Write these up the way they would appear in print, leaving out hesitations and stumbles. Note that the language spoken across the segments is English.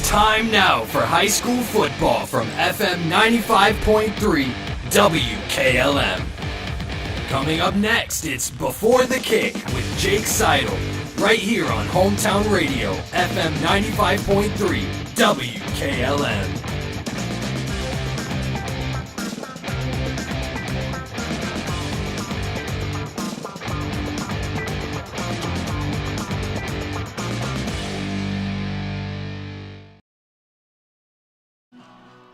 Time now for high school football from FM 95.3 WKLM. Coming up next, it's Before the Kick with Jake Sidle, right here on Hometown Radio, FM 95.3 WKLM.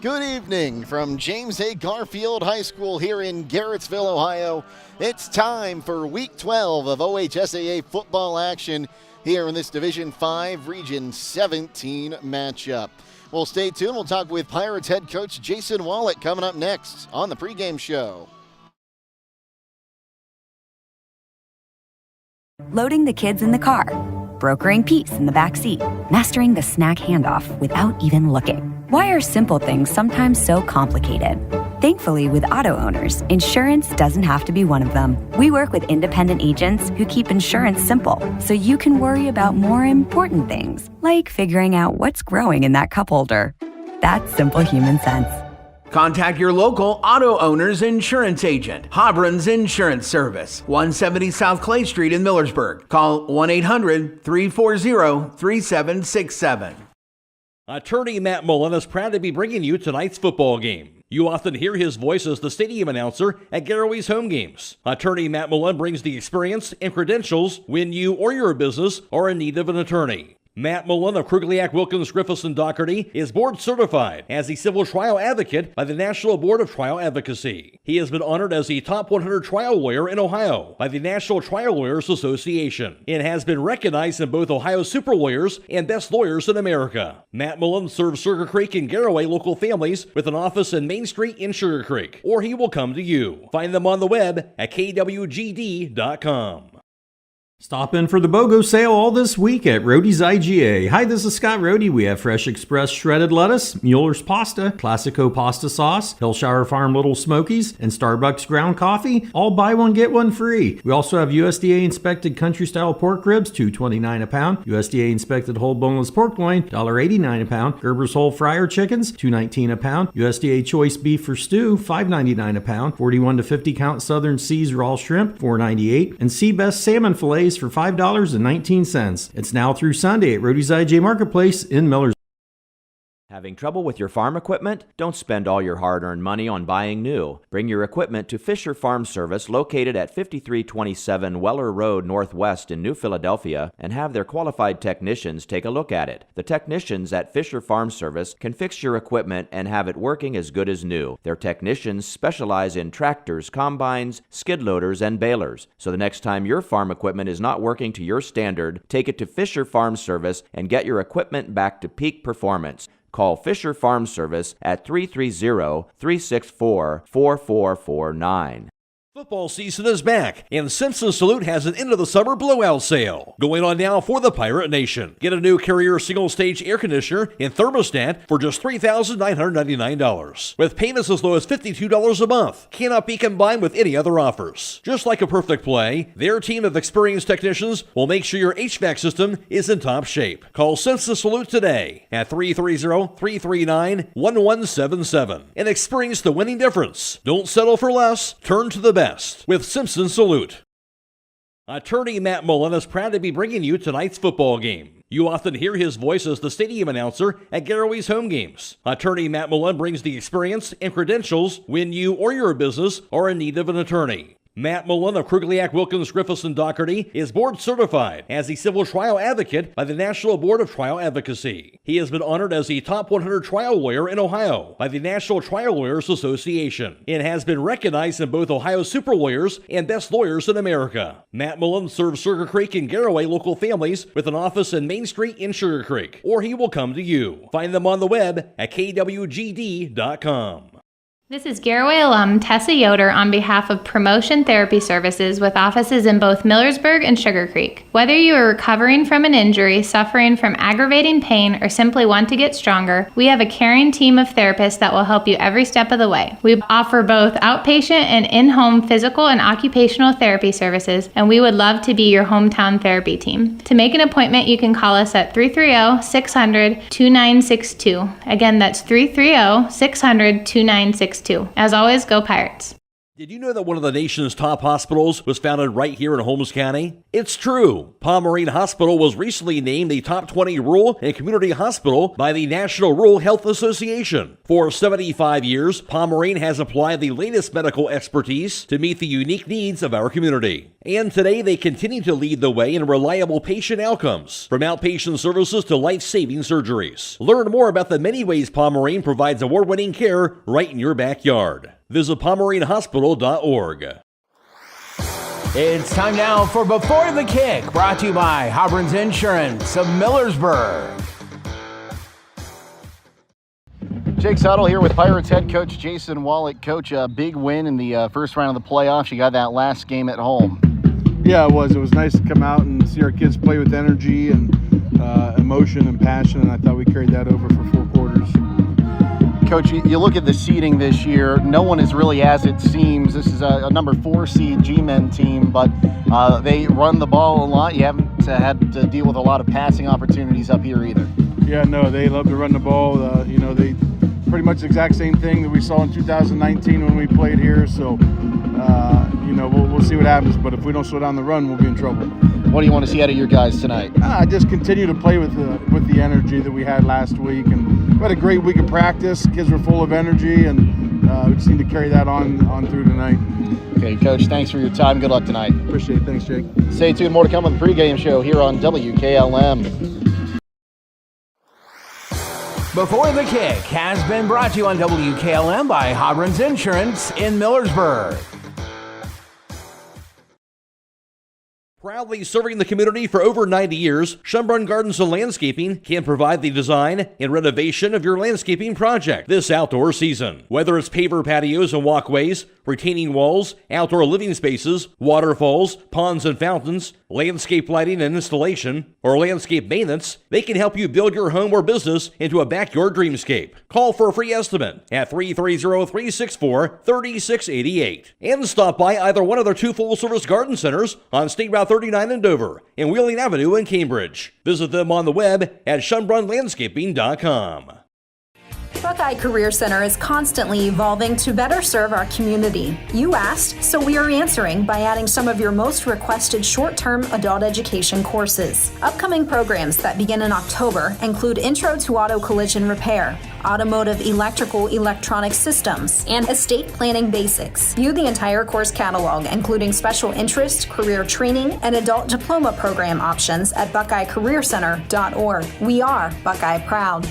Good evening from James A. Garfield High School here in Garretsville, Ohio. It's time for Week 12 of OHSAA football action here in this Division 5 Region 17 matchup. Well, stay tuned. We'll talk with Pirates head coach Jason Wallach coming up next on the pregame show. Loading the kids in the car, brokering peace in the back seat, mastering the snack handoff without even looking. Why are simple things sometimes so complicated? Thankfully, with auto owners, insurance doesn't have to be one of them. We work with independent agents who keep insurance simple, so you can worry about more important things, like figuring out what's growing in that cup holder. That's simple human sense. Contact your local auto owner's insurance agent. Hobron's Insurance Service, 170 South Clay Street in Millersburg. Call 1-800-340-3767. Attorney Matt Mullen is proud to be bringing you tonight's football game. You often hear his voice as the stadium announcer at Garaway's home games. Attorney Matt Mullen brings the experience and credentials when you or your business are in need of an attorney. Matt Mullen of Krugliak, Wilkins, Griffiths, and Doherty is board certified as a civil trial advocate by the National Board of Trial Advocacy. He has been honored as the top 100 trial lawyer in Ohio by the National Trial Lawyers Association and has been recognized in both Ohio Super Lawyers and Best Lawyers in America. Matt Mullen serves Sugar Creek and Garaway local families with an office in Main Street in Sugar Creek, or he will come to you. Find them on the web at kwgd.com. Stop in for the BOGO sale all this week at Roadie's IGA. Hi, this is Scott Roadie. We have Fresh Express shredded lettuce, Mueller's pasta, Classico pasta sauce, Hillshire Farm Little Smokies, and Starbucks ground coffee. All buy one, get one free. We also have USDA inspected country style pork ribs, $2.29 a pound. USDA inspected whole boneless pork loin, $1.89 a pound. Gerber's whole fryer chickens, $2.19 a pound. USDA choice beef for stew, $5.99 a pound. 41 to 50 count Southern Seas raw shrimp, $4.98. And Seabest salmon fillets for $5.19. It's now through Sunday at Roadie's IJ Marketplace in Millers. Having trouble with your farm equipment? Don't spend all your hard-earned money on buying new. Bring your equipment to Fisher Farm Service, located at 5327 Weller Road Northwest in New Philadelphia, and have their qualified technicians take a look at it. The technicians at Fisher Farm Service can fix your equipment and have it working as good as new. Their technicians specialize in tractors, combines, skid loaders, and balers. So the next time your farm equipment is not working to your standard, take it to Fisher Farm Service and get your equipment back to peak performance. Call Fisher Farm Service at 330-364-4449. Football season is back, and Simpson Salute has an end-of-the-summer blowout sale going on now for the Pirate Nation. Get a new Carrier single-stage air conditioner and thermostat for just $3,999, with payments as low as $52 a month. Cannot be combined with any other offers. Just like a perfect play, their team of experienced technicians will make sure your HVAC system is in top shape. Call Simpson Salute today at 330-339-1177 and experience the winning difference. Don't settle for less. Turn to the best with Simpson Salute. Attorney Matt Mullen is proud to be bringing you tonight's football game. You often hear his voice as the stadium announcer at Garaway's home games. Attorney Matt Mullen brings the experience and credentials when you or your business are in need of an attorney. Matt Mullen of Krugliak, Wilkins, Griffiths, and Doherty is board certified as a civil trial advocate by the National Board of Trial Advocacy. He has been honored as the top 100 trial lawyer in Ohio by the National Trial Lawyers Association and has been recognized in both Ohio Super Lawyers and Best Lawyers in America. Matt Mullen serves Sugar Creek and Garaway local families with an office in Main Street in Sugar Creek, or he will come to you. Find them on the web at kwgd.com. This is Garaway alum Tessa Yoder on behalf of Promotion Therapy Services with offices in both Millersburg and Sugar Creek. Whether you are recovering from an injury, suffering from aggravating pain, or simply want to get stronger, we have a caring team of therapists that will help you every step of the way. We offer both outpatient and in-home physical and occupational therapy services, and we would love to be your hometown therapy team. To make an appointment, you can call us at 330-600-2962. Again, that's 330-600-2962. As always, go Pirates. Did you know that one of the nation's top hospitals was founded right here in Holmes County? It's true. Pomerene Hospital was recently named the top 20 rural and community hospital by the National Rural Health Association. For 75 years, Pomerene has applied the latest medical expertise to meet the unique needs of our community. And today they continue to lead the way in reliable patient outcomes, from outpatient services to life-saving surgeries. Learn more about the many ways Pomerene provides award-winning care right in your backyard. Visit PomereneHospital.org. It's time now for Before the Kick, brought to you by Hobron's Insurance of Millersburg. Jake Sidle here with Pirates head coach Jason Wallach. Coach, a big win in the first round of the playoffs. You got that last game at home. Yeah, it was. It was nice to come out and see our kids play with energy and emotion and passion, and I thought we carried that over for 4 quarters. Coach, you look at the seeding this year, no one is really as it seems. This is a number 4 seed G-Men team, but they run the ball a lot. You haven't had to deal with a lot of passing opportunities up here either. Yeah, no, they love to run the ball. They pretty much the exact same thing that we saw in 2019 when we played here. So, we'll see what happens. But if we don't slow down the run, we'll be in trouble. What do you want to see out of your guys tonight? Just continue to play with the energy that we had last week. And we had a great week of practice. Kids were full of energy, and we just need to carry that on through tonight. Okay, Coach, thanks for your time. Good luck tonight. Appreciate it. Thanks, Jake. Stay tuned. More to come on the pregame show here on WKLM. Before the Kick has been brought to you on WKLM by Hobron's Insurance in Millersburg. Proudly serving the community for over 90 years, Schönbrunn Gardens and Landscaping can provide the design and renovation of your landscaping project this outdoor season. Whether it's paver patios and walkways, retaining walls, outdoor living spaces, waterfalls, ponds and fountains, landscape lighting and installation, or landscape maintenance, they can help you build your home or business into a backyard dreamscape. Call for a free estimate at 330-364-3688. And stop by either one of their 2 full-service garden centers on State Route 39 in Dover and Wheeling Avenue in Cambridge. Visit them on the web at SchönbrunnLandscaping.com. Buckeye Career Center is constantly evolving to better serve our community. You asked, so we are answering by adding some of your most requested short-term adult education courses. Upcoming programs that begin in October include Intro to Auto Collision Repair, Automotive Electrical Electronic Systems, and Estate Planning Basics. View the entire course catalog, including special interest, career training, and adult diploma program options at BuckeyeCareerCenter.org. We are Buckeye Proud.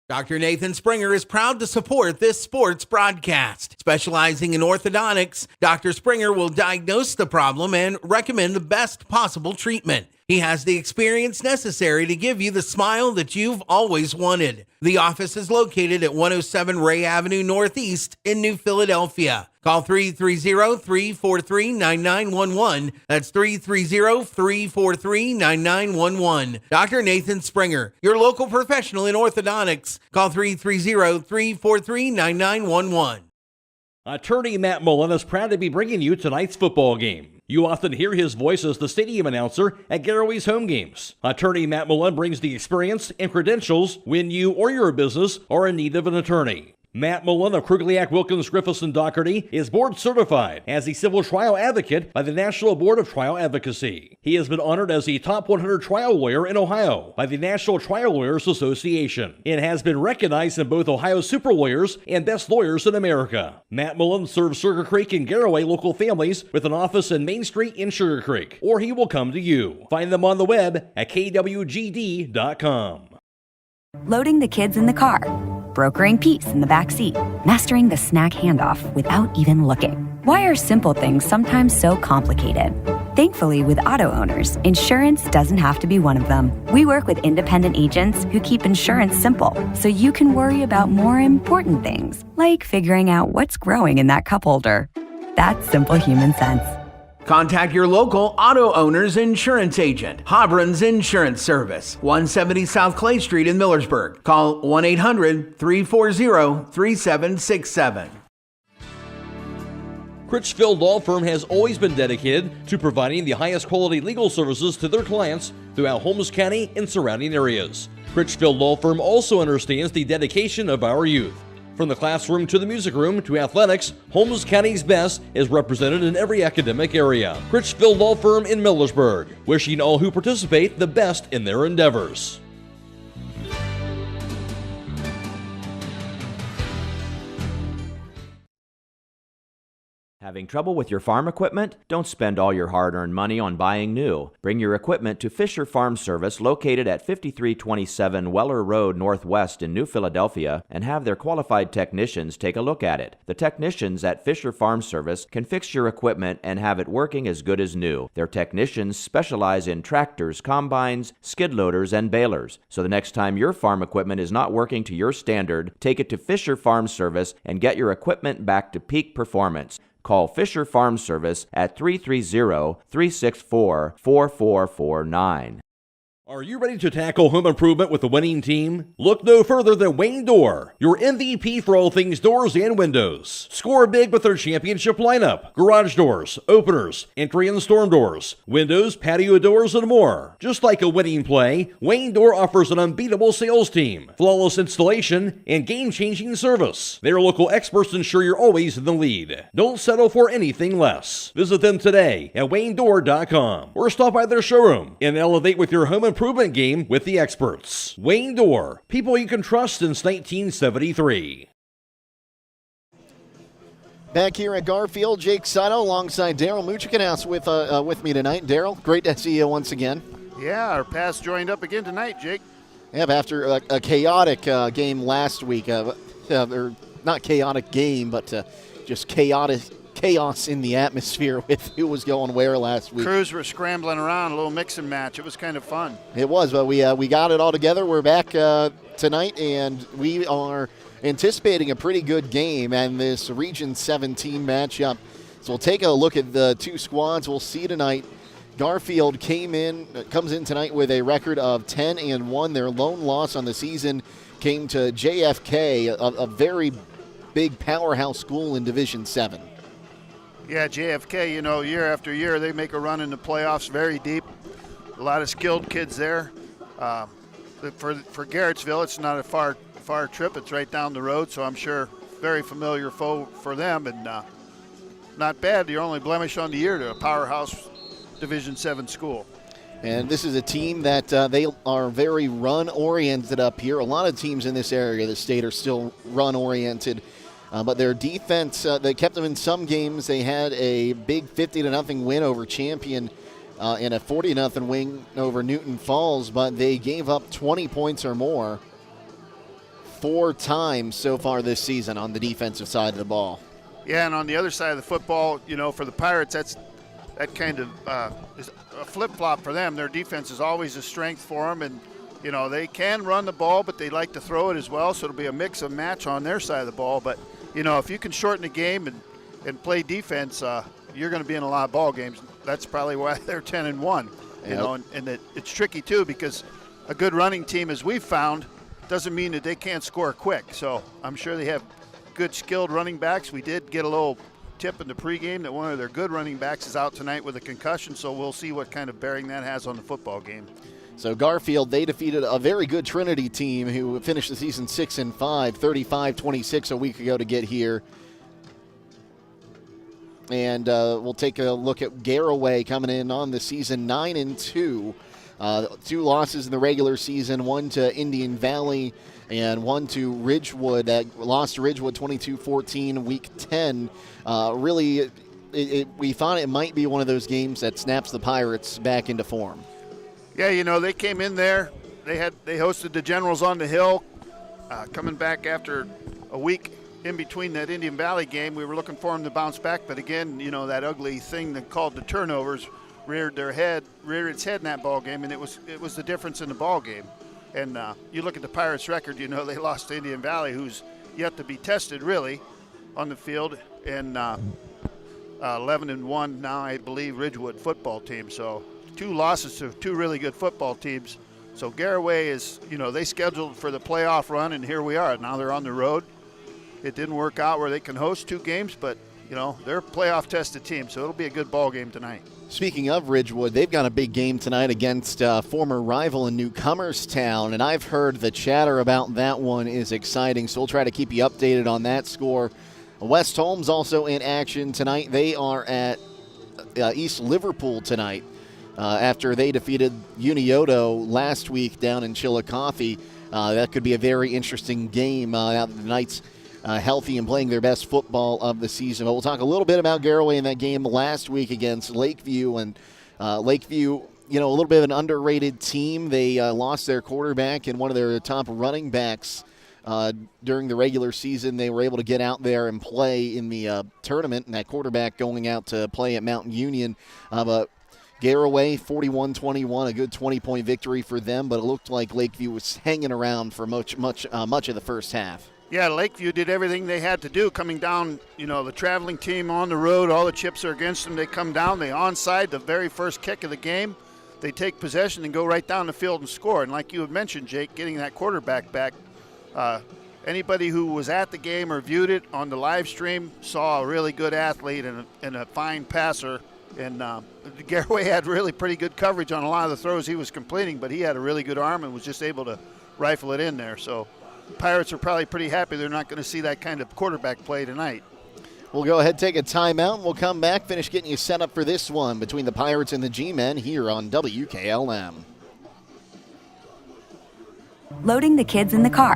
Dr. Nathan Springer is proud to support this sports broadcast. Specializing in orthodontics, Dr. Springer will diagnose the problem and recommend the best possible treatment. He has the experience necessary to give you the smile that you've always wanted. The office is located at 107 Ray Avenue Northeast in New Philadelphia. Call 330-343-9911. That's 330-343-9911. Dr. Nathan Springer, your local professional in orthodontics. Call 330-343-9911. Attorney Matt Mullen is proud to be bringing you tonight's football game. You often hear his voice as the stadium announcer at Garaway's home games. Attorney Matt Mullen brings the experience and credentials when you or your business are in need of an attorney. Matt Mullen of Krugliak, Wilkins, Griffiths, and Doherty is board certified as a civil trial advocate by the National Board of Trial Advocacy. He has been honored as the top 100 trial lawyer in Ohio by the National Trial Lawyers Association and has been recognized in both Ohio Super Lawyers and Best Lawyers in America. Matt Mullen serves Sugar Creek and Garaway local families with an office in Main Street in Sugar Creek, or he will come to you. Find them on the web at kwgd.com. Loading the kids in the car, brokering peace in the back seat, mastering the snack handoff without even looking. Why are simple things sometimes so complicated? Thankfully, with auto owners, insurance doesn't have to be one of them. We work with independent agents who keep insurance simple, so you can worry about more important things, like figuring out what's growing in that cup holder. That's simple human sense. Contact your local auto owner's insurance agent. Hobron's Insurance Service, 170 South Clay Street in Millersburg. Call 1-800-340-3767. Critchfield Law Firm has always been dedicated to providing the highest quality legal services to their clients throughout Holmes County and surrounding areas. Critchfield Law Firm also understands the dedication of our youth. From the classroom to the music room to athletics, Holmes County's best is represented in every academic area. Critchfield Law Firm in Millersburg, wishing all who participate the best in their endeavors. Having trouble with your farm equipment? Don't spend all your hard-earned money on buying new. Bring your equipment to Fisher Farm Service, located at 5327 Weller Road Northwest in New Philadelphia, and have their qualified technicians take a look at it. The technicians at Fisher Farm Service can fix your equipment and have it working as good as new. Their technicians specialize in tractors, combines, skid loaders, and balers. So the next time your farm equipment is not working to your standard, take it to Fisher Farm Service and get your equipment back to peak performance. Call Fisher Farm Service at 330-364-4449. Are you ready to tackle home improvement with a winning team? Look no further than Wayne Door, your MVP for all things doors and windows. Score big with their championship lineup: garage doors, openers, entry and storm doors, windows, patio doors, and more. Just like a winning play, Wayne Door offers an unbeatable sales team, flawless installation, and game-changing service. Their local experts ensure you're always in the lead. Don't settle for anything less. Visit them today at WayneDoor.com or stop by their showroom and elevate with your home improvement game with the experts. Wayne Door, people you can trust since 1973. Back here at Garfield, Jake Sidle alongside Daryl Muchikanaus with me tonight. Daryl, great to see you once again. Yeah, our pass joined up again tonight, Jake. Yeah, after a chaotic game last week, or not chaotic game, but just chaos in the atmosphere with who was going where last week. Crews were scrambling around, a little mixing match. It was kind of fun. It was, but we got it all together. We're back tonight, and we are anticipating a pretty good game and this Region 17 matchup. So we'll take a look at the two squads we'll see tonight. Garfield comes in tonight with a record of 10-1. Their lone loss on the season came to JFK, a very big powerhouse school in Division 7. Yeah, JFK, year after year, they make a run in the playoffs very deep. A lot of skilled kids there. For Garretsville, it's not a far trip. It's right down the road, so I'm sure very familiar foe for them. And not bad. Your only blemish on the year to a powerhouse Division 7 school. And this is a team that they are very run-oriented up here. A lot of teams in this area of the state are still run-oriented. But their defense, they kept them in some games. They had a big 50-0 win over Champion and a 40-0 win over Newton Falls, but they gave up 20 points or more 4 times so far this season on the defensive side of the ball. Yeah, and on the other side of the football, for the Pirates, that kind of is a flip-flop for them. Their defense is always a strength for them, and they can run the ball, but they like to throw it as well, so it'll be a mix of match on their side of the ball. But if you can shorten the game and play defense, you're going to be in a lot of ball games. That's probably why they're 10-1. And it's tricky too, because a good running team, as we've found, doesn't mean that they can't score quick. So I'm sure they have good skilled running backs. We did get a little tip in the pregame that one of their good running backs is out tonight with a concussion, so we'll see what kind of bearing that has on the football game. So Garfield, they defeated a very good Trinity team who finished the season 6-5, 35-26 a week ago to get here. And we'll take a look at Garaway coming in on the season 9-2. 2 losses in the regular season, 1 to Indian Valley and 1 to Ridgewood. That lost to Ridgewood 22-14 week 10. We thought it might be one of those games that snaps the Pirates back into form. Yeah, they came in there. They hosted the Generals on the Hill, coming back after a week in between that Indian Valley game. We were looking for them to bounce back, but again, that ugly thing that called the turnovers reared its head in that ball game, and it was the difference in the ball game. And you look at the Pirates' record, you know, they lost to Indian Valley, who's yet to be tested really on the field, and 11-1 now, I believe, Ridgewood football team. So 2 losses to 2 really good football teams. So Garaway is, you know, they scheduled for the playoff run, and here we are. Now they're on the road. It didn't work out where they can host 2 games, but, you know, they're a playoff tested team, so it'll be a good ball game tonight. Speaking of Ridgewood, they've got a big game tonight against former rival in Newcomerstown, and I've heard the chatter about that one is exciting, so we'll try to keep you updated on that score. West Holmes also in action tonight. They are at East Liverpool tonight after they defeated Unioto last week down in Chillicothe. That could be a very interesting game now that the Knights healthy and playing their best football of the season. But we'll talk a little bit about Garaway in that game last week against Lakeview. And Lakeview, you know, a little bit of an underrated team. They lost their quarterback and one of their top running backs during the regular season. They were able to get out there and play in the tournament, and that quarterback going out to play at Mountain Union. But Garaway, 41-21, a good 20-point victory for them, but it looked like Lakeview was hanging around for much of the first half. Yeah, Lakeview did everything they had to do coming down, you know, the traveling team on the road, all the chips are against them. They come down, they onside the very first kick of the game. They take possession and go right down the field and score. And like you had mentioned, Jake, getting that quarterback back, anybody who was at the game or viewed it on the live stream saw a really good athlete and a fine passer. And Garaway had really pretty good coverage on a lot of the throws he was completing, but he had a really good arm and was just able to rifle it in there. So Pirates are probably pretty happy they're not going to see that kind of quarterback play tonight. We'll go ahead, take a timeout, and we'll come back, finish getting you set up for this one between the Pirates and the G-Men here on WKLM. Loading the kids in the car,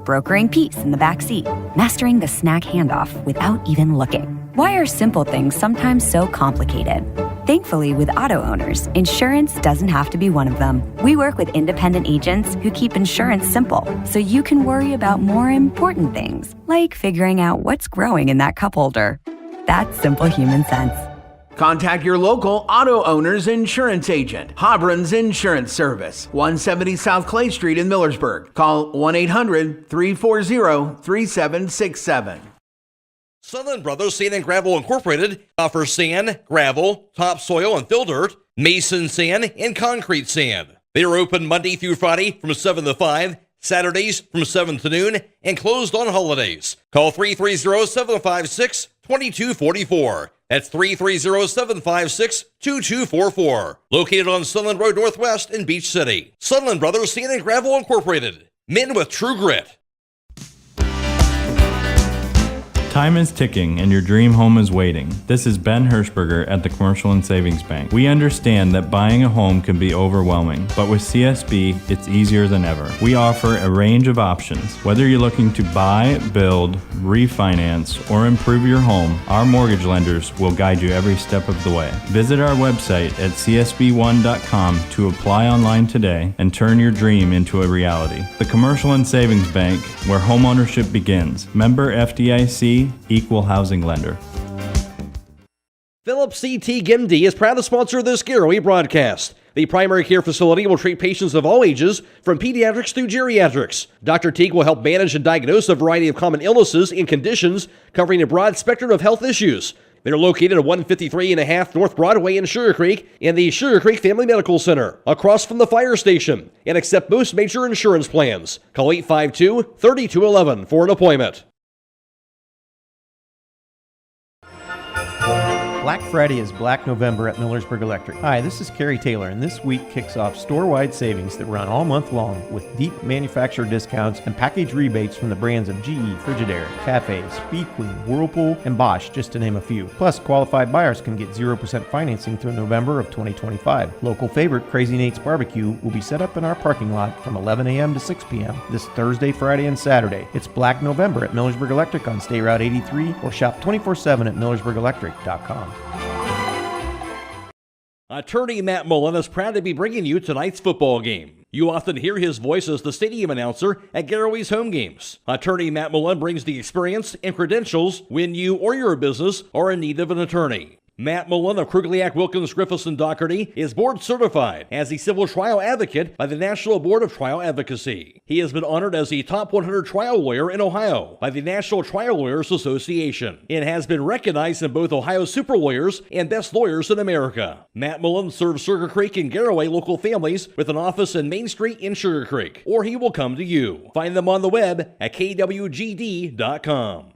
brokering peace in the back seat, mastering the snack handoff without even looking. Why are simple things sometimes so complicated? Thankfully, with auto owners, insurance doesn't have to be one of them. We work with independent agents who keep insurance simple, so you can worry about more important things, like figuring out what's growing in that cup holder. That's simple human sense. Contact your local auto owner's insurance agent, Hobron's Insurance Service, 170 South Clay Street in Millersburg. Call 1-800-340-3767. Sidle Brothers Sand and Gravel Incorporated offers sand, gravel, topsoil and fill dirt, mason sand, and concrete sand. They are open Monday through Friday from 7 to 5, Saturdays from 7 to noon, and closed on holidays. Call 330-756-2244. That's 330-756-2244. Located on Sunland Road Northwest in Beach City. Sidle Brothers Sand and Gravel Incorporated. Men with true grit. Time is ticking and your dream home is waiting. This is Ben Hirschberger at the Commercial and Savings Bank. We understand that buying a home can be overwhelming, but with CSB, it's easier than ever. We offer a range of options. Whether you're looking to buy, build, refinance, or improve your home, our mortgage lenders will guide you every step of the way. Visit our website at csb1.com to apply online today and turn your dream into a reality. The Commercial and Savings Bank, where homeownership begins. Member FDIC, Equal Housing Lender. Phillips CT GIMD is proud to sponsor this Garaway broadcast. The primary care facility will treat patients of all ages, from pediatrics through geriatrics. Dr. Teague will help manage and diagnose a variety of common illnesses and conditions, covering a broad spectrum of health issues. They're located at 153.5 North Broadway in Sugar Creek and the Sugar Creek Family Medical Center, across from the fire station, and accept most major insurance plans. Call 852-3211 for an appointment. Black Friday is Black November at Millersburg Electric. Hi, this is Kerry Taylor, and this week kicks off store-wide savings that run all month long with deep manufacturer discounts and package rebates from the brands of GE, Frigidaire, Cafe, Speed Queen, Whirlpool, and Bosch, just to name a few. Plus, qualified buyers can get 0% financing through November of 2025. Local favorite Crazy Nate's Barbecue will be set up in our parking lot from 11 a.m. to 6 p.m. this Thursday, Friday, and Saturday. It's Black November at Millersburg Electric on State Route 83 or shop 24/7 at millersburgelectric.com. Attorney Matt Mullen is proud to be bringing you tonight's football game. You often hear his voice as the stadium announcer at Garaway's home games. Attorney Matt Mullen brings the experience and credentials when you or your business are in need of an attorney. Matt Mullen of Krugliak, Wilkins, Griffiths, and Doherty is board certified as a civil trial advocate by the National Board of Trial Advocacy. He has been honored as the top 100 trial lawyer in Ohio by the National Trial Lawyers Association and has been recognized in both Ohio Super Lawyers and Best Lawyers in America. Matt Mullen serves Sugar Creek and Garaway local families with an office in Main Street in Sugar Creek, or he will come to you. Find them on the web at kwgd.com.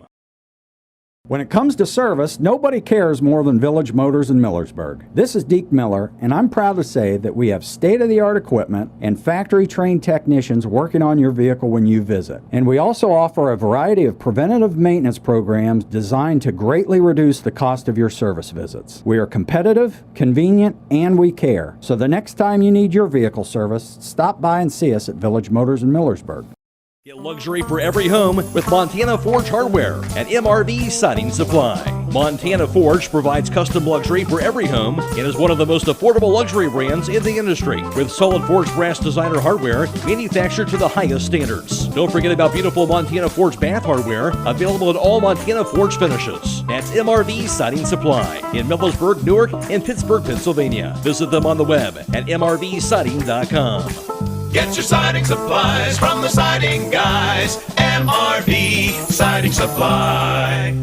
When it comes to service, nobody cares more than Village Motors in Millersburg. This is Deke Miller, and I'm proud to say that we have state-of-the-art equipment and factory-trained technicians working on your vehicle when you visit. And we also offer a variety of preventative maintenance programs designed to greatly reduce the cost of your service visits. We are competitive, convenient, and we care. So the next time you need your vehicle service, stop by and see us at Village Motors in Millersburg. Get luxury for every home with Montana Forge Hardware at MRV Siding Supply. Montana Forge provides custom luxury for every home and is one of the most affordable luxury brands in the industry, with solid forged brass designer hardware manufactured to the highest standards. Don't forget about beautiful Montana Forge bath hardware available in all Montana Forge finishes. That's MRV Siding Supply in Millersburg, Newark, and Pittsburgh, Pennsylvania. Visit them on the web at mrvsiding.com. Get your siding supplies from the siding guys. MRV Siding Supply.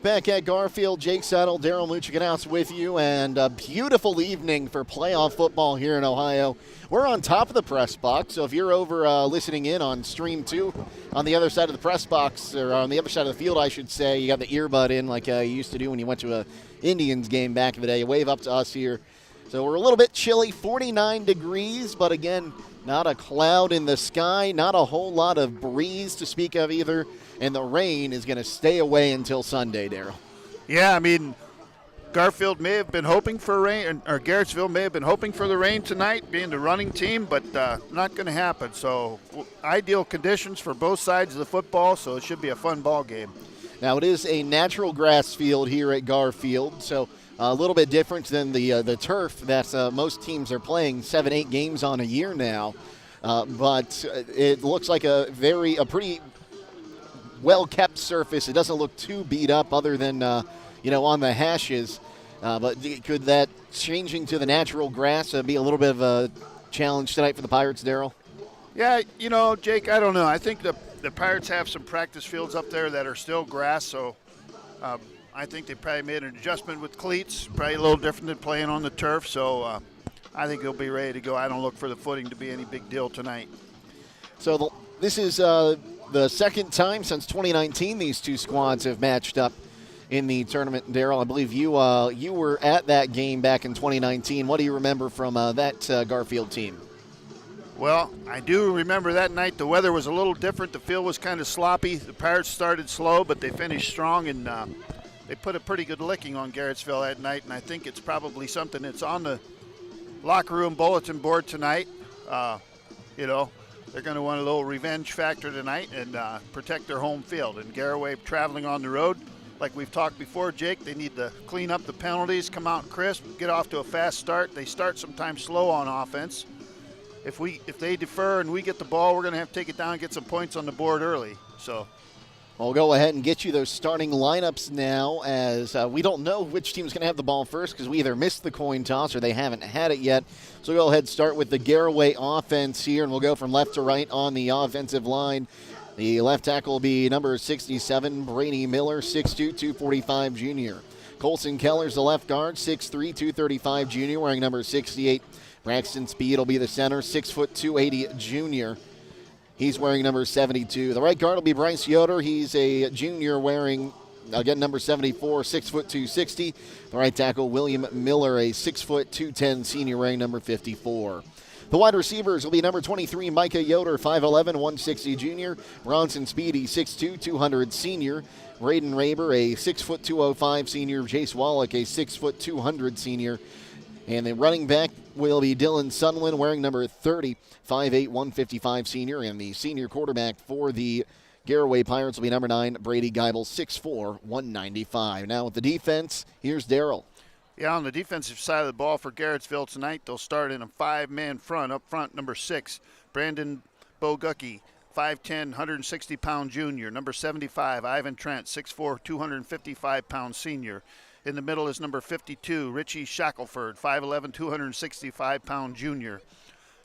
Back at Garfield, Jake Sidle, Daryl Muchikanaus with you, and a beautiful evening for playoff football here in Ohio. We're on top of the press box, so if you're over listening in on Stream 2, on the other side of the press box, or on the other side of the field, I should say, you got the earbud in like you used to do when you went to a Indians game back in the day. You wave up to us here. So we're a little bit chilly, 49 degrees, but again, not a cloud in the sky, not a whole lot of breeze to speak of either, and the rain is going to stay away until Sunday, Daryl. Yeah, I mean, Garfield may have been hoping for rain, or Garrettsville may have been hoping for the rain tonight, being the running team, but not going to happen. So ideal conditions for both sides of the football, so it should be a fun ball game. Now, it is a natural grass field here at Garfield, so a little bit different than the turf that most teams are playing 7-8 games on a year now. But it looks like a pretty well-kept surface. It doesn't look too beat up other than, on the hashes. But could that changing to the natural grass be a little bit of a challenge tonight for the Pirates, Daryl? Yeah, Jake, I don't know. I think the Pirates have some practice fields up there that are still grass, so I think they probably made an adjustment with cleats, probably a little different than playing on the turf, so I think they'll be ready to go. I don't look for the footing to be any big deal tonight. So this is the second time since 2019 these two squads have matched up in the tournament, Daryl. I believe you were at that game back in 2019. What do you remember from that Garfield team? Well, I do remember that night the weather was a little different. The field was kind of sloppy. The Pirates started slow, but they finished strong, and they put a pretty good licking on Garrettsville that night, and I think it's probably something that's on the locker room bulletin board tonight. They're going to want a little revenge factor tonight and protect their home field. And Garaway traveling on the road, like we've talked before, Jake, they need to clean up the penalties, come out crisp, get off to a fast start. They start sometimes slow on offense. If they defer and we get the ball, we're going to have to take it down and get some points on the board early. So I'll go ahead and get you those starting lineups now, as we don't know which team's going to have the ball first because we either missed the coin toss or they haven't had it yet. So we'll go ahead and start with the Garaway offense here, and we'll go from left to right on the offensive line. The left tackle will be number 67, Brady Miller, 6'2", 245 junior. Colson Keller's the left guard, 6'3", 235 junior, wearing number 68. Braxton Speed will be the center, 6', 280 junior. He's wearing number 72. The right guard will be Bryce Yoder. He's a junior wearing, again, number 74, 6', 260. The right tackle, William Miller, a 6', 210 senior wearing number 54. The wide receivers will be number 23, Micah Yoder, 5'11", 160 junior. Bronson Speedy, 6'2", 200 senior. Braden Raber, a 6', 205 senior. Jace Wallach, a 6', 200 senior. And the running back will be Dylan Sunlin, wearing number 30, 5'8", 155 senior. And the senior quarterback for the Garaway Pirates will be number 9, Brady Geibel, 6'4", 195. Now with the defense, here's Daryl. Yeah, on the defensive side of the ball for Garrettsville tonight, they'll start in a 5-man front. Up front, number 6, Brandon Bogucki. 5'10", 160-pound junior. Number 75, Ivan Trent, 6'4", 255-pound senior. In the middle is number 52, Richie Shackelford, 5'11", 265-pound junior.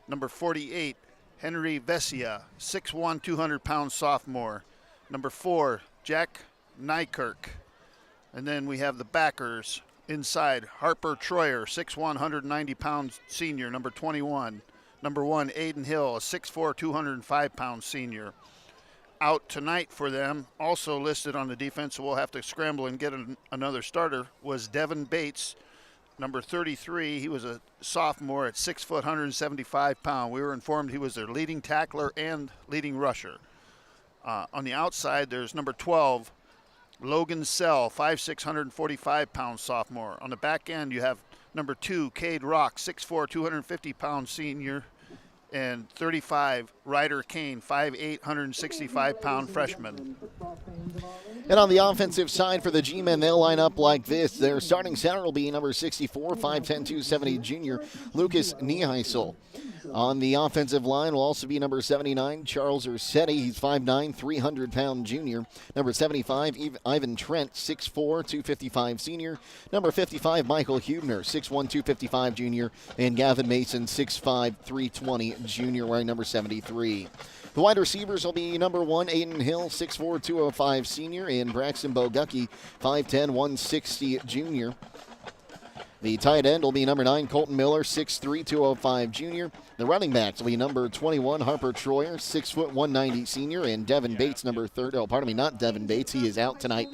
Number 48, Henry Vesia, 6'1", 200-pound sophomore. Number 4, Jack Nykirk. And then we have the backers inside, Harper Troyer, 6'1", 190-pound senior, number 21. Number 1, Aiden Hill, a 6'4", 205-pound senior. Out tonight for them, also listed on the defense, so we'll have to scramble and get another starter, was Devin Bates, number 33. He was a sophomore at 6 foot, 175 pound. We were informed he was their leading tackler and leading rusher. On the outside, there's number 12, Logan Sell, 5'6", 145-pound sophomore. On the back end, you have number 2, Cade Rock, 6'4", 250-pound senior. And 35, Ryder Kane, 5'8", 165-pound freshman. And on the offensive side for the G-men, they'll line up like this. Their starting center will be number 64, 5'10", 270 junior, Lucas Nieheisel. On the offensive line will also be number 79, Charles Ursetti. He's 5'9", 300-pound junior. Number 75, Ivan Trent, 6'4", 255 senior. Number 55, Michael Hubner, 6'1", 255 junior. And Gavin Mason, 6'5", 320 junior, wearing number 73. The wide receivers will be number 1, Aiden Hill, 6'4", 205 senior. And Braxton Bogucki, 5'10", 160 junior. The tight end will be number 9, Colton Miller, 6'3", 205 junior. The running backs will be number 21, Harper Troyer, 6 foot, 190 senior. And Devin Bates, number 30. Oh, pardon me, not Devin Bates. He is out tonight.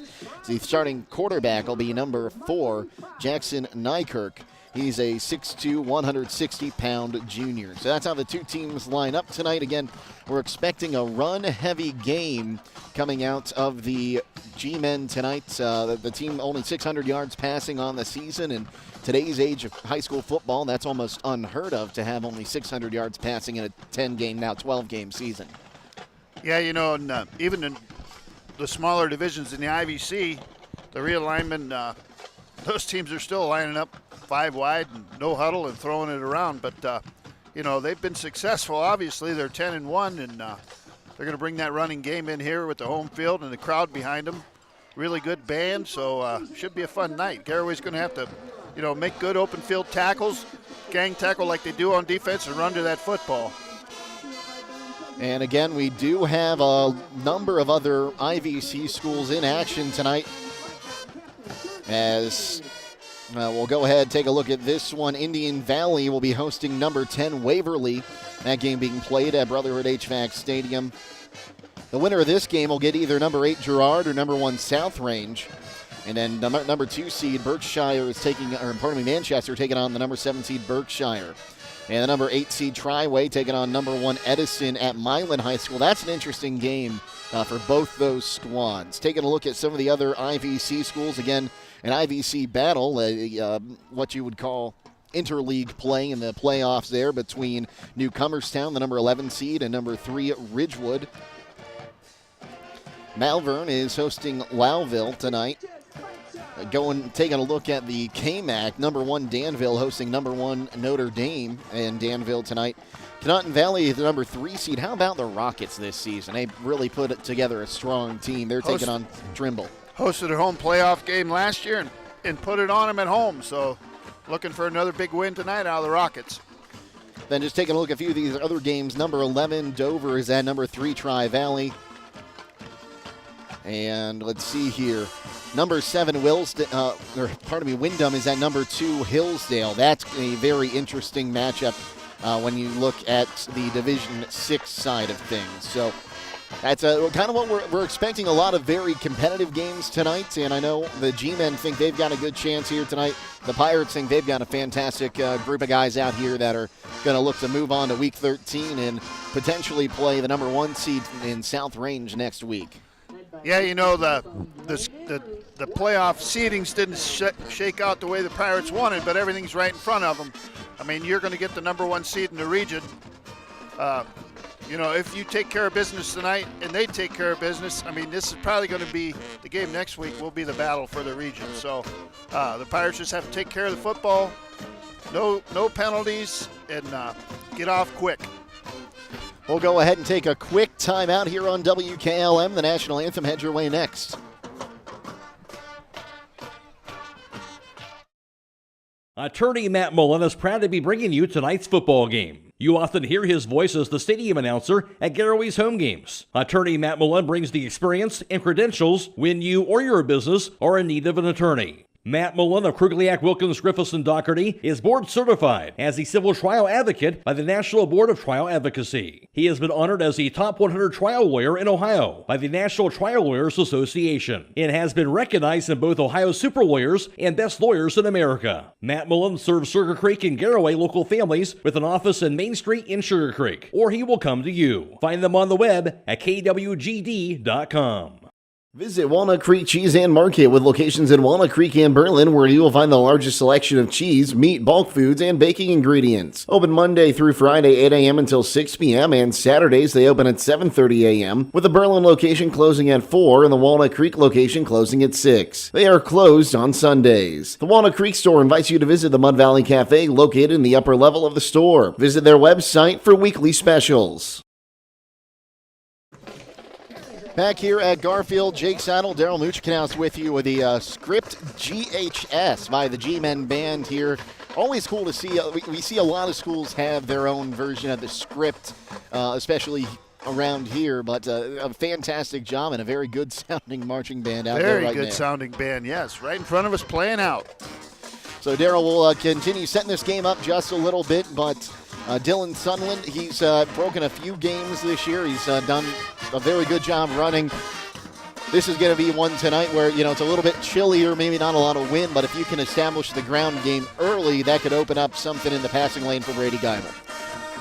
The starting quarterback will be number 4, Jackson Nykirk. He's a 6'2", 160-pound junior. So that's how the two teams line up tonight. Again, we're expecting a run-heavy game coming out of the G-men tonight. The team only 600 yards passing on the season, and today's age of high school football, that's almost unheard of to have only 600 yards passing in a 10-game, now 12-game season. Yeah, you know, and even in the smaller divisions in the IVC, the realignment, those teams are still lining up 5 wide and no huddle and throwing it around. But, you know, they've been successful. Obviously, they're 10-1, and they're going to bring that running game in here with the home field and the crowd behind them. Really good band, so should be a fun night. Garaway's going to have to, you know, make good open field tackles, gang tackle like they do on defense, and run to that football. And again, we do have a number of other IVC schools in action tonight. As we'll go ahead and take a look at this one. Indian Valley will be hosting number 10 Waverly. That game being played at Brotherhood HVAC Stadium. The winner of this game will get either number 8 Girard or number 1 South Range. And then number 2 seed Berkshire is Manchester taking on the number 7 seed Berkshire. And the number 8 seed Triway taking on number 1 Edison at Milan High School. That's an interesting game for both those squads. Taking a look at some of the other IVC schools. Again, an IVC battle, what you would call interleague play in the playoffs there between Newcomerstown, the number 11 seed, and number 3 Ridgewood. Malvern is hosting Lowville tonight. Taking a look at the KMAC, number 1 Danville hosting number 1 Notre Dame in Danville tonight. Canotton Valley, the number 3 seed. How about the Rockets this season? They really put together a strong team. They're taking on Trimble. Hosted a home playoff game last year and put it on them at home. So looking for another big win tonight out of the Rockets. Then just taking a look at a few of these other games. Number 11 Dover is at number 3 Tri-Valley. And let's see here. Number 7 Wyndham is at number 2 Hillsdale. That's a very interesting matchup when you look at the Division 6 side of things. So that's kind of what we're expecting. A lot of very competitive games tonight, and I know the G-men think they've got a good chance here tonight. The Pirates think they've got a fantastic group of guys out here that are going to look to move on to Week 13 and potentially play the number 1 seed in South Range next week. Yeah, you know, the playoff seedings didn't shake out the way the Pirates wanted, but everything's right in front of them. I mean, you're going to get the number 1 seed in the region. You know, if you take care of business tonight and they take care of business, I mean, this is probably going to be the game next week will be the battle for the region. So the Pirates just have to take care of the football, no penalties, and get off quick. We'll go ahead and take a quick timeout here on WKLM. The national anthem heads your way next. Attorney Matt Mullen is proud to be bringing you tonight's football game. You often hear his voice as the stadium announcer at Garaway's home games. Attorney Matt Mullen brings the experience and credentials when you or your business are in need of an attorney. Matt Mullen of Krugliak, Wilkins, Griffiths, and Doherty is board certified as a civil trial advocate by the National Board of Trial Advocacy. He has been honored as the top 100 trial lawyer in Ohio by the National Trial Lawyers Association and has been recognized in both Ohio Super Lawyers and Best Lawyers in America. Matt Mullen serves Sugar Creek and Garaway local families with an office in Main Street in Sugar Creek, or he will come to you. Find them on the web at kwgd.com. Visit Walnut Creek Cheese and Market with locations in Walnut Creek and Berlin, where you will find the largest selection of cheese, meat, bulk foods, and baking ingredients. Open Monday through Friday, 8 a.m. until 6 p.m., and Saturdays they open at 7:30 a.m., with the Berlin location closing at 4 and the Walnut Creek location closing at 6. They are closed on Sundays. The Walnut Creek store invites you to visit the Mud Valley Cafe located in the upper level of the store. Visit their website for weekly specials. Back here at Garfield, Jake Sidle, Daryl Muchkanaus with you with the script GHS by the G-Men Band here. Always cool to see. We see a lot of schools have their own version of the script, especially around here, but a fantastic job and a very good sounding marching band out there right now. Very good sounding band, yes. Right in front of us playing out. So Daryl will continue setting this game up just a little bit, but Dylan Sunland, he's broken a few games this year. He's done a very good job running. This is going to be one tonight where, it's a little bit chillier, maybe not a lot of wind, but if you can establish the ground game early, that could open up something in the passing lane for Brady Geimel.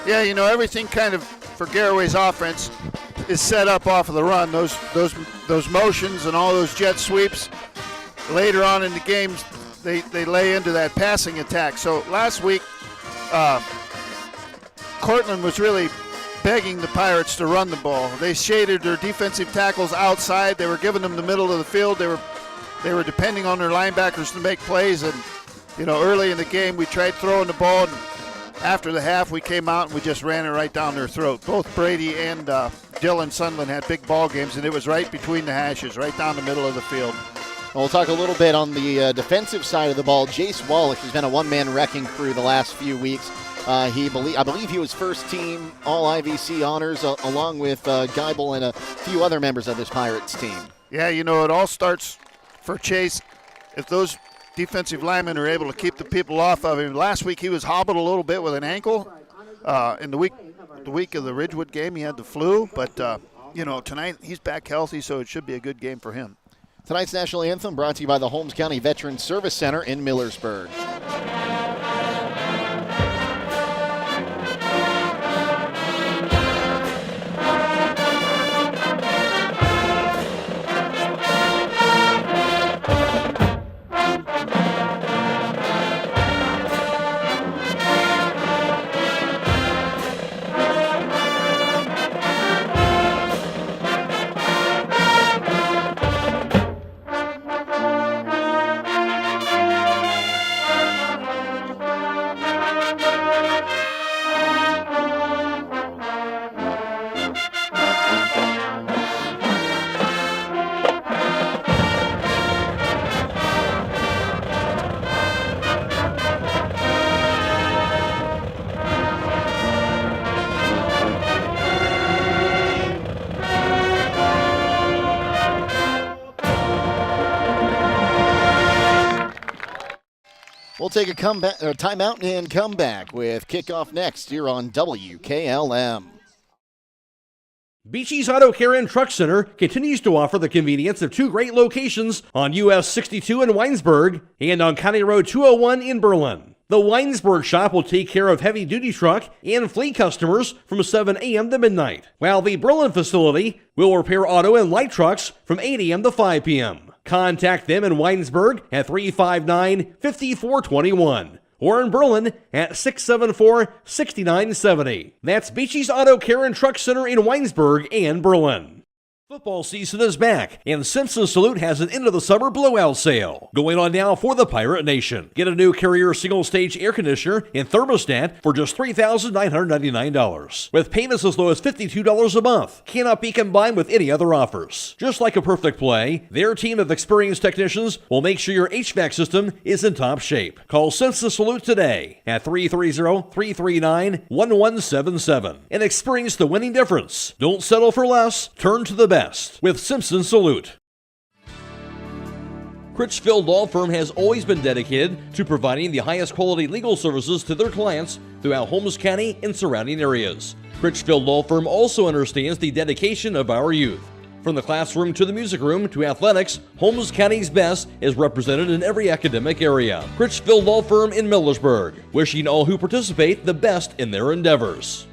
Yeah, everything kind of for Garaway's offense is set up off of the run. Those motions and all those jet sweeps later on in the games, they lay into that passing attack. So last week, Cortland was really begging the Pirates to run the ball. They shaded their defensive tackles outside. They were giving them the middle of the field. They were depending on their linebackers to make plays. And, early in the game, we tried throwing the ball. And after the half, we came out and we just ran it right down their throat. Both Brady and Dylan Sunland had big ball games, and it was right between the hashes, right down the middle of the field. We'll talk a little bit on the defensive side of the ball. Jace Wallach has been a one-man wrecking crew the last few weeks. I believe he was first team All-IVC honors along with Geibel and a few other members of this Pirates team. Yeah, it all starts for Chase if those defensive linemen are able to keep the people off of him. Last week he was hobbled a little bit with an ankle. In the week of the Ridgewood game he had the flu, but tonight he's back healthy, so it should be a good game for him. Tonight's national anthem brought to you by the Holmes County Veterans Service Center in Millersburg. We'll take a timeout and come back with kickoff next here on WKLM. Beachy's Auto Care and Truck Center continues to offer the convenience of two great locations on US 62 in Weinsberg and on County Road 201 in Berlin. The Weinsberg shop will take care of heavy-duty truck and fleet customers from 7 a.m. to midnight, while the Berlin facility will repair auto and light trucks from 8 a.m. to 5 p.m. Contact them in Weinsberg at 359-5421 or in Berlin at 674-6970. That's Beachy's Auto Care and Truck Center in Weinsberg and Berlin. Football season is back, and Simpson Salute has an end-of-the-summer blowout sale going on now for the Pirate Nation. Get a new Carrier single-stage air conditioner and thermostat for just $3,999, with payments as low as $52 a month. Cannot be combined with any other offers. Just like a perfect play, their team of experienced technicians will make sure your HVAC system is in top shape. Call Simpson Salute today at 330-339-1177 and experience the winning difference. Don't settle for less. Turn to the best with Simpson Salute. Critchfield Law Firm has always been dedicated to providing the highest quality legal services to their clients throughout Holmes County and surrounding areas. Critchfield Law Firm also understands the dedication of our youth. From the classroom to the music room to athletics, Holmes County's best is represented in every academic area. Critchfield Law Firm in Millersburg, wishing all who participate the best in their endeavors.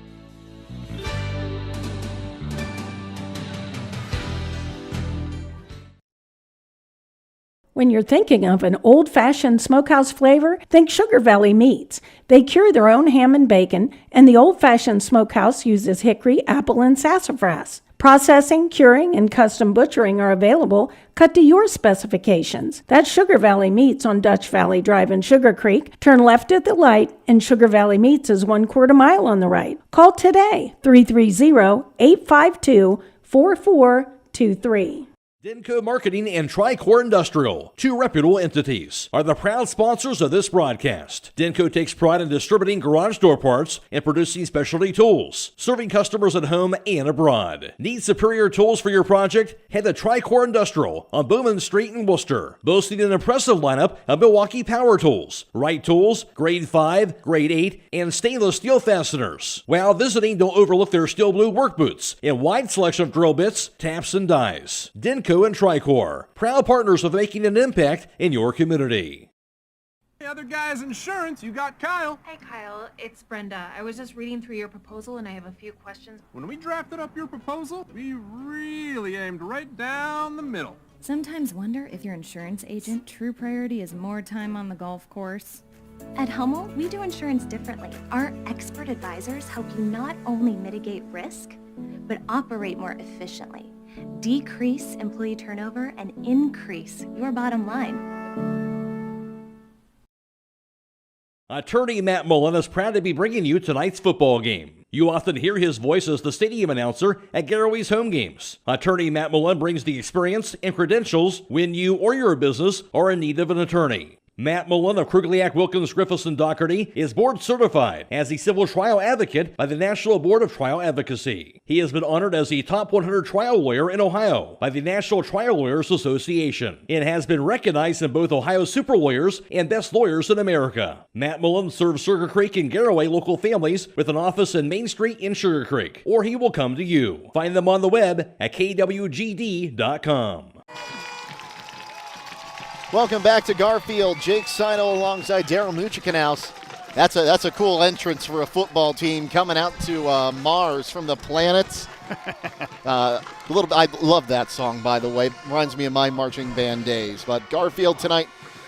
When you're thinking of an old-fashioned smokehouse flavor, think Sugar Valley Meats. They cure their own ham and bacon, and the old-fashioned smokehouse uses hickory, apple, and sassafras. Processing, curing, and custom butchering are available, cut to your specifications. That's Sugar Valley Meats on Dutch Valley Drive in Sugar Creek. Turn left at the light, and Sugar Valley Meats is 1/4 mile on the right. Call today, 330-852-4423. Denko Marketing and Tricor Industrial, two reputable entities, are the proud sponsors of this broadcast. Denko takes pride in distributing garage door parts and producing specialty tools, serving customers at home and abroad. Need superior tools for your project? Head to Tricor Industrial on Bowman Street in Worcester, boasting an impressive lineup of Milwaukee power tools, Wright tools, grade 5, grade 8, and stainless steel fasteners. While visiting, don't overlook their steel blue work boots and wide selection of drill bits, taps, and dies. Denko and Tricor, proud partners of making an impact in your community. Hey, other guys' insurance, you got Kyle. Hey Kyle, it's Brenda. I was just reading through your proposal and I have a few questions. When we drafted up your proposal, we really aimed right down the middle. Sometimes wonder if your insurance agent true priority is more time on the golf course. At Hummel, we do insurance differently. Our expert advisors help you not only mitigate risk, but operate more efficiently. Decrease employee turnover and increase your bottom line. Attorney Matt Mullen is proud to be bringing you tonight's football game. You often hear his voice as the stadium announcer at Garaway's home games. Attorney Matt Mullen brings the experience and credentials when you or your business are in need of an attorney. Matt Mullen of Krugliak, Wilkins, Griffiths, and Doherty is board certified as a civil trial advocate by the National Board of Trial Advocacy. He has been honored as the top 100 trial lawyer in Ohio by the National Trial Lawyers Association and has been recognized in both Ohio Super Lawyers and Best Lawyers in America. Matt Mullen serves Sugar Creek and Garaway local families with an office in Main Street in Sugar Creek, or he will come to you. Find them on the web at kwgd.com. Welcome back to Garfield. Jake Sidle alongside Daryl Muchikanaus. That's a cool entrance for a football team coming out to Mars from the planets. I love that song, by the way. Reminds me of my marching band days. But Garfield tonight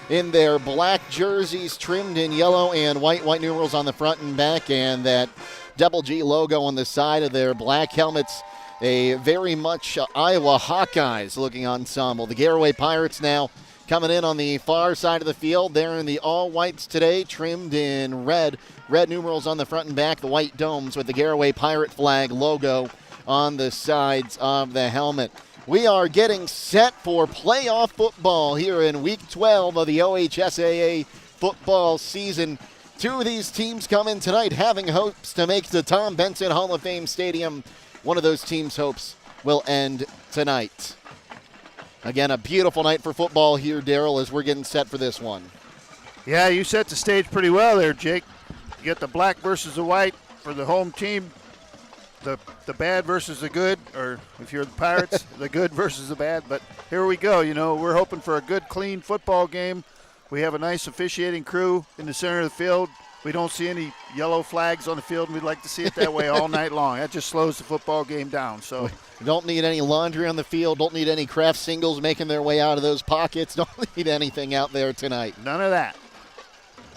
in their black jerseys trimmed in yellow and white numerals on the front and back, and that double G logo on the side of their black helmets. A very much Iowa Hawkeyes looking ensemble. The Garaway Pirates now coming in on the far side of the field. They're in the all-whites today, trimmed in red. Red numerals on the front and back, the white domes with the Garaway Pirate flag logo on the sides of the helmet. We are getting set for playoff football here in Week 12 of the OHSAA football season. Two of these teams come in tonight having hopes to make the Tom Benson Hall of Fame Stadium. One of those teams' hopes will end tonight. Again, a beautiful night for football here, Daryl, as we're getting set for this one. Yeah, you set the stage pretty well there, Jake. You get the black versus the white for the home team, the bad versus the good, or if you're the Pirates, the good versus the bad. But here we go. You know, we're hoping for a good, clean football game. We have a nice officiating crew in the center of the field. We don't see any yellow flags on the field, and we'd like to see it that way all night long. That just slows the football game down. So we don't need any laundry on the field. Don't need any Kraft singles making their way out of those pockets. Don't need anything out there tonight. None of that.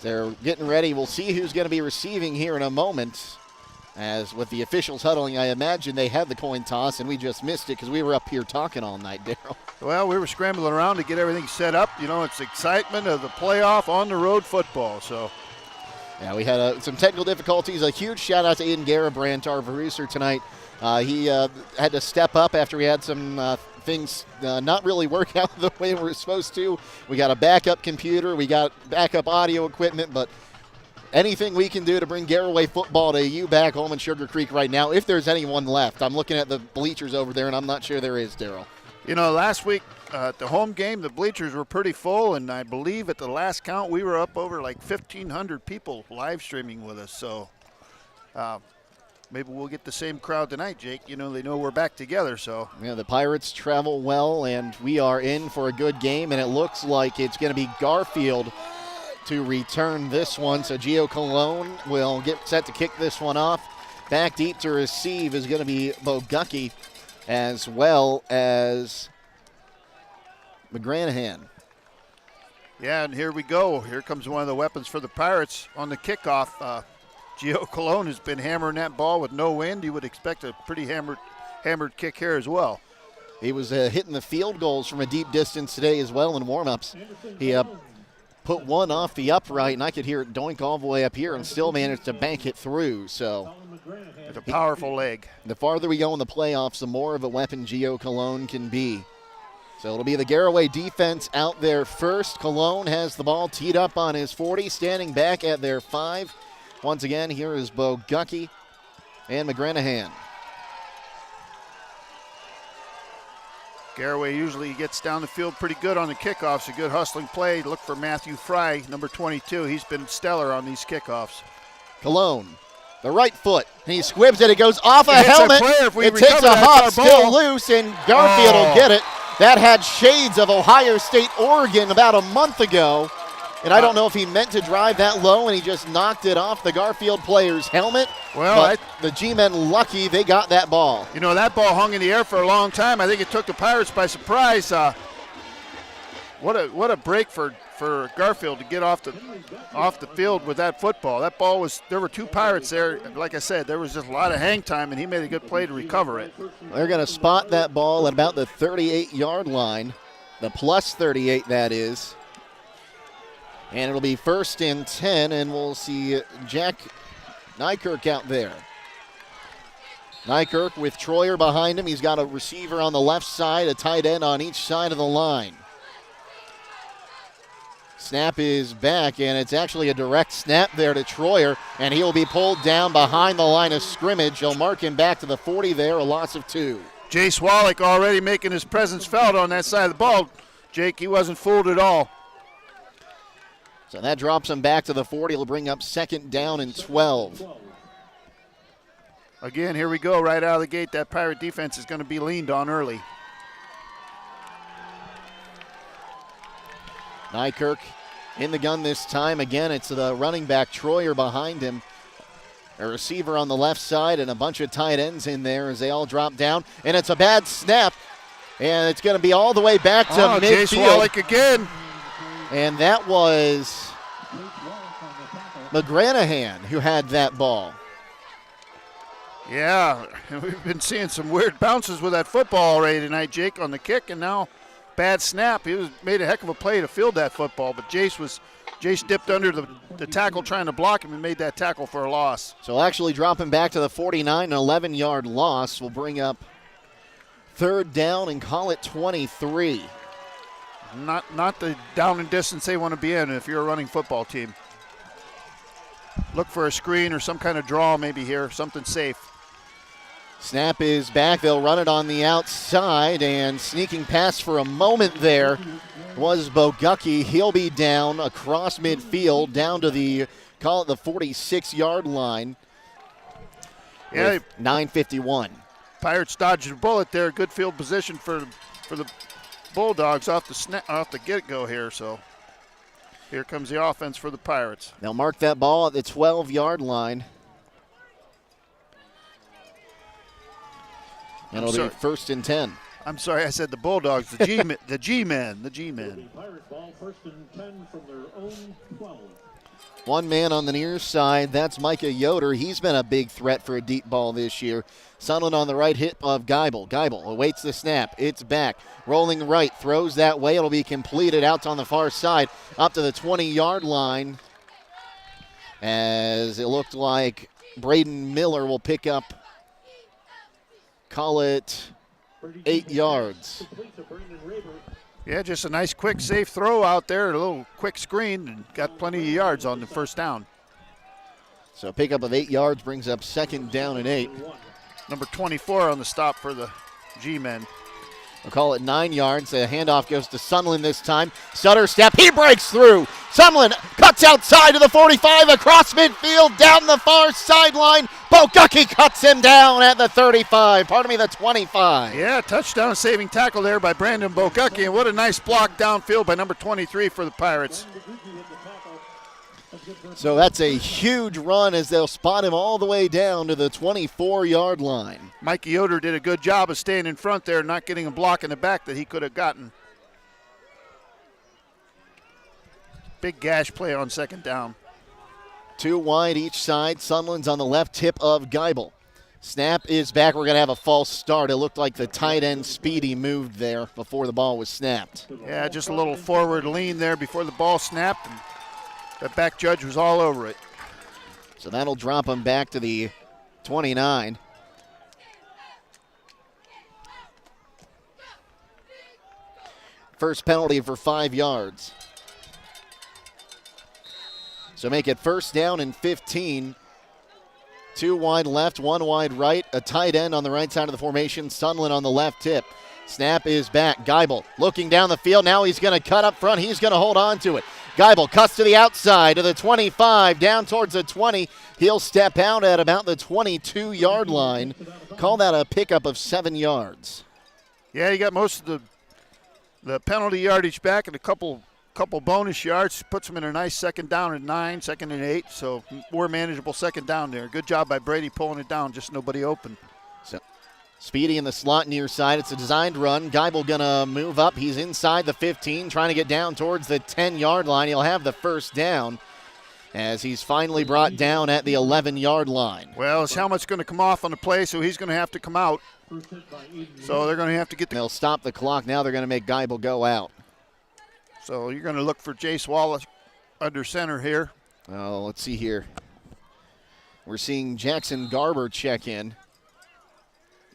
They're getting ready. We'll see who's going to be receiving here in a moment. As with the officials huddling, I imagine they had the coin toss, and we just missed it because we were up here talking all night, Daryl. Well, we were scrambling around to get everything set up. You know, it's excitement of the playoff on-the-road football, so. Yeah, we had some technical difficulties. A huge shout-out to Aiden Garabrandt, our producer tonight. He had to step up after we had some things not really work out the way we were supposed to. We got a backup computer. We got backup audio equipment, but anything we can do to bring Garaway football to you back home in Sugar Creek right now, if there's anyone left. I'm looking at the bleachers over there, and I'm not sure there is, Daryl. You know, last week at the home game, the bleachers were pretty full, and I believe at the last count we were up over like 1,500 people live streaming with us. So maybe we'll get the same crowd tonight, Jake. You know, they know we're back together. So yeah, the Pirates travel well, and we are in for a good game, and it looks like it's going to be Garfield to return this one. So Gio Colon will get set to kick this one off. Back deep to receive is going to be Bogucki, as well as McGranahan. Yeah, and here we go. Here comes one of the weapons for the Pirates on the kickoff. Gio Colon has been hammering that ball with no wind. You would expect a pretty hammered kick here as well. He was hitting the field goals from a deep distance today as well in warm-ups. He put one off the upright, and I could hear it doink all the way up here and still managed to bank it through. So it's a powerful leg. The farther we go in the playoffs, the more of a weapon Gio Colon can be. So it'll be the Garaway defense out there first. Colon has the ball teed up on his 40, standing back at their 5. Once again, here is Bogucki and McGranahan. Garaway usually gets down the field pretty good on the kickoffs. A good hustling play. Look for Matthew Fry, number 22. He's been stellar on these kickoffs. Colon, the right foot. And he squibs it. It goes off a helmet. It takes a hop, still loose, and Garfield will get it. That had shades of Ohio State, Oregon about a month ago. And I don't know if he meant to drive that low and he just knocked it off the Garfield player's helmet. Well, the G-men lucky they got that ball. You know, that ball hung in the air for a long time. I think it took the Pirates by surprise. What a break for Garfield to get off the field with that football. That ball was, there were two Pirates there. Like I said, there was just a lot of hang time, and he made a good play to recover it. They're going to spot that ball at about the 38-yard line, the plus 38 that is. And it'll be 1st and 10, and we'll see Jack Nykirk out there. Nykirk with Troyer behind him. He's got a receiver on the left side, a tight end on each side of the line. Snap is back, and it's actually a direct snap there to Troyer, and he'll be pulled down behind the line of scrimmage. They'll mark him back to the 40 there, a loss of 2. Jace Wallach already making his presence felt on that side of the ball. Jake, he wasn't fooled at all. So that drops him back to the 40. It'll bring up 2nd down and 12. Again, here we go. Right out of the gate, that Pirate defense is going to be leaned on early. Nykirk in the gun this time. Again, it's the running back Troyer behind him. A receiver on the left side and a bunch of tight ends in there as they all drop down. And it's a bad snap. And it's going to be all the way back to midfield. Jace Wallach again. And that was McGranahan who had that ball. Yeah, we've been seeing some weird bounces with that football already tonight, Jake, on the kick, and now bad snap. He made a heck of a play to field that football, but Jace dipped under the tackle trying to block him and made that tackle for a loss. So actually dropping back to the 49, an 11-yard loss will bring up 3rd down and call it 23. Not the down and distance they want to be in if you're a running football team. Look for a screen or some kind of draw maybe here, something safe. Snap is back. They'll run it on the outside, and sneaking past for a moment there was Bogucki. He'll be down across midfield, down to the 46-yard line. Yeah, 9:51. Pirates dodged a bullet there. Good field position for the Bulldogs off the get-go here. So here comes the offense for the Pirates. They'll mark that ball at the 12-yard line. And it'll be 1st and 10. I'm sorry, I said the Bulldogs, the G-men. Pirate ball 1st and 10 from their own 12. One man on the near side, that's Micah Yoder. He's been a big threat for a deep ball this year. Sunderland on the right hip of Geibel. Geibel awaits the snap. It's back. Rolling right. Throws that way. It'll be completed out on the far side up to the 20-yard line. As it looked like Braden Miller will pick up, call it 8 yards. Yeah, just a nice, quick, safe throw out there. A little quick screen and got plenty of yards on the first down. So a pickup of 8 yards brings up 2nd down and 8. Number 24 on the stop for the G-men. We'll call it 9 yards. The handoff goes to Sunderland this time. Sutter step. He breaks through. Sunderland cuts outside to the 45, across midfield, down the far sideline. Bogucki cuts him down at the 35. The 25. Yeah, touchdown saving tackle there by Brandon Bogucki. And what a nice block downfield by number 23 for the Pirates. So that's a huge run as they'll spot him all the way down to the 24-yard line. Mike Yoder did a good job of staying in front there, not getting a block in the back that he could have gotten. Big gash play on 2nd down. 2 wide each side. Sunderland's on the left hip of Geibel. Snap is back. We're going to have a false start. It looked like the tight end Speedy moved there before the ball was snapped. Yeah, just a little forward lean there before the ball snapped. And that back judge was all over it. So that'll drop him back to the 29. First penalty for 5 yards. So make it 1st down and 15. 2 wide left, 1 wide right. A tight end on the right side of the formation. Sunderland on the left tip. Snap is back. Geibel looking down the field. Now he's going to cut up front. He's going to hold on to it. Geibel cuts to the outside to the 25, down towards the 20. He'll step out at about the 22-yard line. Call that a pickup of 7 yards. Yeah, you got most of the penalty yardage back and a couple bonus yards. Puts them in a nice 2nd down and 9, 2nd and 8. So more manageable 2nd down there. Good job by Brady pulling it down, just nobody open. So Speedy in the slot near side. It's a designed run. Geibel going to move up. He's inside the 15, trying to get down towards the 10-yard line. He'll have the 1st down as he's finally brought down at the 11-yard line. Well, his helmet's going to come off on the play, so he's going to have to come out. So they're going to have to get They'll stop the clock. Now they're going to make Geibel go out. So you're going to look for Jace Wallace under center here. Oh, let's see here. We're seeing Jackson Garber check in.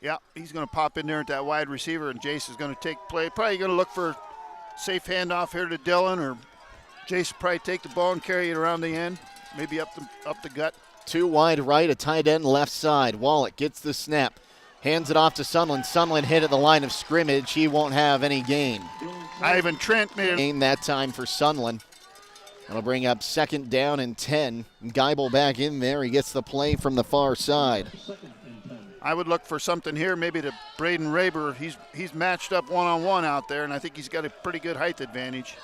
Yeah, he's going to pop in there at that wide receiver, and Jace is going to take play. Probably going to look for safe handoff here to Dillon, or Jace will probably take the ball and carry it around the end, maybe up the gut. 2 wide right, a tight end left side. Wallach gets the snap, hands it off to Sunderland. Sunderland hit at the line of scrimmage. He won't have any gain. Ivan Trent made gain that time for Sunderland. That'll bring up 2nd down and 10. Geibel back in there. He gets the play from the far side. I would look for something here, maybe to Braden Raber. He's matched up one-on-one out there, and I think he's got a pretty good height advantage.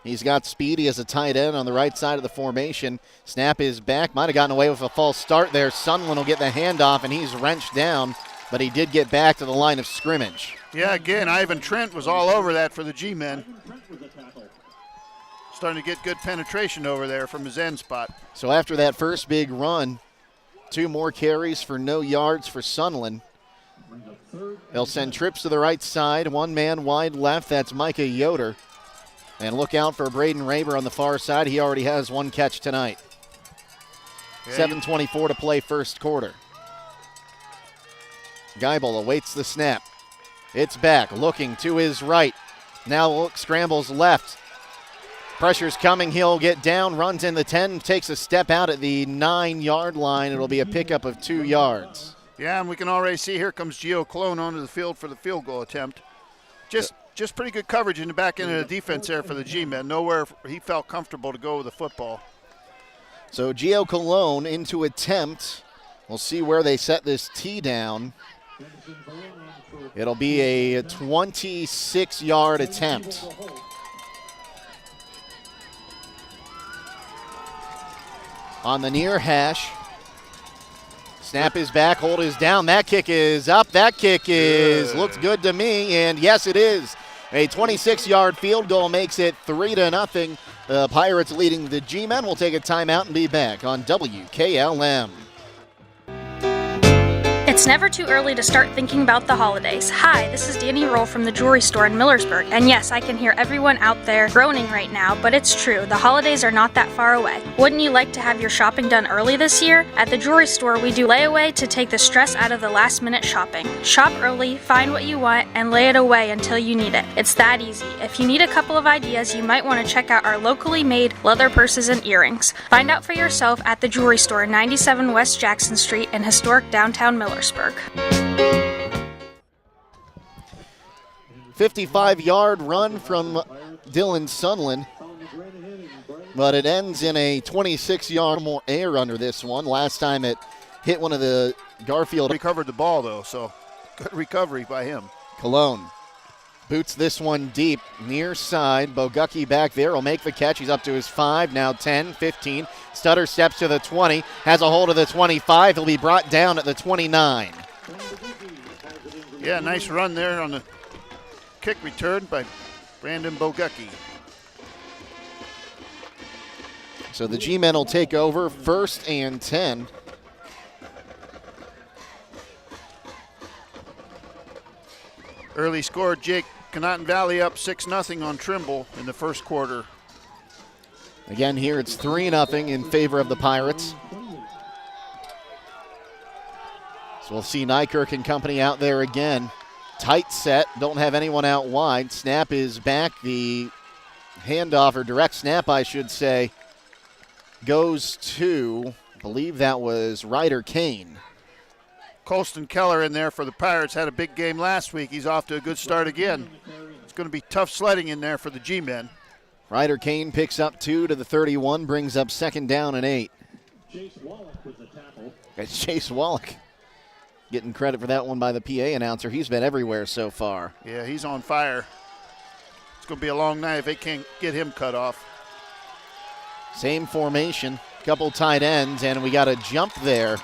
He's got Speedy as a tight end on the right side of the formation. Snap is back. Might have gotten away with a false start there. Sunderland will get the handoff, and he's wrenched down, but he did get back to the line of scrimmage. Yeah, again, Ivan Trent was all over that for the G-men. Starting to get good penetration over there from his end spot. So after that first big run, 2 more carries for no yards for Sunderland. They'll send trips to the right side. 1 man wide left. That's Micah Yoder. And look out for Braden Raber on the far side. He already has 1 catch tonight. Yeah, 7:24 to play first quarter. Geibel awaits the snap. It's back, looking to his right. Now scrambles left. Pressure's coming. He'll get down, runs in the 10, takes a step out at the 9-yard line. It'll be a pickup of 2 yards. Yeah, and we can already see here comes Gio Colon onto the field for the field goal attempt. Just pretty good coverage in the back end of the defense there for the G-men. Nowhere he felt comfortable to go with the football. So Gio Colon into attempt. We'll see where they set this tee down. It'll be a 26-yard attempt. On the near hash. Snap is back, hold is down. That kick is up. That kick looks good to me, and yes, it is. A 26-yard field goal makes it 3-0. The Pirates leading the G-Men. We'll take a timeout and be back on WKLM. It's never too early to start thinking about the holidays. Hi, this is Danny Roll from the jewelry store in Millersburg. And yes, I can hear everyone out there groaning right now, but it's true. The holidays are not that far away. Wouldn't you like to have your shopping done early this year? At the jewelry store, we do layaway to take the stress out of the last-minute shopping. Shop early, find what you want, and lay it away until you need it. It's that easy. If you need a couple of ideas, you might want to check out our locally made leather purses and earrings. Find out for yourself at the jewelry store, 97 West Jackson Street in historic downtown Millersburg. 55-yard run from Dylan Sunland, but it ends in a 26-yard more air under this one. Last time it hit one of the Garfield. Recovered the ball, though, so good recovery by him. Cologne boots this one deep, near side. Bogucki back there will make the catch. He's up to his 5, now 10, 15. Stutter steps to the 20, has a hold of the 25. He'll be brought down at the 29. Yeah, nice run there on the kick return by Brandon Bogucki. So the G-Men will take over, 1st and 10. Early score, Jake. Connaughton Valley up 6-0 on Trimble in the first quarter. Again, here it's 3-0 in favor of the Pirates. So we'll see Nykirk and company out there again. Tight set, don't have anyone out wide. Snap is back. The handoff, or direct snap, I should say, goes to, I believe that was Ryder Kane. Colston Keller in there for the Pirates. Had a big game last week. He's off to a good start again. It's going to be tough sledding in there for the G-Men. Ryder Kane picks up 2 to the 31, brings up 2nd down and 8. Chase Wallach with the tackle. It's Chase Wallach getting credit for that one by the PA announcer. He's been everywhere so far. Yeah, he's on fire. It's going to be a long night if they can't get him cut off. Same formation, couple tight ends, and we got a jump there.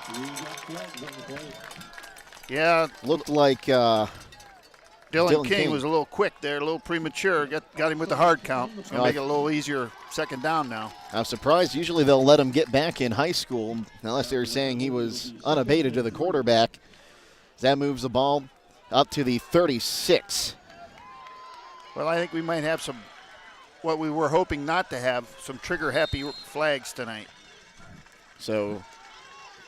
Yeah. Looked like Dylan King was a little quick there, a little premature. Got him with the hard count. It's going to make it a little easier 2nd down now. I'm surprised. Usually they'll let him get back in high school, unless they're saying he was unabated to the quarterback. That moves the ball up to the 36. Well, I think we might have some, what we were hoping not to have, some trigger-happy flags tonight. So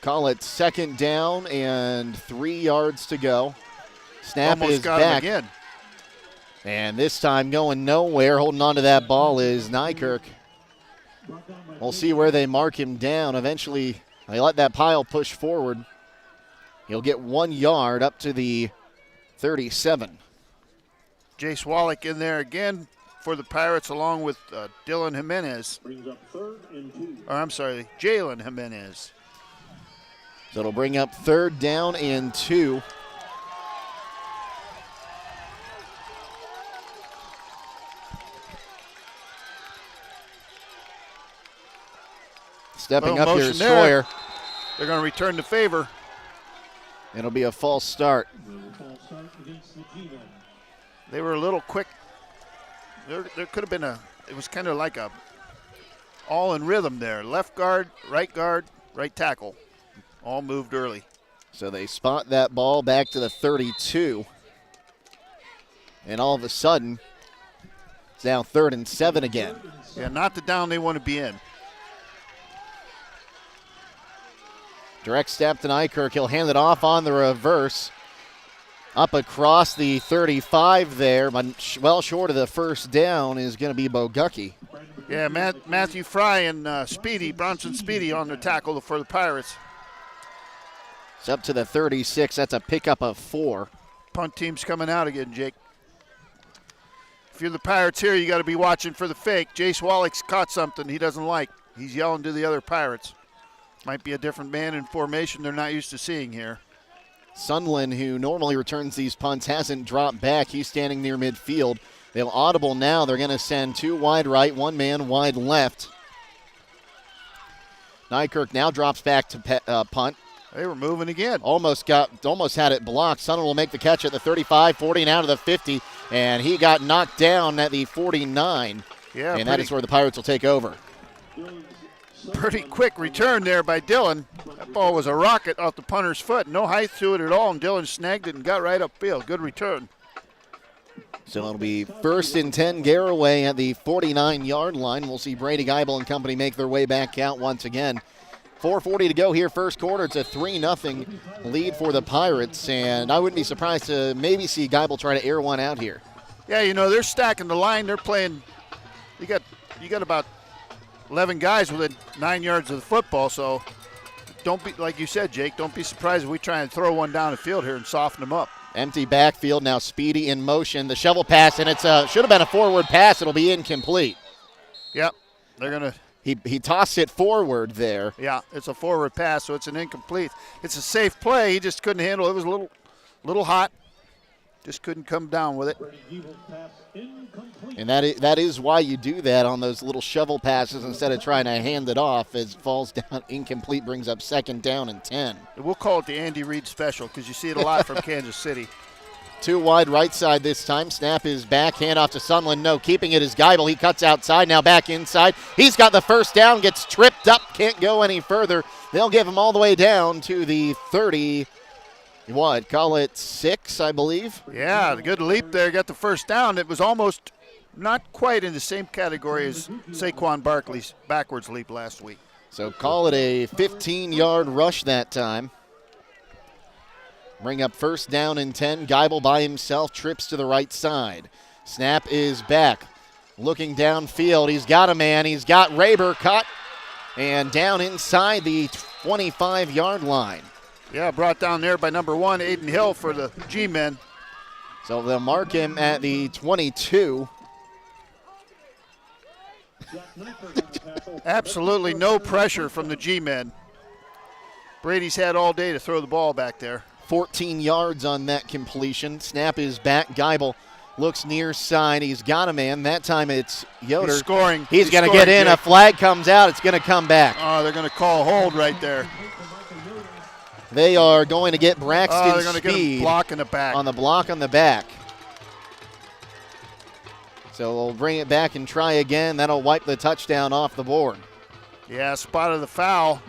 call it 2nd down and 3 yards to go. Snap Almost is got back. him again. And this time going nowhere. Holding on to that ball is Nykirk. We'll see where they mark him down. Eventually, they let that pile push forward. He'll get 1 yard up to the 37. Jace Wallach in there again for the Pirates along with Dylan Jimenez. Brings up 3rd and 2. Or I'm sorry, Jalen Jimenez. So it'll bring up 3rd down and 2. Stepping up here is Sawyer. They're going to return the favor. It'll be a false start. They were a little quick. There could have been it was kind of like a all in rhythm there. Left guard, right tackle. All moved early. So they spot that ball back to the 32. And all of a sudden, it's now 3rd and 7 again. Yeah, not the down they want to be in. Direct step to Nykirk. He'll hand it off on the reverse. Up across the 35 there, but well short of the 1st down is going to be Bogucki. Yeah, Matthew Fry and Bronson Speedy on the tackle for the Pirates. It's up to the 36. That's a pickup of 4. Punt team's coming out again, Jake. If you're the Pirates here, you got to be watching for the fake. Jace Wallach's caught something he doesn't like. He's yelling to the other Pirates. Might be a different man in formation they're not used to seeing here. Sunland, who normally returns these punts, hasn't dropped back. He's standing near midfield. They'll audible now. They're going to send 2 wide right, 1 man wide left. Nykirk now drops back to punt. They were moving again. Almost had it blocked. Sunland will make the catch at the 35, 40, now to the 50, and he got knocked down at the 49. Yeah, and that is where the Pirates will take over. Pretty quick return there by Dillon. That ball was a rocket off the punter's foot. No height to it at all, and Dillon snagged it and got right upfield. Good return. So it'll be 1st and 10, Garaway at the 49-yard line. We'll see Brady Geibel and company make their way back out once again. 4:40 to go here, first quarter. It's a 3-0 lead for the Pirates, and I wouldn't be surprised to maybe see Geibel try to air one out here. Yeah, they're stacking the line. They're playing. You got about 11 guys within 9 yards of the football, so don't be, like you said, Jake, don't be surprised if we try and throw one down the field here and soften them up. Empty backfield, now Speedy in motion. The shovel pass, and it's should have been a forward pass. It'll be incomplete. Yep, they're going to. He tossed it forward there. Yeah, it's a forward pass, so it's an incomplete. It's a safe play. He just couldn't handle it. It was a little hot. Just couldn't come down with it. And that is why you do that on those little shovel passes instead of trying to hand it off as it falls down incomplete, brings up 2nd down and 10. We'll call it the Andy Reid special because you see it a lot from Kansas City. 2 wide right side this time. Snap is back, handoff to Sunland. No, keeping it is Geibel. He cuts outside, now back inside. He's got the first down, gets tripped up, can't go any further. They'll give him all the way down to the 30. Call it 6, I believe? Yeah, the good leap there, got the first down. It was almost not quite in the same category as Saquon Barkley's backwards leap last week. So call it a 15-yard rush that time. Bring up 1st down and 10. Geibel by himself trips to the right side. Snap is back. Looking downfield. He's got a man. He's got Raber cut. And down inside the 25-yard line. Yeah, brought down there by number 1, Aiden Hill for the G-men. So they'll mark him at the 22. Absolutely no pressure from the G-men. Brady's had all day to throw the ball back there. 14 yards on that completion. Snap is back. Geibel looks near side. He's got a man. That time it's Yoder. He's scoring. He's going to get in. A flag comes out. It's going to come back. Oh, they're going to call hold right there. They are going to get Braxton they're going to get him block in the back. On the block on the back. So we'll bring it back and try again. That'll wipe the touchdown off the board. Yeah, spotted the foul.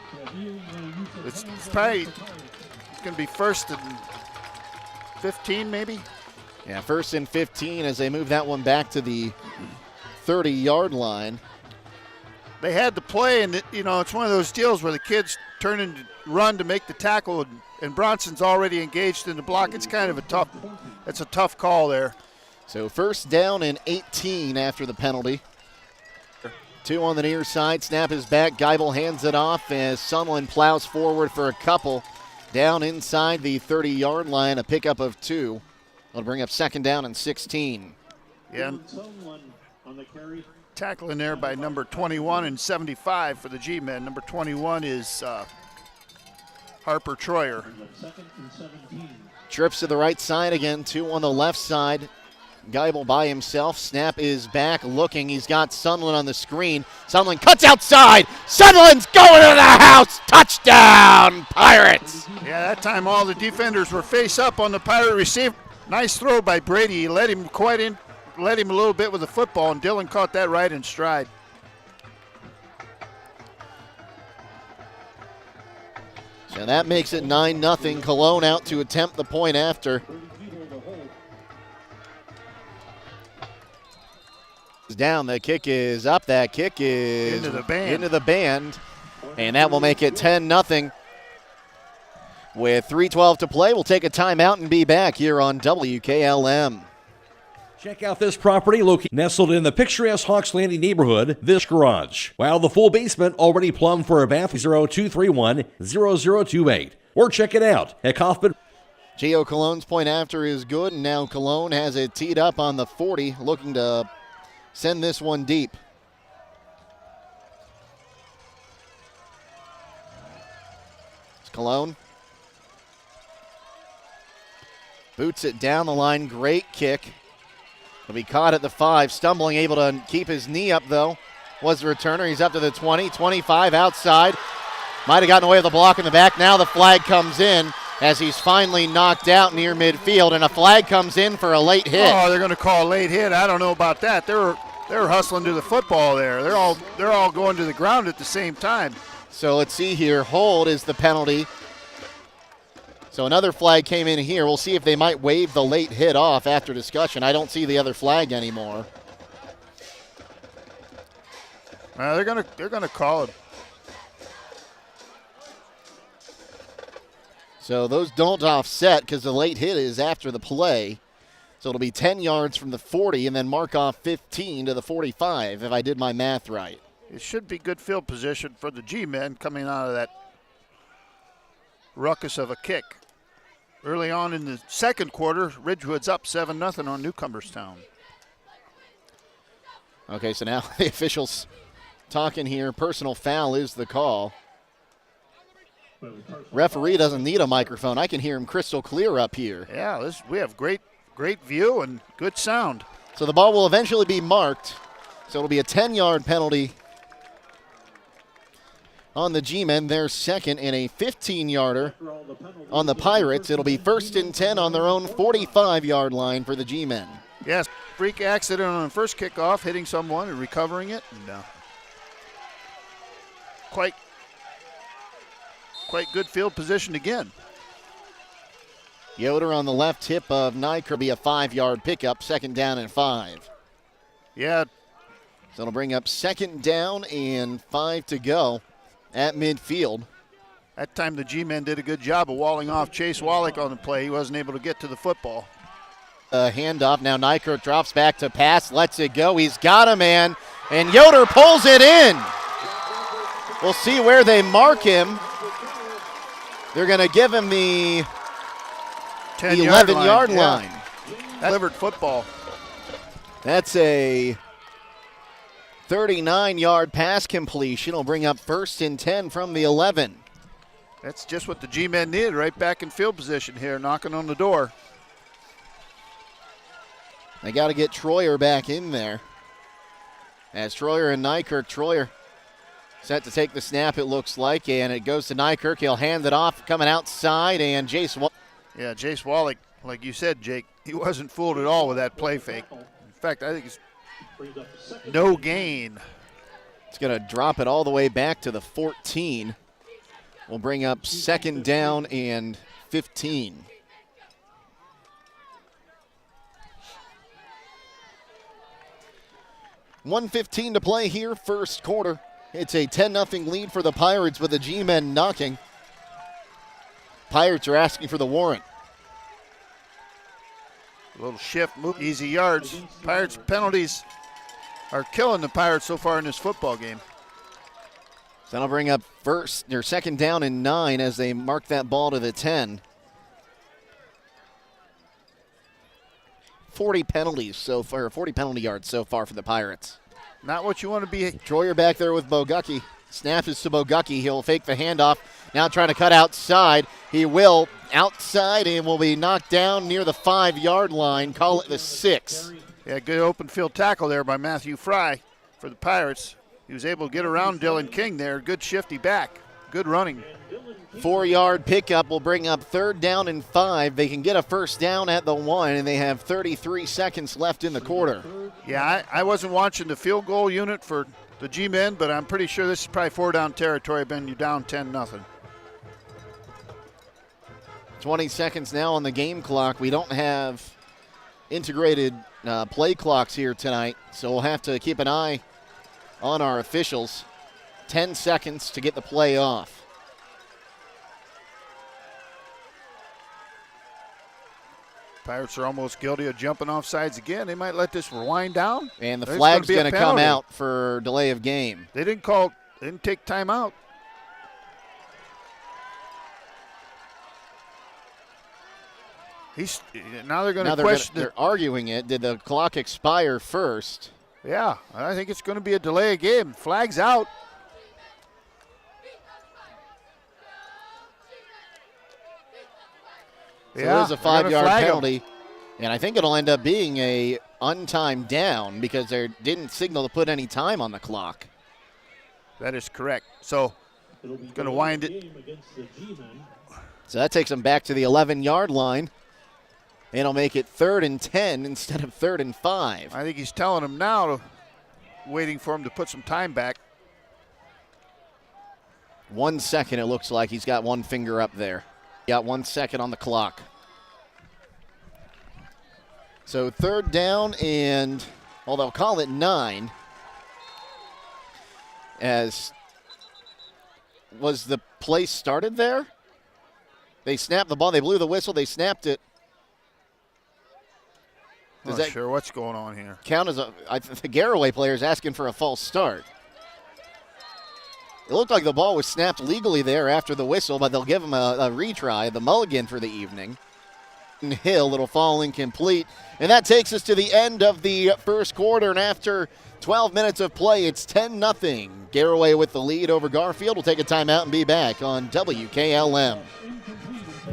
It's probably going to be 1st and 15 maybe. Yeah, 1st and 15 as they move that one back to the 30-yard line. They had the play, and it's one of those deals where the kids turn and run to make the tackle, and Bronson's already engaged in the block. It's kind of a tough call there. So 1st down and 18 after the penalty. 2 on the near side. Snap is back. Geibel hands it off as Sunland plows forward for a couple. Down inside the 30-yard line, a pickup of 2. That'll bring up 2nd down and 16. Yeah. Tackling there by number 21 and 75 for the G-men. Number 21 is Harper Troyer. Trips to the right side again. 2 on the left side. Geibel by himself. Snap is back looking. He's got Sunland on the screen. Sunland cuts outside. Sunland's going to the house. Touchdown, Pirates. Yeah, that time all the defenders were face up on the Pirate receiver. Nice throw by Brady. He led him a little bit with the football, and Dillon caught that right in stride. So that makes it 9-0. Cologne out to attempt the point after. Down, the kick is up, that kick is into the band, and that will make it 10-0. With 3:12 to play, we'll take a timeout and be back here on WKLM. Check out this property located nestled in the picturesque Hawks Landing neighborhood, this garage. While the full basement already plumbed for a bath, 0231-0028. Or check it out at Kaufman. Gio Cologne's point after is good, and now Cologne has it teed up on the 40, looking to send this one deep. It's Cologne. Boots it down the line. Great kick. He'll be caught at the 5. Stumbling, able to keep his knee up, though. Was the returner. He's up to the 20. 25 outside. Might have gotten away with the block in the back. Now the flag comes in as he's finally knocked out near midfield, and a flag comes in for a late hit. Oh, they're going to call a late hit. I don't know about that. There were They're hustling to the football there. They're all going to the ground at the same time. So let's see here. Hold is the penalty. So another flag came in here. We'll see if they might waive the late hit off after discussion. I don't see the other flag anymore. They're gonna call it. So those don't offset because the late hit is after the play. So it'll be 10 yards from the 40 and then mark off 15 to the 45 if I did my math right. It should be good field position for the G-men coming out of that ruckus of a kick. Early on in the second quarter, Ridgewood's up 7-0 on Newcomerstown. Okay, so now the officials talking here. Personal foul is the call. Referee doesn't need a microphone. I can hear him crystal clear up here. Yeah, we have great view and good sound. So the ball will eventually be marked. So it'll be a 10-yard penalty on the G-men. Their second and a 15-yarder on the Pirates. It'll be 1st and 10 on their own 45-yard line for the G-men. Yes, freak accident on the first kickoff, hitting someone and recovering it. And, quite good field position again. Yoder on the left hip of Nike will be a 5-yard pickup, 2nd down and 5. Yeah. So it'll bring up 2nd down and 5 to go at midfield. That time the G-men did a good job of walling off Chase Wallach on the play. He wasn't able to get to the football. Handoff. Now Nykirk drops back to pass, lets it go. He's got a man, and Yoder pulls it in. We'll see where they mark him. They're going to give him the 11-yard line. That delivered football. That's a 39-yard pass completion. Will bring up 1st and 10 from the 11. That's just what the G-men needed, right back in field position here, knocking on the door. They got to get Troyer back in there. As Troyer and Nykirk, Troyer set to take the snap, it looks like, and it goes to Nykirk. He'll hand it off, coming outside, and Jace Wallach, like you said, Jake, he wasn't fooled at all with that play fake. In fact, I think it's no gain. It's going to drop it all the way back to the 14. We'll bring up 2nd down and 15. $1:15 to play here, first quarter. It's a 10-0 lead for the Pirates with the G-men knocking. Pirates are asking for the warrant. A little shift, move, easy yards. Pirates penalties are killing the Pirates so far in this football game. So that'll bring up 2nd down and 9 as they mark that ball to the 10. 40 penalties so far, 40 penalty yards so far for the Pirates. Not what you want to be. Troyer back there with Bogucki. Snap is to Bogucki. He'll fake the handoff. Now trying to cut outside. He will outside and will be knocked down near the 5-yard line. Call it the 6. Yeah, good open field tackle there by Matthew Fry for the Pirates. He was able to get around Dylan King there. Good shifty back. Good running. 4-yard pickup will bring up 3rd down and 5. They can get a 1st down at the 1, and they have 33 seconds left in the quarter. Yeah, I wasn't watching the field goal unit for the G-men, but I'm pretty sure this is probably 4-down territory, Ben. You're down 10-0. 20 seconds now on the game clock. We don't have integrated play clocks here tonight, so we'll have to keep an eye on our officials. 10 seconds to get the play off. Pirates are almost guilty of jumping off sides again. They might let this wind down. And the flag's going to come out for delay of game. They didn't take time out. Now they're going to question it. They're arguing it. Did the clock expire first? Yeah, I think it's going to be a delay of game. Flag's out. So there's a 5-yard penalty, and I think it'll end up being a untimed down because they didn't signal to put any time on the clock. That is correct. So it's going to wind it. So that takes them back to the 11-yard line. And it'll make it 3rd and 10 instead of 3rd and 5. I think he's telling them now waiting for him to put some time back. 1 second, it looks like. He's got one finger up there. Got 1 second on the clock. So third down and, well, they'll call it 9. As was the play started there? They snapped the ball. They blew the whistle. They snapped it. Not sure what's going on here. Count as the Garaway player is asking for a false start. It looked like the ball was snapped legally there after the whistle, but they'll give him a retry, the mulligan for the evening. Hill, it'll fall incomplete. And that takes us to the end of the first quarter, and after 12 minutes of play, it's 10-0. Garaway with the lead over Garfield. We'll take a timeout and be back on WKLM.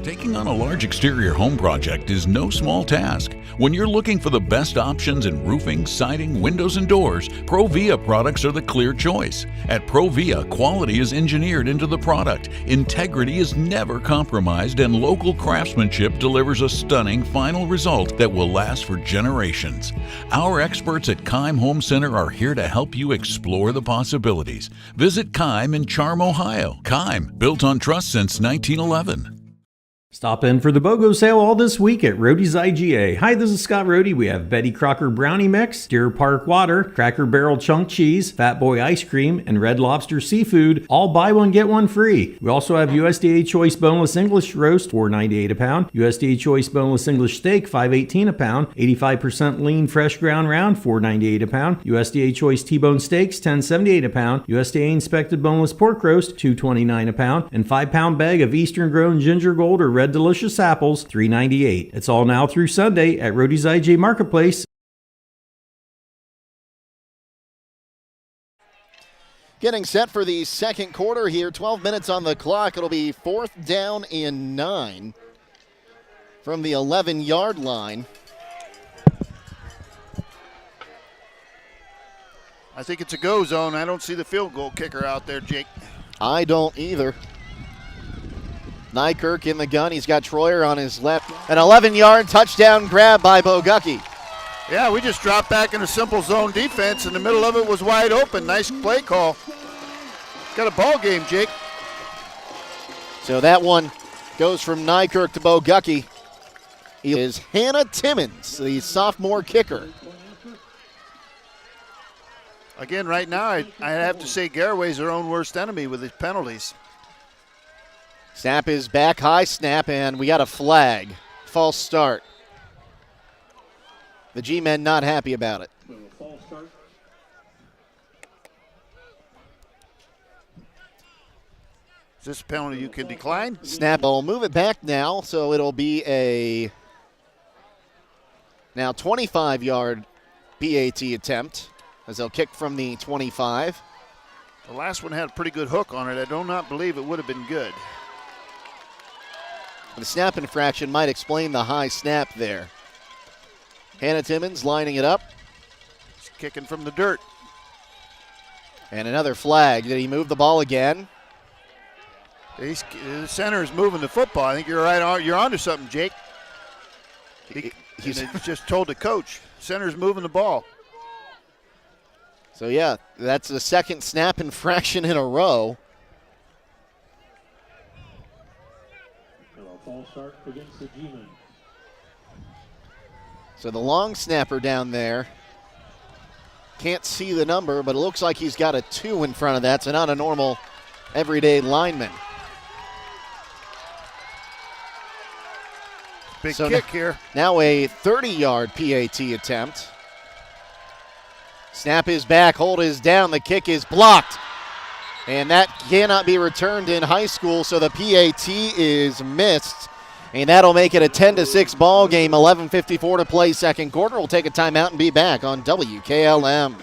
Taking on a large exterior home project is no small task. When you're looking for the best options in roofing, siding, windows, and doors, Provia products are the clear choice. At Provia, quality is engineered into the product, integrity is never compromised, and local craftsmanship delivers a stunning final result that will last for generations. Our experts at Keim Home Center are here to help you explore the possibilities. Visit Keim in Charm, Ohio. Keim, built on trust since 1911. Stop in for the BOGO sale all this week at Roadie's IGA. Hi, this is Scott Roadie. We have Betty Crocker Brownie Mix, Deer Park Water, Cracker Barrel Chunk Cheese, Fat Boy Ice Cream, and Red Lobster Seafood. All buy one, get one free. We also have USDA Choice Boneless English Roast, $4.98 a pound. USDA Choice Boneless English Steak, $5.18 a pound. 85% lean fresh ground round, $4.98 a pound. USDA Choice T-Bone Steaks, $10.78 a pound. USDA Inspected Boneless Pork Roast, $2.29 a pound. And 5-pound bag of Eastern Grown Ginger Gold or Red Delicious Apples, $3.98. It's all now through Sunday at Roadie's IJ Marketplace. Getting set for the second quarter here. 12 minutes on the clock. It'll be 4th down and 9 from the 11-yard line. I think it's a go zone. I don't see the field goal kicker out there, Jake. I don't either. Nykirk in the gun. He's got Troyer on his left. An 11-yard touchdown grab by Bogacki. Yeah, we just dropped back in a simple zone defense, and the middle of it was wide open. Nice play call. Got a ball game, Jake. So that one goes from Nykirk to Bogacki. He is Hannah Timmons, the sophomore kicker. Again, right now, I have to say Garaway's their own worst enemy with his penalties. Snap is back, high snap, and we got a flag. False start. The G-men not happy about it. Is this a penalty you can decline? Snap, I'll move it back now, so it'll be a now 25-yard PAT attempt as they'll kick from the 25. The last one had a pretty good hook on it. I do not believe it would have been good. The snap infraction might explain the high snap there. Hannah Timmons lining it up. He's kicking from the dirt. And another flag. Did he move the ball again? The center is moving the football. I think you're right. You're onto something, Jake. He's just told the coach. Center's moving the ball. So, yeah, that's the second snap infraction in a row. False start against the G-men. So the long snapper down there can't see the number, but it looks like he's got a 2 in front of that, so not a normal everyday lineman. Big kick here. Now a 30-yard PAT attempt. Snap is back, hold is down, the kick is blocked. And that cannot be returned in high school, so the PAT is missed. And that'll make it a 10-6 ball game, 11:54 to play second quarter. We'll take a timeout and be back on WKLM.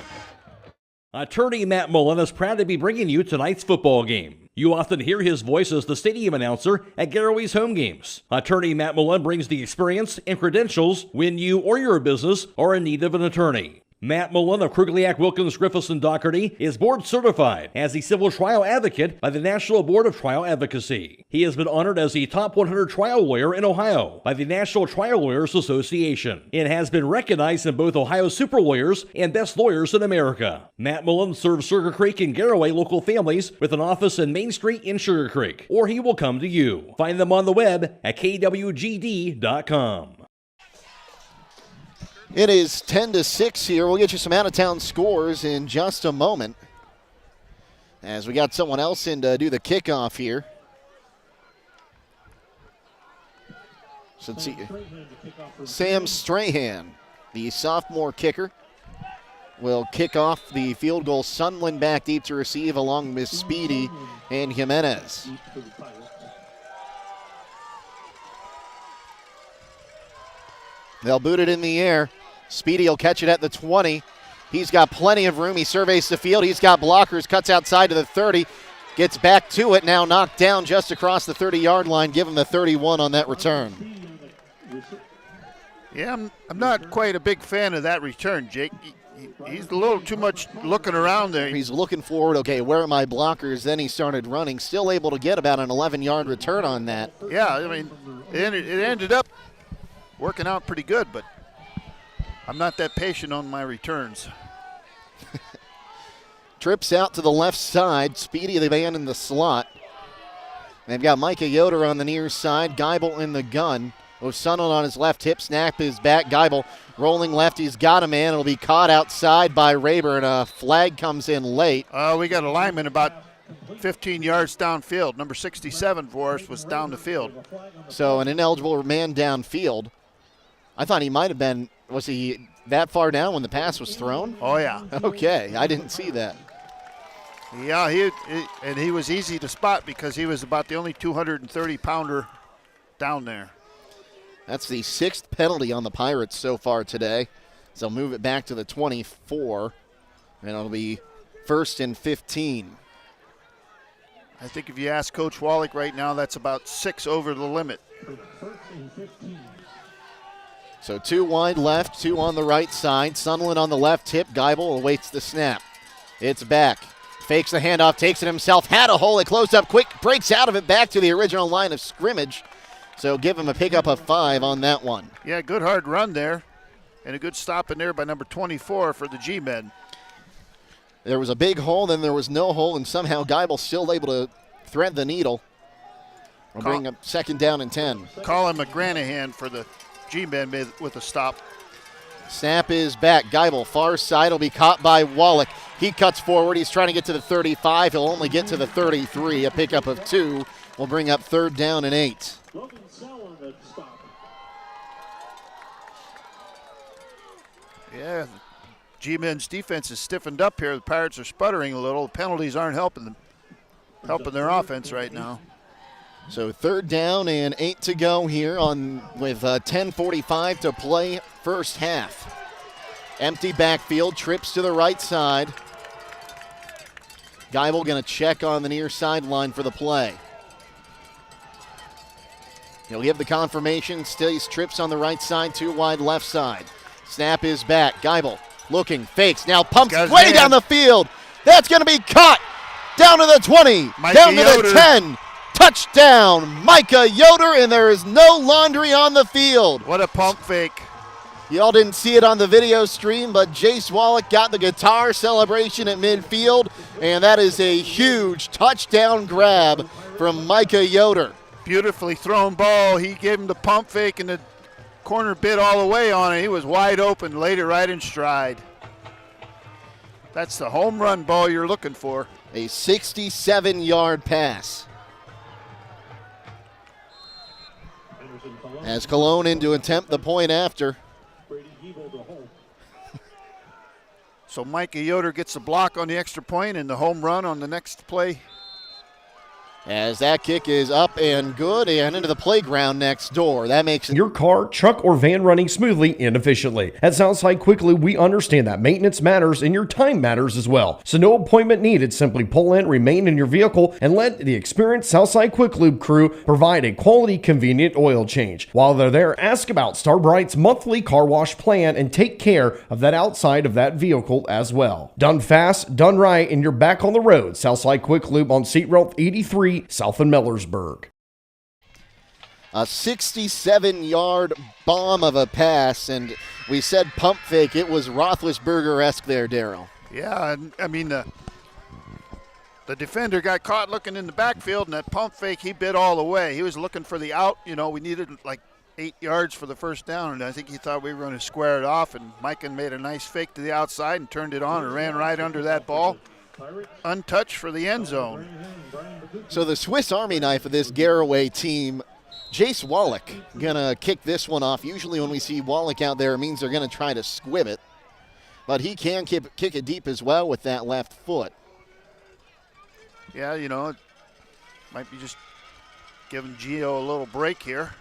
Attorney Matt Mullen is proud to be bringing you tonight's football game. You often hear his voice as the stadium announcer at Garaway's home games. Attorney Matt Mullen brings the experience and credentials when you or your business are in need of an attorney. Matt Mullen of Krugliak, Wilkins, Griffiths, and Doherty is board certified as the civil trial advocate by the National Board of Trial Advocacy. He has been honored as the top 100 trial lawyer in Ohio by the National Trial Lawyers Association and has been recognized in both Ohio Super Lawyers and Best Lawyers in America. Matt Mullen serves Sugar Creek and Garaway local families with an office in Main Street in Sugar Creek, or he will come to you. Find them on the web at kwgd.com. It is 10-6 here. We'll get you some out-of-town scores in just a moment, as we got someone else in to do the kickoff here. So let's see. Sam Strahan, the sophomore kicker, will kick off the field goal. Sunland back deep to receive along with Speedy and Jimenez. They'll boot it in the air. Speedy will catch it at the 20. He's got plenty of room. He surveys the field. He's got blockers, cuts outside to the 30. Gets back to it, now knocked down just across the 30-yard line. Give him the 31 on that return. Yeah, I'm not quite a big fan of that return, Jake. He's a little too much looking around there. He's looking forward, okay, where are my blockers? Then he started running, still able to get about an 11-yard return on that. Yeah, I mean, it ended up working out pretty good, but I'm not that patient on my returns. Trips out to the left side. Speedy, the man in the slot. They've got Micah Yoder on the near side. Geibel in the gun. O'Sunnell on his left hip. Snap is back. Geibel rolling left. He's got a man. It'll be caught outside by Rayburn. A flag comes in late. We got a lineman about 15 yards downfield. Number 67 for us was down the field. So an ineligible man downfield. I thought he might have been, was he that far down when the pass was thrown? Oh, yeah. Okay, I didn't see that. Yeah, he was easy to spot because he was about the only 230-pounder down there. That's the 6th penalty on the Pirates so far today. So move it back to the 24, and it'll be 1st and 15. I think if you ask Coach Wallach right now, that's about 6 over the limit. So 2 wide left, 2 on the right side. Sunderland on the left hip. Geibel awaits the snap. It's back. Fakes the handoff, takes it himself. Had a hole. It closed up quick. Breaks out of it back to the original line of scrimmage. So give him a pickup of 5 on that one. Yeah, good hard run there. And a good stop in there by number 24 for the G-men. There was a big hole, then there was no hole, and somehow Geibel still able to thread the needle. We'll bring up 2nd down and 10. Colin McGranahan for the G-men with a stop. Snap is back. Geibel, far side, will be caught by Wallach. He cuts forward. He's trying to get to the 35. He'll only get to the 33. A pickup of 2 will bring up 3rd down and 8. Yeah, G-men's defense is stiffened up here. The Pirates are sputtering a little. The penalties aren't helping their offense right now. So 3rd down and 8 to go here with 10:45 to play first half. Empty backfield, trips to the right side. Geibel going to check on the near sideline for the play. He'll give the confirmation. Stays trips on the right side, 2 wide left side. Snap is back. Geibel looking, fakes, now pumps way down the field. That's going to be caught. Down to the 20, down to the 10. Touchdown, Micah Yoder, and there is no laundry on the field. What a pump fake. Y'all didn't see it on the video stream, but Jace Wallach got the guitar celebration at midfield, and that is a huge touchdown grab from Micah Yoder. Beautifully thrown ball. He gave him the pump fake, and the corner bit all the way on it. He was wide open, laid it right in stride. That's the home run ball you're looking for. A 67-yard pass. As Cologne in to attempt the point after. So Micah Yoder gets the block on the extra point and the home run on the next play. As that kick is up and good and into the playground next door. That makes your car, truck, or van running smoothly and efficiently. At Southside Quick Lube, we understand that maintenance matters and your time matters as well. So no appointment needed. Simply pull in, remain in your vehicle, and let the experienced Southside Quick Lube crew provide a quality, convenient oil change. While they're there, ask about Starbright's monthly car wash plan and take care of that outside of that vehicle as well. Done fast, done right, and you're back on the road. Southside Quick Lube on Seat Route 83. South in Millersburg. A 67-yard bomb of a pass, and we said pump fake. It was Roethlisberger-esque there, Darryl. Yeah, I mean, the defender got caught looking in the backfield, and that pump fake, he bit all the way. He was looking for the out. You know, we needed like 8 yards for the first down, and I think he thought we were going to square it off, and Micah made a nice fake to the outside and turned it on and ran right under that ball. Untouched for the end zone. So the Swiss Army knife of this Garaway team, Jace Wallach, gonna kick this one off. Usually when we see Wallach out there, it means they're gonna try to squib it. But he can kick it deep as well with that left foot. Yeah, you know, it might be just giving Gio a little break here.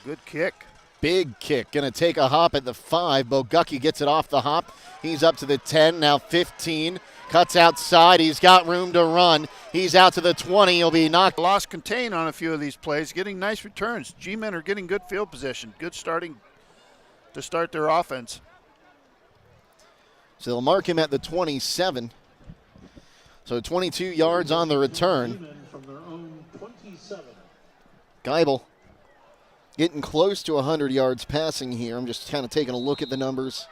Good kick. Big kick. Going to take a hop at the 5. Bogucki gets it off the hop. He's up to the 10, now 15. Cuts outside. He's got room to run. He's out to the 20. He'll be knocked. Lost contain on a few of these plays, getting nice returns. G-men are getting good field position. Good starting to start their offense. So they'll mark him at the 27. So 22 yards on the return. Geibel getting close to 100 yards passing here. I'm just kind of taking a look at the numbers.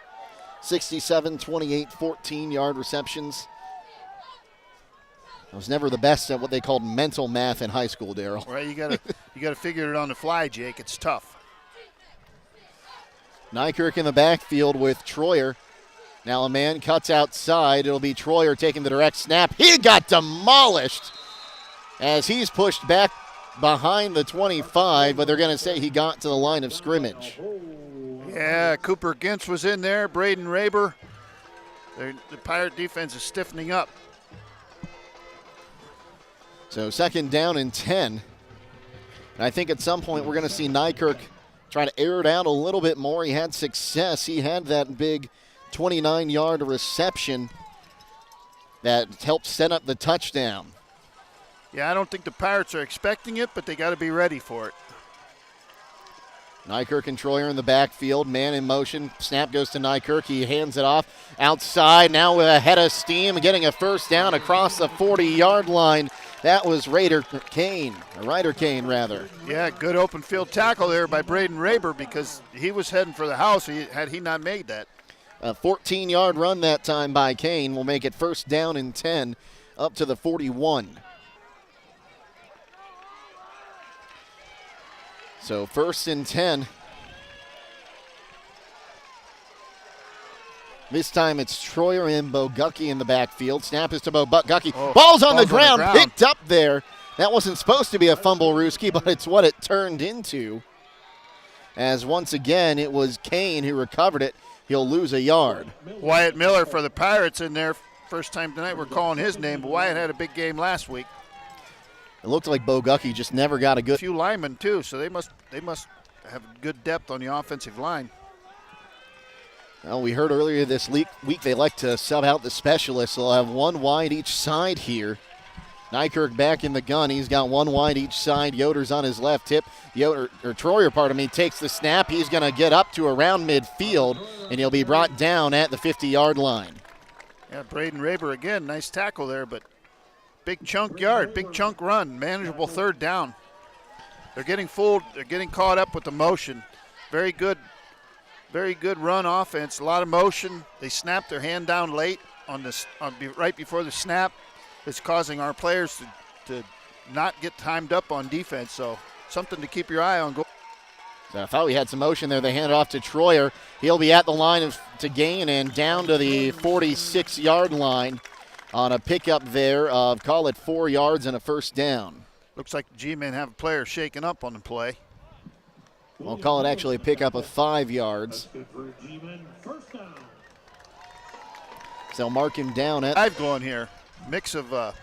67, 28, 14-yard receptions. I was never the best at what they called mental math in high school, Darryl. Right, you gotta figure it on the fly, Jake. It's tough. Nykirk in the backfield with Troyer. Now a man cuts outside. It'll be Troyer taking the direct snap. He got demolished as he's pushed back behind the 25, but they're going to say he got to the line of scrimmage. Yeah, Cooper Gintz was in there. Braden Raber. The Pirate defense is stiffening up. So 2nd down and 10. And I think at some point we're going to see Nykirk try to air it out a little bit more. He had success. He had that big 29-yard reception that helped set up the touchdown. Yeah, I don't think the Pirates are expecting it, but they got to be ready for it. Nykirk and Troyer in the backfield, man in motion. Snap goes to Nykirk. He hands it off outside. Now with a head of steam, getting a first down across the 40-yard line. That was Ryder Kane. Yeah, good open field tackle there by Braden Raber because he was heading for the house had he not made that. A 14-yard run that time by Kane will make it 1st down and 10 up to the 41. So 1st and 10. This time it's Troyer and Bogucki in the backfield. Snap is to Bogucki. Ball's on the ground, picked up there. That wasn't supposed to be a fumble, Ruski, but it's what it turned into. As once again, it was Kane who recovered it. He'll lose a yard. Wyatt Miller for the Pirates in there. First time tonight we're calling his name, but Wyatt had a big game last week. It looked like Bogucki just never got a good. A few linemen too, so they must have good depth on the offensive line. Well, we heard earlier this week they like to sub out the specialists. They'll have one wide each side here. Nykirk back in the gun. He's got one wide each side. Yoder's on his left hip. Troyer, takes the snap. He's going to get up to around midfield, and he'll be brought down at the 50-yard line. Yeah, Braden Raber again. Nice tackle there, but big chunk yard, big chunk run. Manageable 3rd down. They're getting fooled. They're getting caught up with the motion. Very good run offense. A lot of motion. They snap their hand down late right before the snap. It's causing our players to not get timed up on defense. So something to keep your eye on. So I thought we had some motion there. They hand it off to Troyer. He'll be at the line to gain and down to the 46-yard line on a pickup there of, call it 4 yards and a 1st down. Looks like the G-men have a player shaking up on the play. We'll call it actually a pickup of 5 yards. So they'll mark him down at. I've gone here. Mix of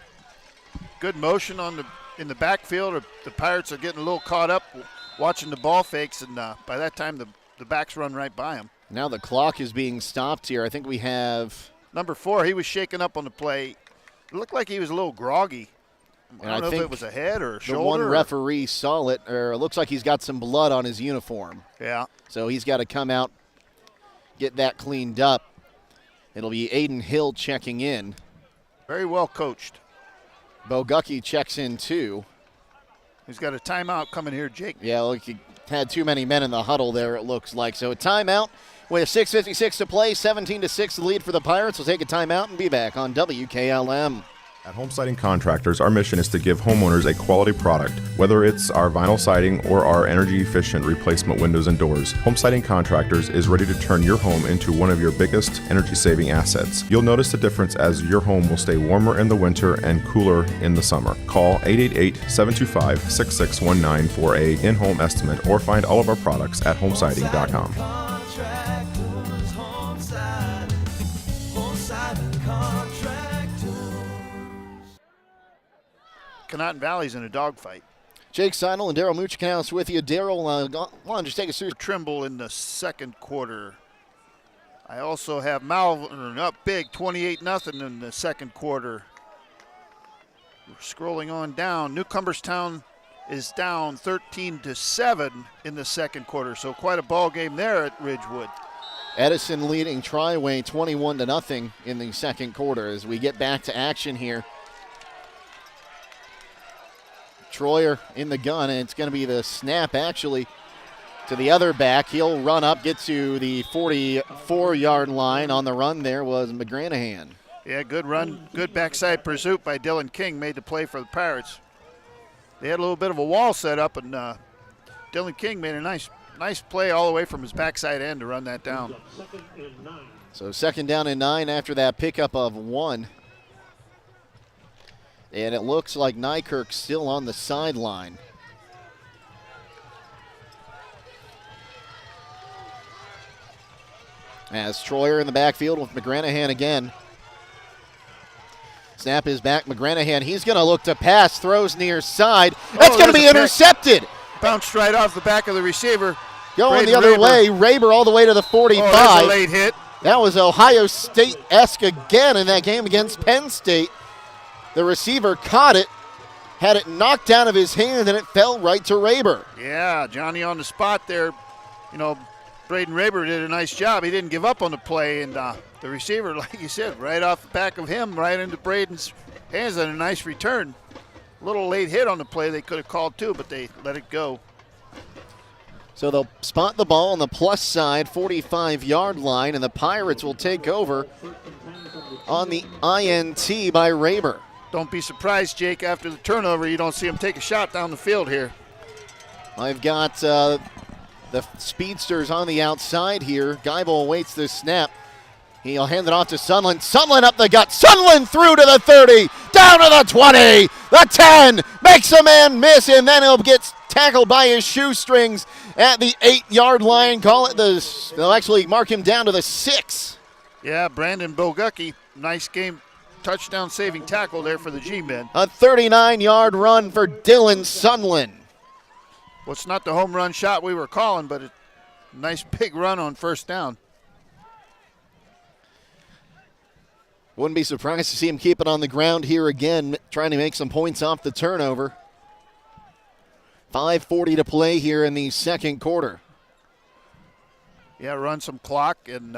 good motion on the in the backfield. The Pirates are getting a little caught up watching the ball fakes, and by that time the backs run right by him. Now the clock is being stopped here. I think we have number 4. He was shaken up on the play. It looked like he was a little groggy. I don't know if it was a head or a shoulder. The one referee saw it, or it looks like he's got some blood on his uniform. Yeah. So he's got to come out, get that cleaned up. It'll be Aiden Hill checking in. Very well coached. Bogucki checks in too. He's got a timeout coming here, Jake. Yeah, look, he had too many men in the huddle there, it looks like. So a timeout with 6:56 to play, 17-6 the lead for the Pirates. We'll take a timeout and be back on WKLM. At Home Siding Contractors, our mission is to give homeowners a quality product, whether it's our vinyl siding or our energy-efficient replacement windows and doors. Home Siding Contractors is ready to turn your home into one of your biggest energy-saving assets. You'll notice the difference as your home will stay warmer in the winter and cooler in the summer. Call 888-725-6619 for a in-home estimate or find all of our products at homesiding.com. Canotton Valley's in a dogfight. Jake Sidle and Daryl Muchikhouse with you. Daryl, why don't you just take us through. Trimble in the second quarter. I also have Malvern up big, 28-0 in the second quarter. We're scrolling on down. Newcomerstown is down 13-7 in the second quarter, so quite a ball game there at Ridgewood. Edison leading Triway 21-0 in the second quarter as we get back to action here. Troyer in the gun, and it's going to be the snap actually to the other back. He'll run up, get to the 44-yard line. On the run there was McGranahan. Yeah, good run, good backside pursuit by Dylan King, made the play for the Pirates. They had a little bit of a wall set up, and Dylan King made a nice play all the way from his backside end to run that down. So 2nd down and 9 after that pickup of 1. And it looks like Nykirk's still on the sideline. As Troyer in the backfield with McGranahan again. Snap is back. McGranahan, he's going to look to pass, throws near side. That's going to be intercepted. Bounced right off the back of the receiver. Going the other way, Raber all the way to the 45. Oh, that's a late hit. That was Ohio State-esque again in that game against Penn State. The receiver caught it, had it knocked out of his hand, and it fell right to Raber. Yeah, Johnny on the spot there. You know, Braden Raber did a nice job. He didn't give up on the play, and the receiver, like you said, right off the back of him, right into Braden's hands, and a nice return. A little late hit on the play they could have called too, but they let it go. So they'll spot the ball on the plus side, 45-yard line, and the Pirates will take over on the INT by Raber. Don't be surprised, Jake, after the turnover, you don't see him take a shot down the field here. I've got the speedsters on the outside here. Geibel awaits the snap. He'll hand it off to Sunland. Sunland up the gut. Sunland through to the 30, down to the 20, the 10, makes a man miss, and then he'll get tackled by his shoestrings at the 8-yard line. They'll actually mark him down to the 6. Yeah, Brandon Bogucki, nice game. Touchdown saving tackle there for the G-men. A 39-yard run for Dylan Sunland. Well, it's not the home run shot we were calling, but a nice big run on first down. Wouldn't be surprised to see him keep it on the ground here again, trying to make some points off the turnover. 5:40 to play here in the second quarter. Yeah, run some clock and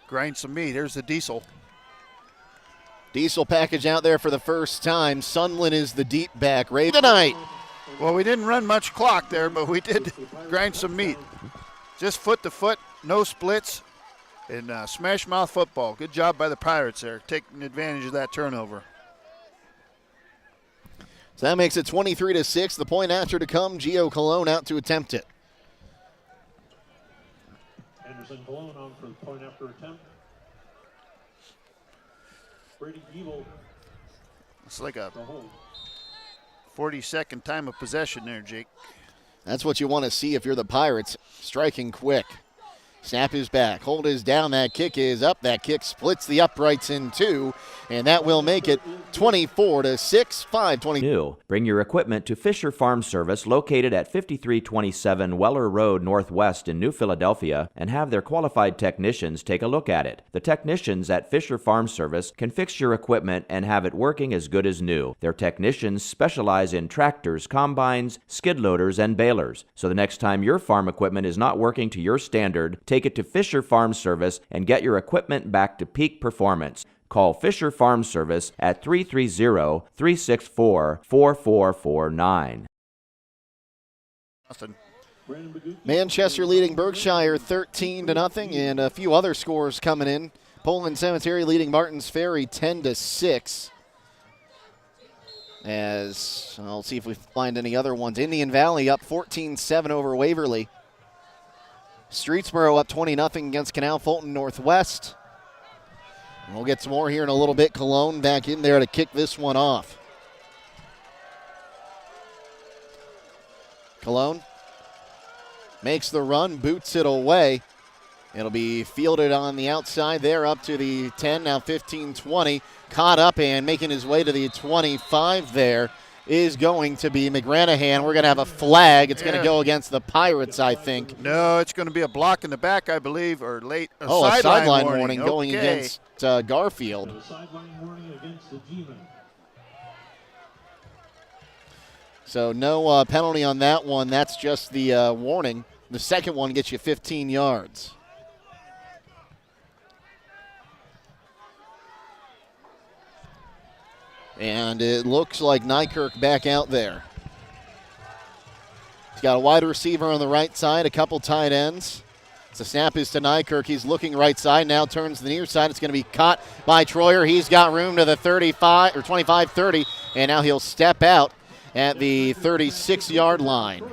grind some meat. Here's the Diesel. Diesel package out there for the first time. Sunland is the deep back. Ray tonight. Well, we didn't run much clock there, but we did grind some meat. Just foot to foot, no splits, and smash mouth football. Good job by the Pirates there, taking advantage of that turnover. So that makes it 23-6. The point after to come. Gio Colon out to attempt it. Anderson Colon on for the point after attempt. Brady Evil. It's like a 40-second time of possession there, Jake. That's what you want to see if you're the Pirates, striking quick. Snap is back. Hold is down. That kick is up. That kick splits the uprights in two, and that will make it 24-6, 5:20. New. Bring your equipment to Fisher Farm Service, located at 5327 Weller Road Northwest in New Philadelphia, and have their qualified technicians take a look at it. The technicians at Fisher Farm Service can fix your equipment and have it working as good as new. Their technicians specialize in tractors, combines, skid loaders, and balers. So the next time your farm equipment is not working to your standard, take it to Fisher Farm Service and get your equipment back to peak performance. Call Fisher Farm Service at 330-364-4449. Manchester leading Berkshire 13-0, and a few other scores coming in. Poland Cemetery leading Martins Ferry 10-6. As I'll see if we find any other ones. Indian Valley up 14-7 over Waverly. Streetsboro up 20-0 against Canal Fulton Northwest. And we'll get some more here in a little bit. Cologne back in there to kick this one off. Cologne makes the run, boots it away. It'll be fielded on the outside there up to the 10, now 15-20. Caught up and making his way to the 25 there is going to be McGranahan. We're going to have a flag. It's going to go against the Pirates, I think. No, it's going to be a block in the back, I believe, or late. A sideline warning going against Garfield. A sideline warning against the G-men. So no penalty on that one. That's just the warning. The second one gets you 15 yards. And it looks like Nykirk back out there. He's got a wide receiver on the right side, a couple tight ends. The snap is to Nykirk. He's looking right side, now turns to the near side. It's going to be caught by Troyer. He's got room to the 35 or 25-30, and now he'll step out at the 36-yard line.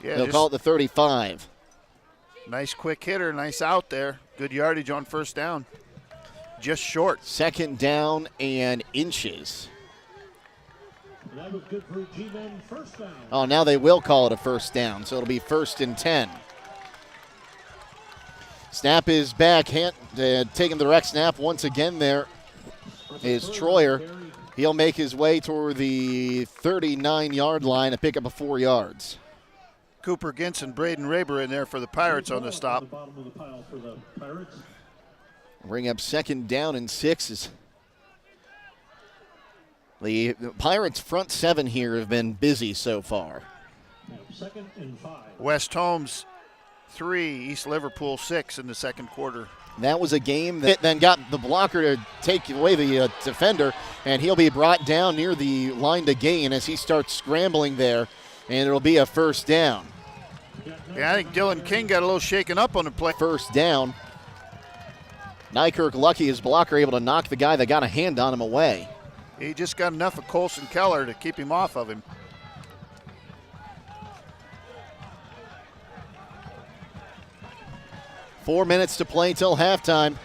Yeah, they'll call it the 35. Nice quick hitter, nice out there. Good yardage on first down. Just short. Second down and inches. That was good for G-men, first down. Oh, now they will call it a first down, so it'll be 1st and 10. Snap is back, taking the direct snap once again there is Troyer. He'll make his way toward the 39-yard line and pick up a 4 yards. Cooper Ginson, Braden Raber in there for the Pirates on the stop. Bring up 2nd down and 6. The Pirates' front 7 here have been busy so far. 2nd and 5. West Holmes 3, East Liverpool 6 in the second quarter. That was a game that then got the blocker to take away the defender, and he'll be brought down near the line to gain as he starts scrambling there, and it'll be a first down. Yeah, I think Dylan King got a little shaken up on the play. First down. Nykirk lucky his blocker able to knock the guy that got a hand on him away. He just got enough of Colson Keller to keep him off of him. Four minutes to play till halftime.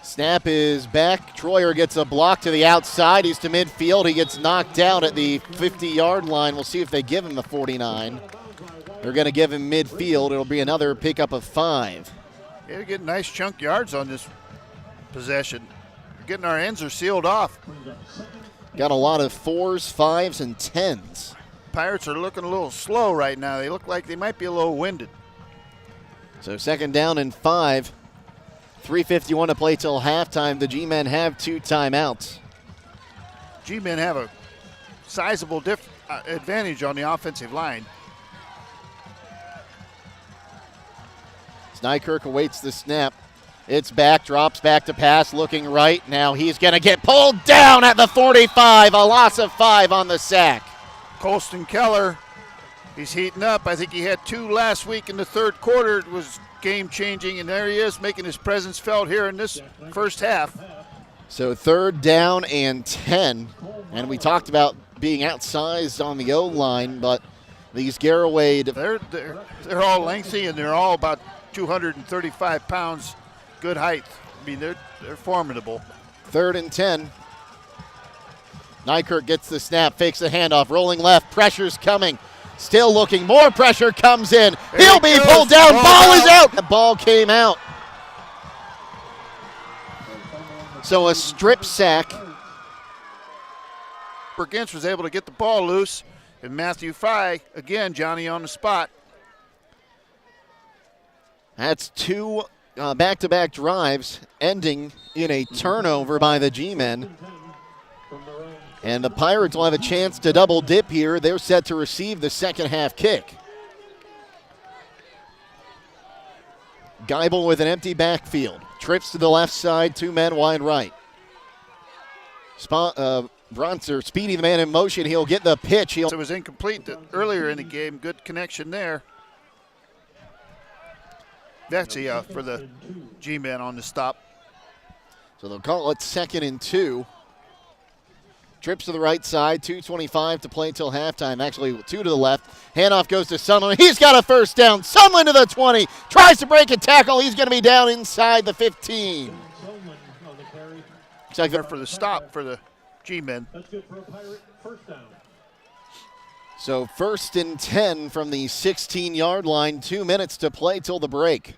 Snap is back. Troyer gets a block to the outside. He's to midfield. He gets knocked out at the 50-yard line. We'll see if they give him the 49. They're going to give him midfield. It'll be another pickup of 5. Yeah, we get nice chunk yards on this possession. We're getting our ends are sealed off. Got a lot of 4s, 5s, and 10s. Pirates are looking a little slow right now. They look like they might be a little winded. So 2nd down and 5. 3:51 to play till halftime. The G-men have 2 timeouts. G-men have a sizable advantage on the offensive line. Nykirk awaits the snap. It's back, drops back to pass, looking right. Now he's going to get pulled down at the 45. A loss of 5 on the sack. Colston Keller, he's heating up. I think he had 2 last week in the third quarter. It was game-changing, and there he is making his presence felt here in this first half. So 3rd down and 10. And we talked about being outsized on the O-line, but these Garaway... They're all lengthy, and they're all about 235 pounds, good height. I mean, they're formidable. 3rd and 10. Nykirk gets the snap, fakes the handoff, rolling left, pressure's coming. Still looking. More pressure comes in. He'll be pulled down. Ball is out. The ball came out. So a strip sack. Burgins was able to get the ball loose, and Matthew Fry, again, Johnny on the spot. That's two back-to-back drives ending in a turnover by the G-men. And the Pirates will have a chance to double dip here. They're set to receive the second half kick. Geibel with an empty backfield. Trips to the left side, 2 men wide right. Bronzer, Speedy, the man in motion. He'll get the pitch. So it was incomplete earlier in the game. Good connection there. Vecchia for the G-men on the stop. So they'll call it 2nd and 2. Trips to the right side, 2:25 to play till halftime. Actually, 2 to the left. Handoff goes to Sunland. He's got a first down. Sunland to the 20. Tries to break a tackle. He's going to be down inside the 15. Looks like for the stop for the G-men. So 1st and 10 from the 16-yard line. 2 minutes to play till the break.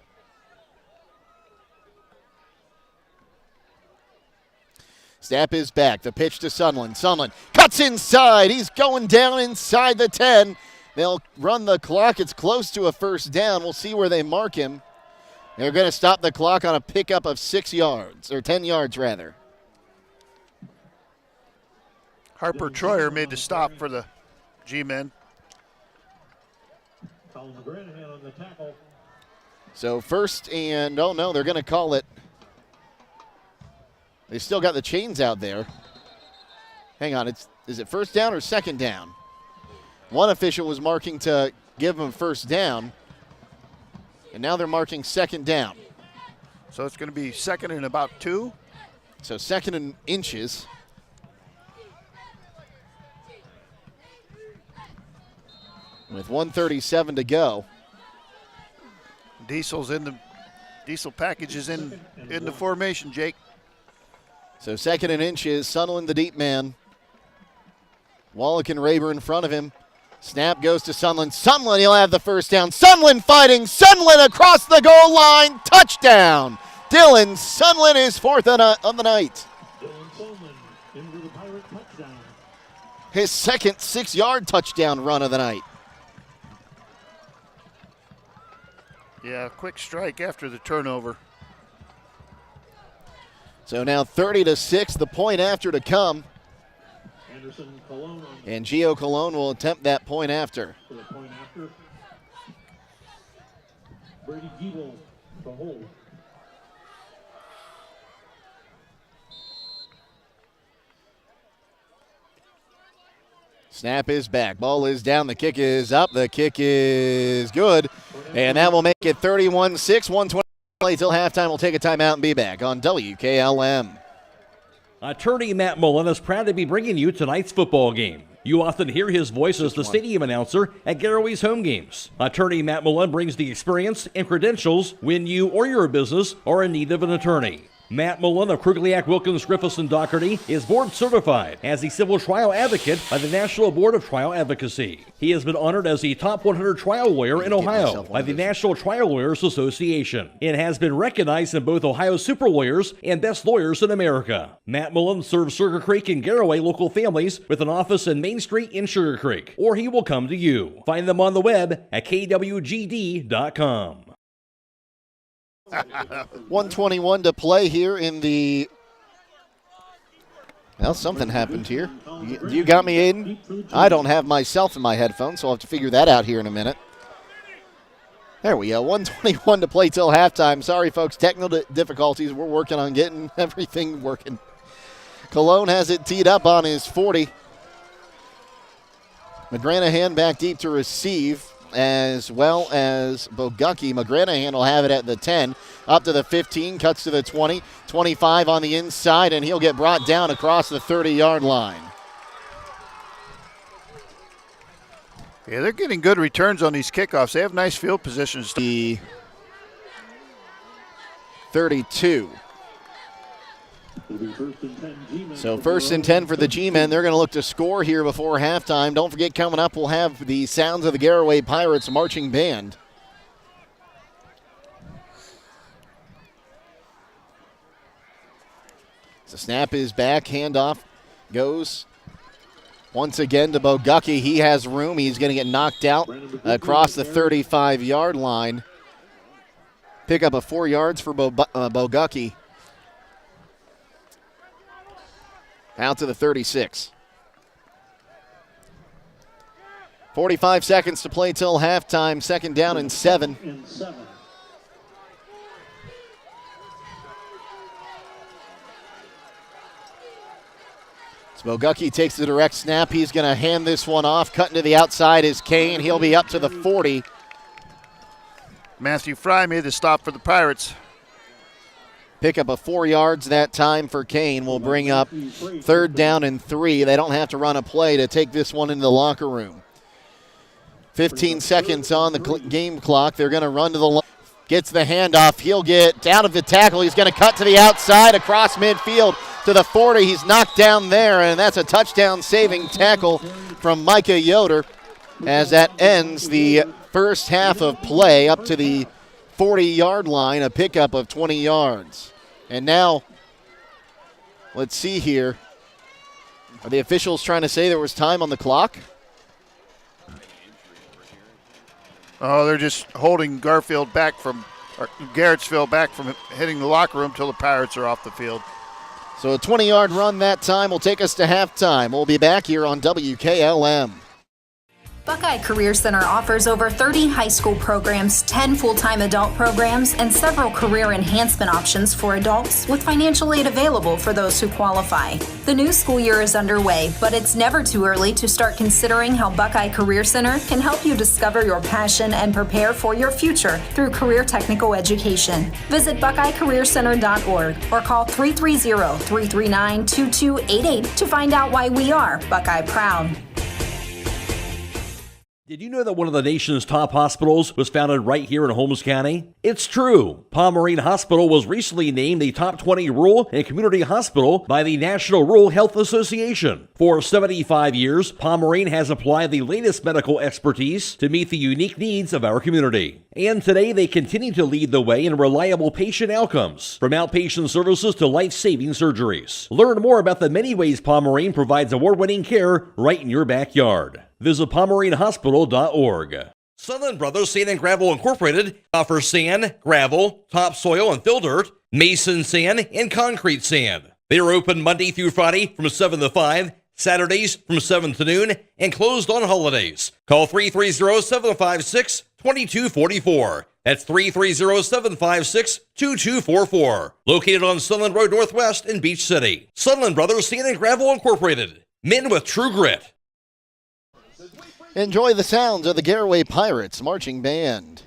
Snap is back. The pitch to Sunland. Sunland cuts inside. He's going down inside the 10. They'll run the clock. It's close to a first down. We'll see where they mark him. They're going to stop the clock on a pickup of 6 yards, or 10 yards rather. Harper Troyer made the stop for the G-men. So 1st and, oh no, they're going to call it. They still got the chains out there. Hang on, is it 1st down or 2nd down? One official was marking to give them 1st down, and now they're marking 2nd down. So it's going to be 2nd and about 2. So 2nd and inches. With 1:37 to go. Diesel package is in the formation, Jake. So 2nd and inches, Sunderland the deep man. Wallach and Raber in front of him. Snap goes to Sunderland. Sunderland, he'll have the first down. Sunderland fighting. Sunderland across the goal line. Touchdown. Dylan Sunderland is 4th of the night. His 2nd 6-yard touchdown run of the night. Yeah, quick strike after the turnover. So now 30-6, the point after to come. And Gio Colon will attempt that point after. Brady Giebel to hold. Snap is back. Ball is down. The kick is up. The kick is good. And that will make it 31-6. 1:20 play till halftime. We'll take a timeout and be back on WKLM. Attorney Matt Mullen is proud to be bringing you tonight's football game. You often hear his voice as the stadium announcer at Garaway's home games. Attorney Matt Mullen brings the experience and credentials when you or your business are in need of an attorney. Matt Mullen of Krugliak, Wilkins, Griffiths, and Doherty is board certified as a civil trial advocate by the National Board of Trial Advocacy. He has been honored as the top 100 trial lawyer in Ohio by the National Trial Lawyers Association and has been recognized in both Ohio Super Lawyers and Best Lawyers in America. Matt Mullen serves Sugar Creek and Garaway local families with an office in Main Street in Sugar Creek, or he will come to you. Find them on the web at kwgd.com. 1:21 to play here in the... Well, something happened here. You got me, Aiden? I don't have myself in my headphones, so I'll have to figure that out here in a minute. There we go. 1:21 to play till halftime. Sorry, folks. Technical difficulties. We're working on getting everything working. Cologne has it teed up on his 40. McGranahan back deep to receive, as well as Bogucki. McGranahan will have it at the 10, up to the 15, cuts to the 20, 25 on the inside, and he'll get brought down across the 30-yard line. Yeah, they're getting good returns on these kickoffs. They have nice field positions. The 32. So 1st and 10 for the G-Men. They're going to look to score here before halftime. Don't forget, coming up, we'll have the sounds of the Garaway Pirates marching band. The snap is back, handoff goes once again to Bogucki. He has room. He's going to get knocked out across the 35-yard line. Pick up a 4 yards for Bogucki. Out to the 36. 45 seconds to play till halftime. 2nd down and 7. Bogucki takes the direct snap. He's going to hand this one off. Cutting to the outside is Kane. He'll be up to the 40. Matthew Fry made the stop for the Pirates. Pick up a 4 yards that time for Kane. Will bring up 3rd down and 3. They don't have to run a play to take this one into the locker room. 15 seconds on the game clock. They're going to run to the line. Gets the handoff. He'll get out of the tackle. He's going to cut to the outside across midfield to the 40. He's knocked down there, and that's a touchdown-saving tackle from Micah Yoder as that ends the first half of play up to the 40-yard line, a pickup of 20 yards. And now, let's see here. Are the officials trying to say there was time on the clock? Oh, they're just holding Garfield back from, or Garrettsville back from hitting the locker room till the Pirates are off the field. So a 20-yard run that time will take us to halftime. We'll be back here on WKLM. Buckeye Career Center offers over 30 high school programs, 10 full-time adult programs, and several career enhancement options for adults with financial aid available for those who qualify. The new school year is underway, but it's never too early to start considering how Buckeye Career Center can help you discover your passion and prepare for your future through career technical education. Visit BuckeyeCareerCenter.org or call 330-339-2288 to find out why we are Buckeye Proud. Did you know that one of the nation's top hospitals was founded right here in Holmes County? It's true. Pomerene Hospital was recently named the top 20 rural and community hospital by the National Rural Health Association. For 75 years, Pomerene has applied the latest medical expertise to meet the unique needs of our community. And today they continue to lead the way in reliable patient outcomes, from outpatient services to life-saving surgeries. Learn more about the many ways Pomerene provides award-winning care right in your backyard. Visit PomereneHospital.org. Sunland Brothers Sand and Gravel Incorporated offers sand, gravel, topsoil and fill dirt, mason sand, and concrete sand. They are open Monday through Friday from 7 to 5, Saturdays from 7 to noon, and closed on holidays. Call 330-756-2244. That's 330-756-2244. Located on Sunland Road Northwest in Beach City. Sunland Brothers Sand and Gravel Incorporated. Men with true grit. Enjoy the sounds of the Garaway Pirates marching band.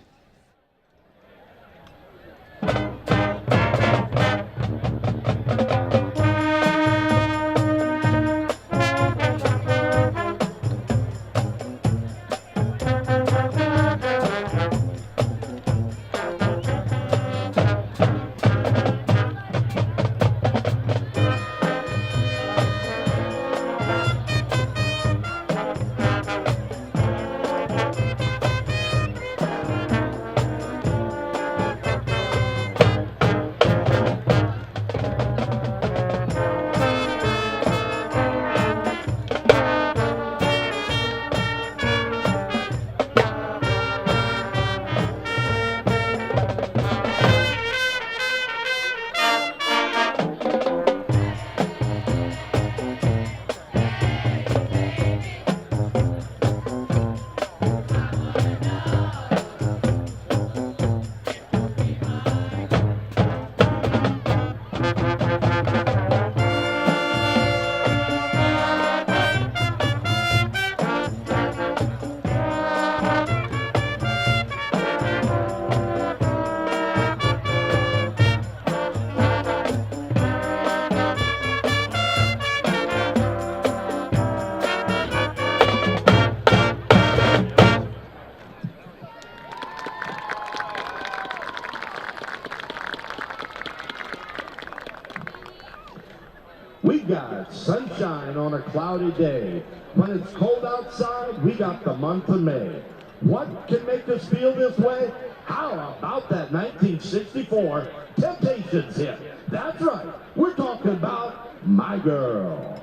sunshine on a cloudy day. When it's cold outside, we got the month of May. What can make us feel this way? How about that 1964 Temptations hit? That's right, we're talking about My Girl.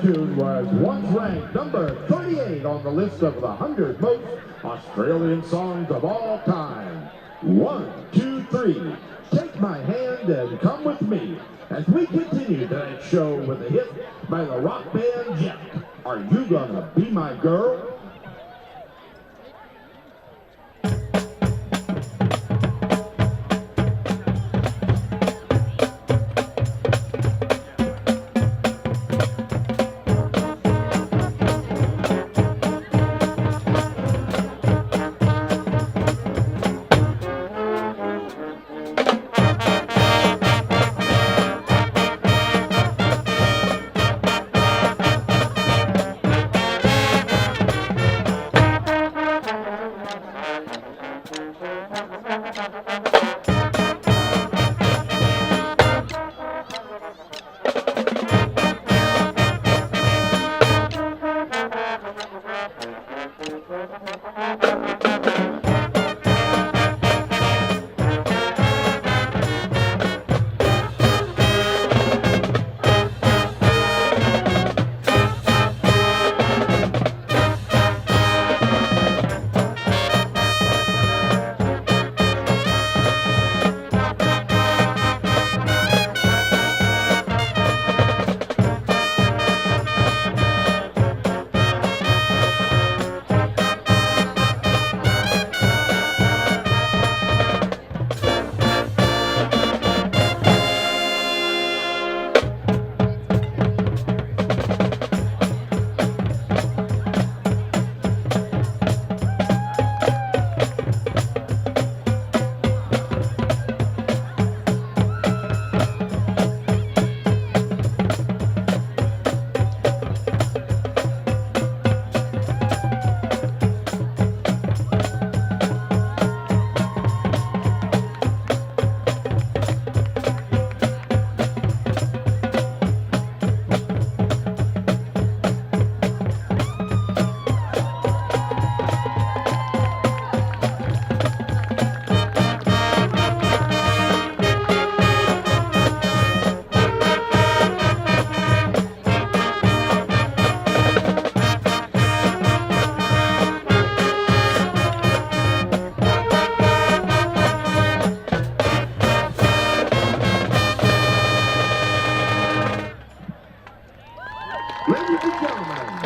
Tune was once ranked number 38 on the list of the 100 most Australian songs of all time. 1, 2, 3, take my hand and come with me as we continue tonight's show with a hit by the rock band Jet. Are you gonna be my girl?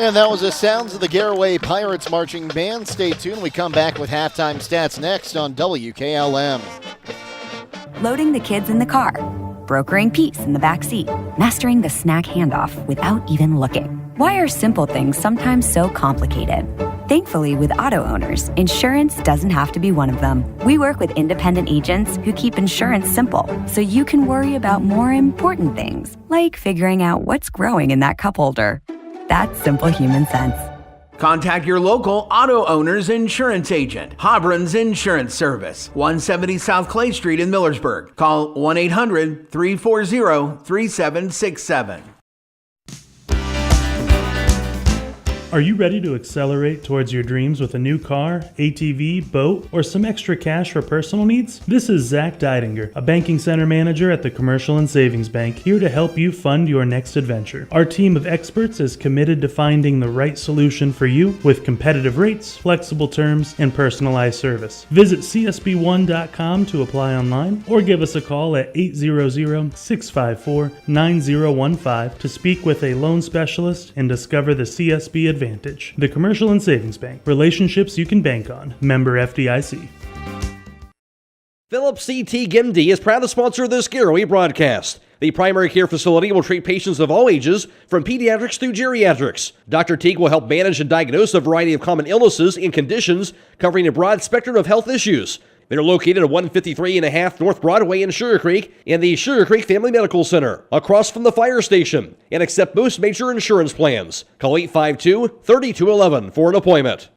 And that was the sounds of the Garaway Pirates Marching Band. Stay tuned. We come back with halftime stats next on WKLM. loading the kids in the car, brokering peace in the back seat, mastering the snack handoff without even looking. Why are simple things sometimes so complicated? Thankfully, with auto owners, insurance doesn't have to be one of them. We work with independent agents who keep insurance simple, so you can worry about more important things, like figuring out what's growing in that cup holder. That's simple human sense. Contact your local auto owner's insurance agent. Hobron's Insurance Service, 170 South Clay Street in Millersburg. Call 1-800-340-3767. Are you ready to accelerate towards your dreams with a new car, ATV, boat, or some extra cash for personal needs? This is Zach Deidinger, a banking center manager at the Commercial and Savings Bank, here to help you fund your next adventure. Our team of experts is committed to finding the right solution for you with competitive rates, flexible terms, and personalized service. Visit csb1.com to apply online or give us a call at 800-654-9015 to speak with a loan specialist and discover the CSB advantage. The Commercial and Savings Bank. Relationships you can bank on. Member FDIC. Phillips CT GIMD is proud to sponsor this Garaway broadcast. The primary care facility will treat patients of all ages, from pediatrics through geriatrics. Dr. Teague will help manage and diagnose a variety of common illnesses and conditions, covering a broad spectrum of health issues. They're located at 153.5 North Broadway in Sugar Creek and the Sugar Creek Family Medical Center, across from the fire station, and accept most major insurance plans. Call 852-3211 for an appointment.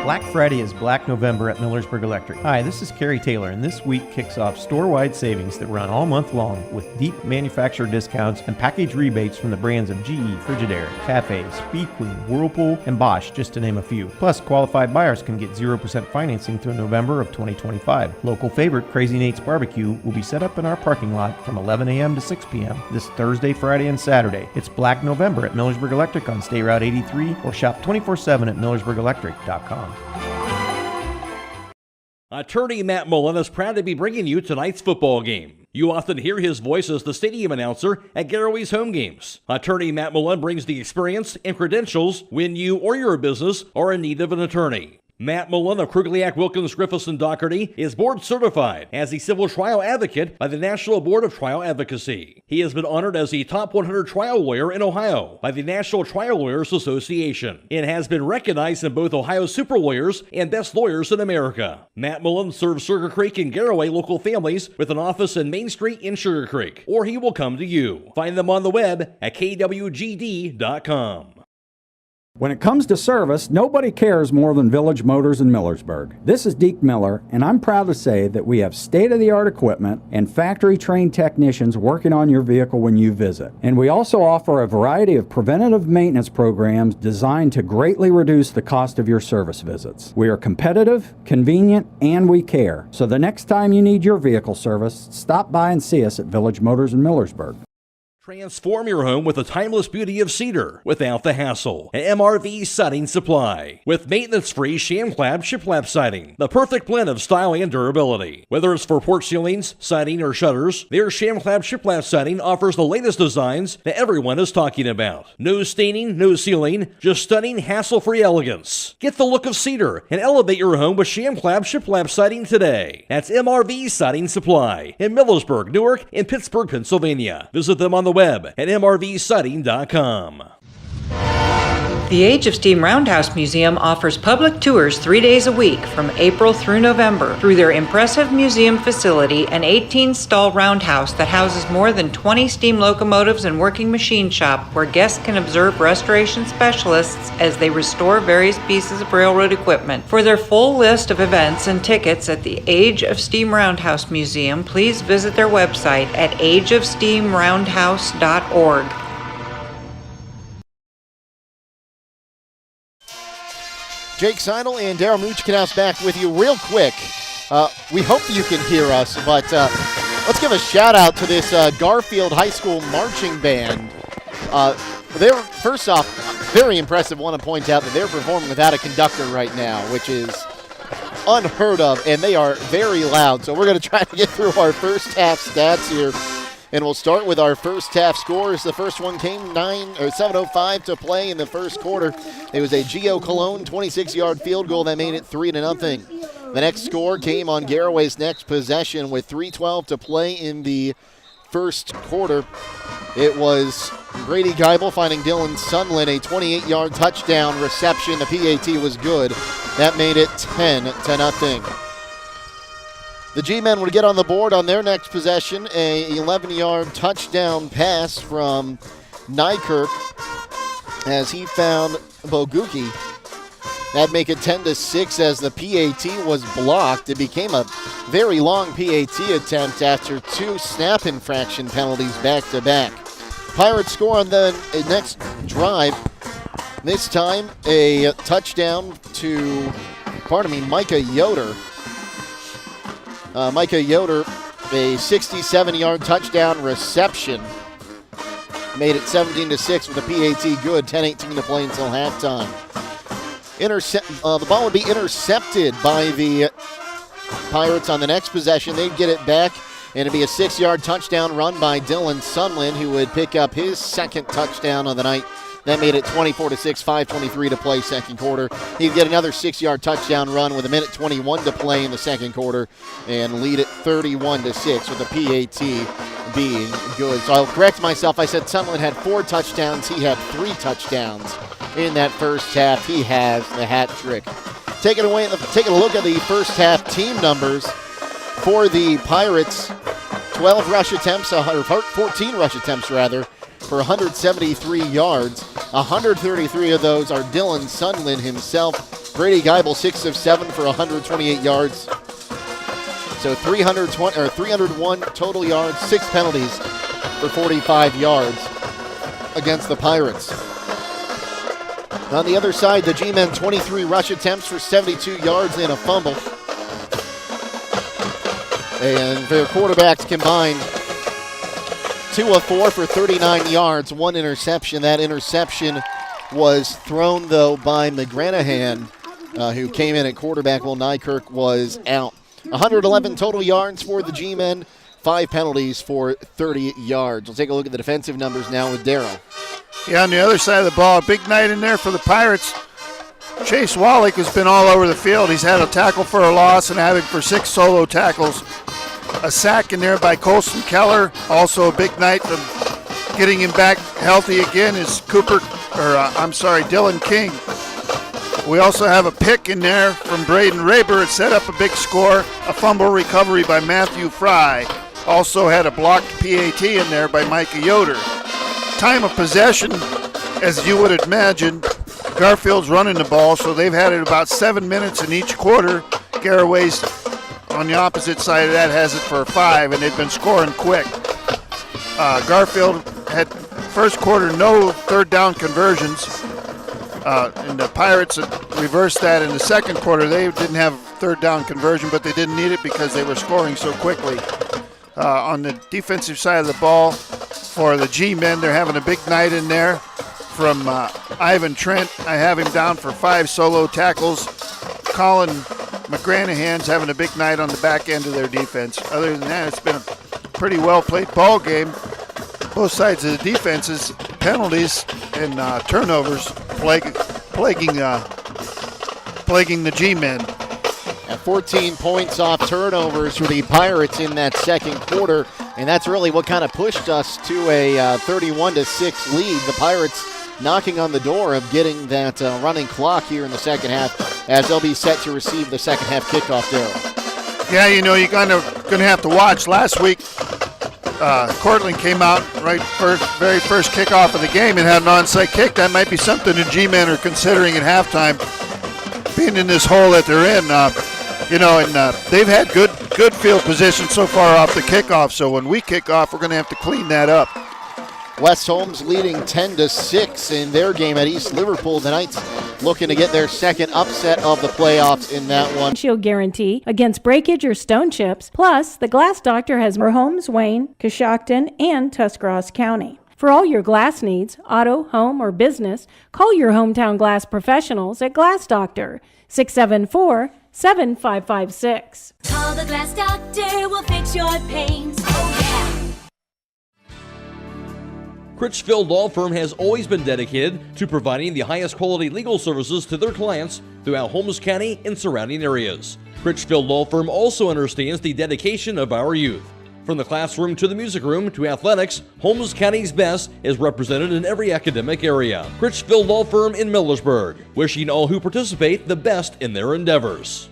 Black Friday is Black November at Millersburg Electric. Hi, this is Kerry Taylor, and this week kicks off store-wide savings that run all month long with deep manufacturer discounts and package rebates from the brands of GE, Frigidaire, Cafe, Speed Queen, Whirlpool, and Bosch, just to name a few. Plus, qualified buyers can get 0% financing through November of 2025. Local favorite Crazy Nate's Barbecue will be set up in our parking lot from 11 a.m. to 6 p.m. this Thursday, Friday, and Saturday. It's Black November at Millersburg Electric on State Route 83 or shop 24/7 at millersburgelectric.com. Attorney Matt Mullen is proud to be bringing you tonight's football game. You often hear his voice as the stadium announcer at Garaway's home games. Attorney Matt Mullen brings the experience and credentials when you or your business are in need of an attorney. Matt Mullen of Krugliak, Wilkins, Griffiths, and Doherty is board certified as a civil trial advocate by the National Board of Trial Advocacy. He has been honored as the top 100 trial lawyer in Ohio by the National Trial Lawyers Association and has been recognized in both Ohio Super Lawyers and Best Lawyers in America. Matt Mullen serves Sugar Creek and Garaway local families with an office in Main Street in Sugar Creek, or he will come to you. Find them on the web at kwgd.com. When it comes to service, nobody cares more than Village Motors in Millersburg. This is Deke Miller, and I'm proud to say that we have state-of-the-art equipment and factory-trained technicians working on your vehicle when you visit. And we also offer a variety of preventative maintenance programs designed to greatly reduce the cost of your service visits. We are competitive, convenient, and we care. So the next time you need your vehicle service, stop by and see us at Village Motors in Millersburg. Transform your home with the timeless beauty of cedar without the hassle. At MRV Siding Supply. With maintenance-free sham-clad shiplap siding. The perfect blend of style and durability. Whether it's for porch ceilings, siding, or shutters, their sham-clad shiplap siding offers the latest designs that everyone is talking about. No staining, no sealing, just stunning, hassle-free elegance. Get the look of cedar and elevate your home with sham-clad shiplap siding today. That's MRV Siding Supply in Millersburg, Newark, and Pittsburgh, Pennsylvania. Visit them on the web at mrvsiding.com. The Age of Steam Roundhouse Museum offers public tours 3 days a week from April through November through their impressive museum facility, an 18-stall roundhouse that houses more than 20 steam locomotives and working machine shop where guests can observe restoration specialists as they restore various pieces of railroad equipment. For their full list of events and tickets at the Age of Steam Roundhouse Museum, please visit their website at ageofsteamroundhouse.org. Jake Sidle and Daryl Muchkinaus back with you real quick. We hope you can hear us, but let's give a shout out to this Garfield High School marching band. They're, first off, very impressive. Want to point out that they're performing without a conductor right now, which is unheard of, and they are very loud. So we're going to try to get through our first half stats here. And we'll start with our first half scores. The first one came 7:05 to play in the first quarter. It was a Gio Cologne 26-yard field goal that made it 3-0. The next score came on Garaway's next possession with 3:12 to play in the first quarter. It was Brady Geibel finding Dylan Sunland a 28-yard touchdown reception. The PAT was good. That made it 10-0. The G-men would get on the board on their next possession, a 11-yard touchdown pass from Nykirk as he found Boguki. That'd make it 10-6 as the PAT was blocked. It became a very long PAT attempt after 2 snap infraction penalties back-to-back. Pirates score on the next drive. This time a touchdown to, Micah Yoder. Micah Yoder, a 67-yard touchdown reception. Made it 17-6 with the PAT good. 10:18 to play until halftime. The ball would be intercepted by the Pirates on the next possession. They'd get it back, and it'd be a 6-yard touchdown run by Dylan Sunland, who would pick up his second touchdown of the night. That made it 24-6, 5:23 to play second quarter. He'd get another 6-yard touchdown run with 1:21 to play in the second quarter and lead it 31-6 with the PAT being good. So I'll correct myself. I said Sunland had 4 touchdowns. He had 3 touchdowns in that first half. He has the hat trick. Taking a look at the first half team numbers for the Pirates. 12 rush attempts, or 14 rush attempts rather, for 173 yards. 133 of those are Dylan Sunland himself. Brady Geibel, 6 of 7 for 128 yards. So 301 total yards, 6 penalties for 45 yards against the Pirates. On the other side, the G-men 23 rush attempts for 72 yards and a fumble. And their quarterbacks combined 2 of 4 for 39 yards, 1 interception. That interception was thrown, though, by McGranahan, who came in at quarterback while Nykirk was out. 111 total yards for the G-men, 5 penalties for 30 yards. We'll take a look at the defensive numbers now with Darryl. Yeah, on the other side of the ball, a big night in there for the Pirates. Chase Wallach has been all over the field. He's had a tackle for a loss and having for 6 solo tackles. A sack in there by Colson Keller. Also a big night from getting him back healthy again is Dylan King. We also have a pick in there from Braden Raber. It set up a big score. A fumble recovery by Matthew Fry. Also had a blocked PAT in there by Micah Yoder. Time of possession, as you would imagine, Garfield's running the ball, so they've had it about 7 minutes in each quarter. Garaway's on the opposite side of that has it for 5, and they've been scoring quick. Garfield had first quarter no third down conversions, and the Pirates reversed that in the second quarter. They didn't have third down conversion, but they didn't need it because they were scoring so quickly. On the defensive side of the ball for the G-men, they're having a big night in there from Ivan Trent. I have him down for 5 solo tackles. Colin McGranahan's having a big night on the back end of their defense. Other than that, it's been a pretty well-played ball game. Both sides of the defenses, penalties and turnovers plaguing the G-men. At 14 points off turnovers for the Pirates in that second quarter, and that's really what kind of pushed us to a 31-6 lead. The Pirates knocking on the door of getting that running clock here in the second half as they'll be set to receive the second half kickoff, Darryl. Yeah, you're going to have to watch. Last week, Cortland came out very first kickoff of the game and had an onside kick. That might be something the G-men are considering at halftime, being in this hole that they're in. They've had good field position so far off the kickoff, so when we kick off, we're going to have to clean that up. West Holmes leading 10-6 in their game at East Liverpool tonight, looking to get their second upset of the playoffs in that one. Shield guarantee against breakage or stone chips. Plus, the Glass Doctor has for Holmes, Wayne, Coshocton, and Tuscarawas County. For all your glass needs, auto, home, or business, call your hometown glass professionals at Glass Doctor, 674-7556. Call the Glass Doctor, we'll fix your paint. Oh, yeah. Critchfield Law Firm has always been dedicated to providing the highest quality legal services to their clients throughout Holmes County and surrounding areas. Critchfield Law Firm also understands the dedication of our youth. From the classroom to the music room to athletics, Holmes County's best is represented in every academic area. Critchfield Law Firm in Millersburg, wishing all who participate the best in their endeavors.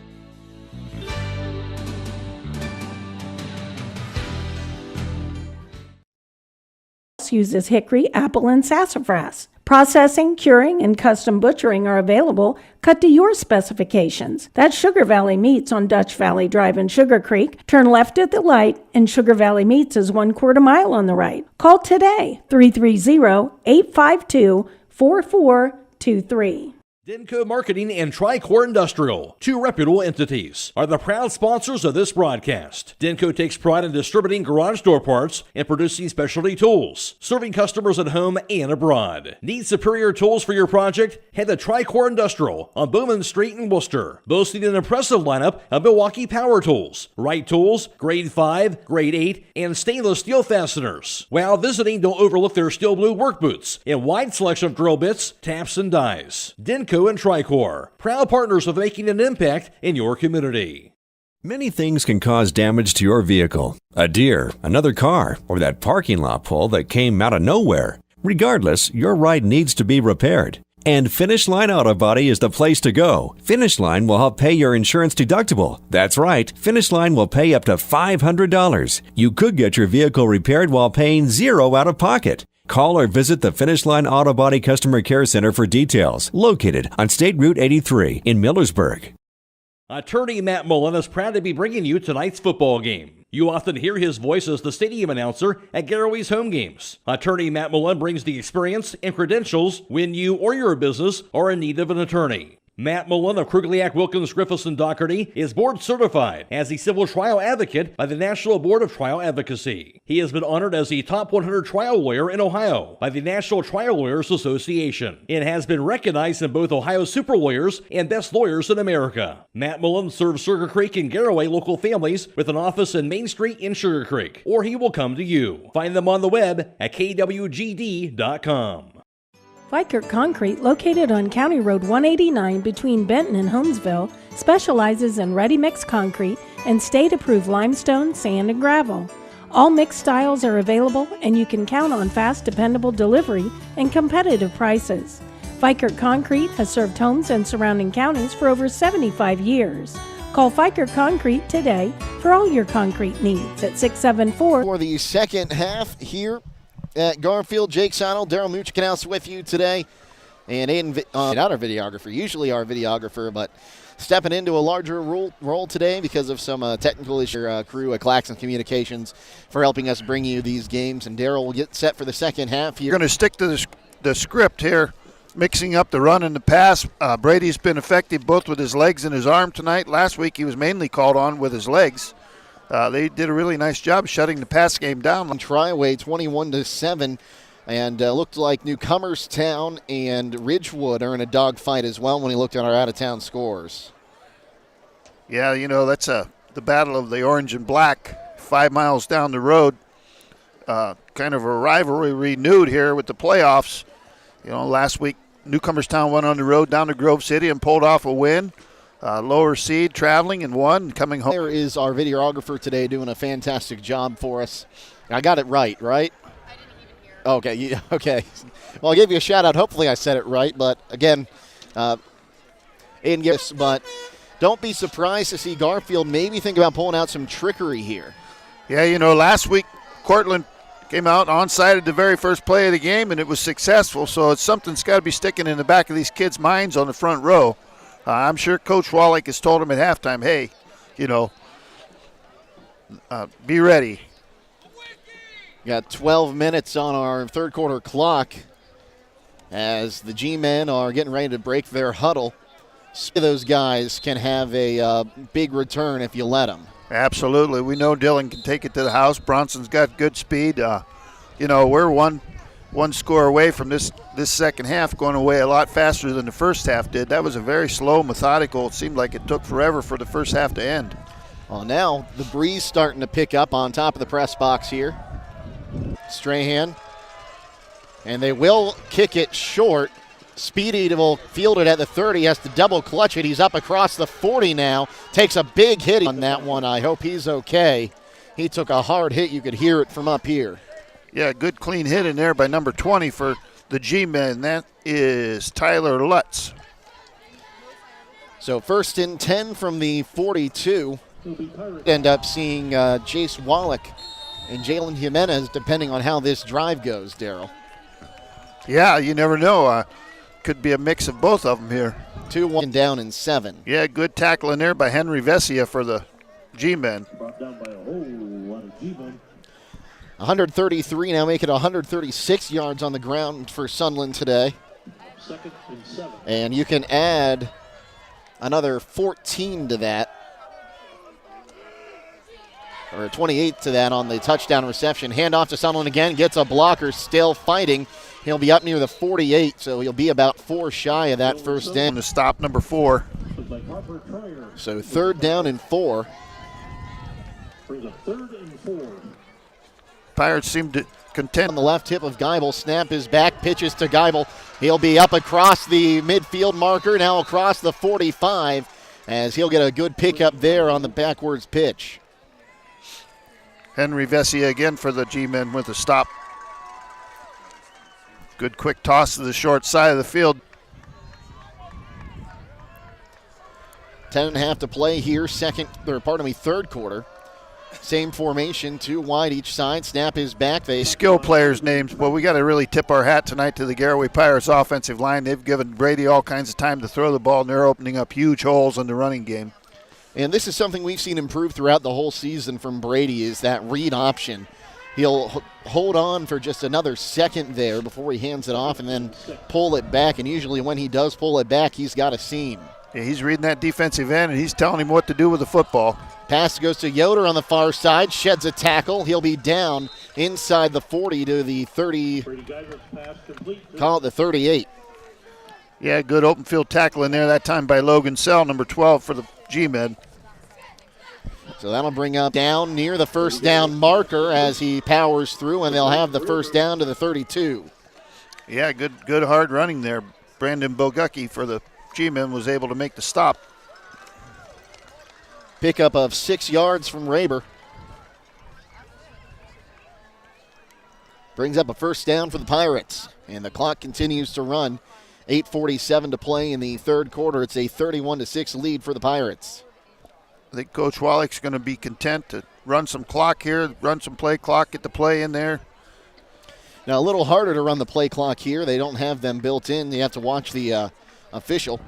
Uses hickory, apple, and sassafras. Processing, curing, and custom butchering are available, cut to your specifications. That's Sugar Valley Meats on Dutch Valley Drive in Sugar Creek. Turn left at the light, and Sugar Valley Meats is 1/4 mile on the right. Call today, 330-852-4423. Denko Marketing and Tricor Industrial, two reputable entities, are the proud sponsors of this broadcast. Denko takes pride in distributing garage door parts and producing specialty tools, serving customers at home and abroad. Need superior tools for your project? Head to Tricor Industrial on Bowman Street in Worcester, boasting an impressive lineup of Milwaukee power tools, Wright tools, grade 5, grade 8, and stainless steel fasteners. While visiting, don't overlook their steel blue work boots and wide selection of drill bits, taps, and dies. Denko and Tricor, proud partners of making an impact in your community. Many things can cause damage to your vehicle. A deer, another car, or that parking lot pole that came out of nowhere. Regardless, your ride needs to be repaired. And Finish Line Auto Body is the place to go. Finish Line will help pay your insurance deductible. That's right, Finish Line will pay up to $500. You could get your vehicle repaired while paying $0 out of pocket. Call or visit the Finish Line Auto Body Customer Care Center for details, located on State Route 83 in Millersburg. Attorney Matt Mullen is proud to be bringing you tonight's football game. You often hear his voice as the stadium announcer at Garaway's home games. Attorney Matt Mullen brings the experience and credentials when you or your business are in need of an attorney. Matt Mullen of Krugliak, Wilkins, Griffiths, and Doherty is board certified as a civil trial advocate by the National Board of Trial Advocacy. He has been honored as the top 100 trial lawyer in Ohio by the National Trial Lawyers Association and has been recognized in both Ohio Super Lawyers and Best Lawyers in America. Matt Mullen serves Sugar Creek and Garaway local families with an office in Main Street in Sugar Creek, or he will come to you. Find them on the web at kwgd.com. Vikert Concrete, located on County Road 189 between Benton and Holmesville, specializes in ready-mix concrete and state-approved limestone, sand, and gravel. All mixed styles are available, and you can count on fast, dependable delivery and competitive prices. Vikert Concrete has served homes and surrounding counties for over 75 years. Call Vikert Concrete today for all your concrete needs at 674. For the second half here at Garfield, Jake Sidle, Daryl Muchikanaus with you today. And Aiden, not our videographer, usually our videographer, but stepping into a larger role today because of some technical issue. Crew at Claxon Communications for helping us bring you these games. And Daryl will get set for the second half here. We're going to stick to the script here, mixing up the run and the pass. Brady's been effective both with his legs and his arm tonight. Last week he was mainly called on with his legs. They did a really nice job shutting the pass game down. Triway 21-7, and looked like Newcomerstown and Ridgewood are in a dogfight as well when he looked at our out-of-town scores. Yeah, you know, that's the battle of the orange and black 5 miles down the road. Kind of a rivalry renewed here with the playoffs. You know, last week Newcomerstown went on the road down to Grove City and pulled off a win. Lower seed traveling and won, coming home. There is our videographer today doing a fantastic job for us. I got it right? I didn't even hear it. Okay, yeah, okay. Well, I gave you a shout out. Hopefully I said it right, but again, but don't be surprised to see Garfield maybe think about pulling out some trickery here. Yeah, you know, last week Cortland came out onside at the very first play of the game, and it was successful, so it's something's got to be sticking in the back of these kids' minds on the front row. I'm sure Coach Wallach has told him at halftime, hey, you know, be ready. Got 12 minutes on our third quarter clock as the G-men are getting ready to break their huddle. Those guys can have a big return if you let them. Absolutely. We know Dillon can take it to the house. Bronson's got good speed. You know, we're one score away from this second half, going away a lot faster than the first half did. That was a very slow, methodical. It seemed like it took forever for the first half to end. Well, now the breeze starting to pick up on top of the press box here. Strahan And they will kick it short. Speedy will field it at the 30, has to double clutch it. He's up across the 40 now. Takes a big hit on that one. I hope he's okay. He took a hard hit. You could hear it from up here. Yeah, good clean hit in there by number 20 for the G-men. That is Tyler Lutz. So 1st and 10 from the 42. End up seeing Jace Wallach and Jalen Jimenez, depending on how this drive goes, Darryl. Yeah, you never know. Could be a mix of both of them here. 2-1 down in 7. Yeah, good tackle in there by Henry Vesia for the G-men. 133 now, make it 136 yards on the ground for Sunland today. And you can add another 14 to that, or 28 to that on the touchdown reception. Handoff to Sunland again, gets a blocker, still fighting. He'll be up near the 48, so he'll be about 4 shy of that first down. To stop number 4. So 3rd down and 4. Pirates seem to content. On the left hip of Geibel, snap is back, pitches to Geibel. He'll be up across the midfield marker, now across the 45, as he'll get a good pickup there on the backwards pitch. Henry Vesia again for the G-men with a stop. Good quick toss to the short side of the field. 10.5 to play here, third quarter. Same formation, 2 wide each side. Snap is back. They skill players' names. Well, we got to really tip our hat tonight to the Garaway Pirates offensive line. They've given Brady all kinds of time to throw the ball, and they're opening up huge holes in the running game. And this is something we've seen improve throughout the whole season from Brady, is that read option. He'll hold on for just another second there before he hands it off and then pull it back. And usually when he does pull it back, he's got a seam. Yeah, he's reading that defensive end, and he's telling him what to do with the football. Pass goes to Yoder on the far side, sheds a tackle. He'll be down inside the 40 to the 30, call it the 38. Yeah, good open field tackle in there that time by Logan Sell, number 12 for the G-men. So that'll bring up down near the first down marker as he powers through, and they'll have the first down to the 32. Yeah, good hard running there. Brandon Bogucki for the G-men was able to make the stop. Pickup of 6 yards from Raber. Brings up a first down for the Pirates, and the clock continues to run. 8:47 to play in the third quarter. It's a 31-6 lead for the Pirates. I think Coach Wallach's going to be content to run some clock here, run some play clock, get the play in there. Now, a little harder to run the play clock here. They don't have them built in. You have to watch the official.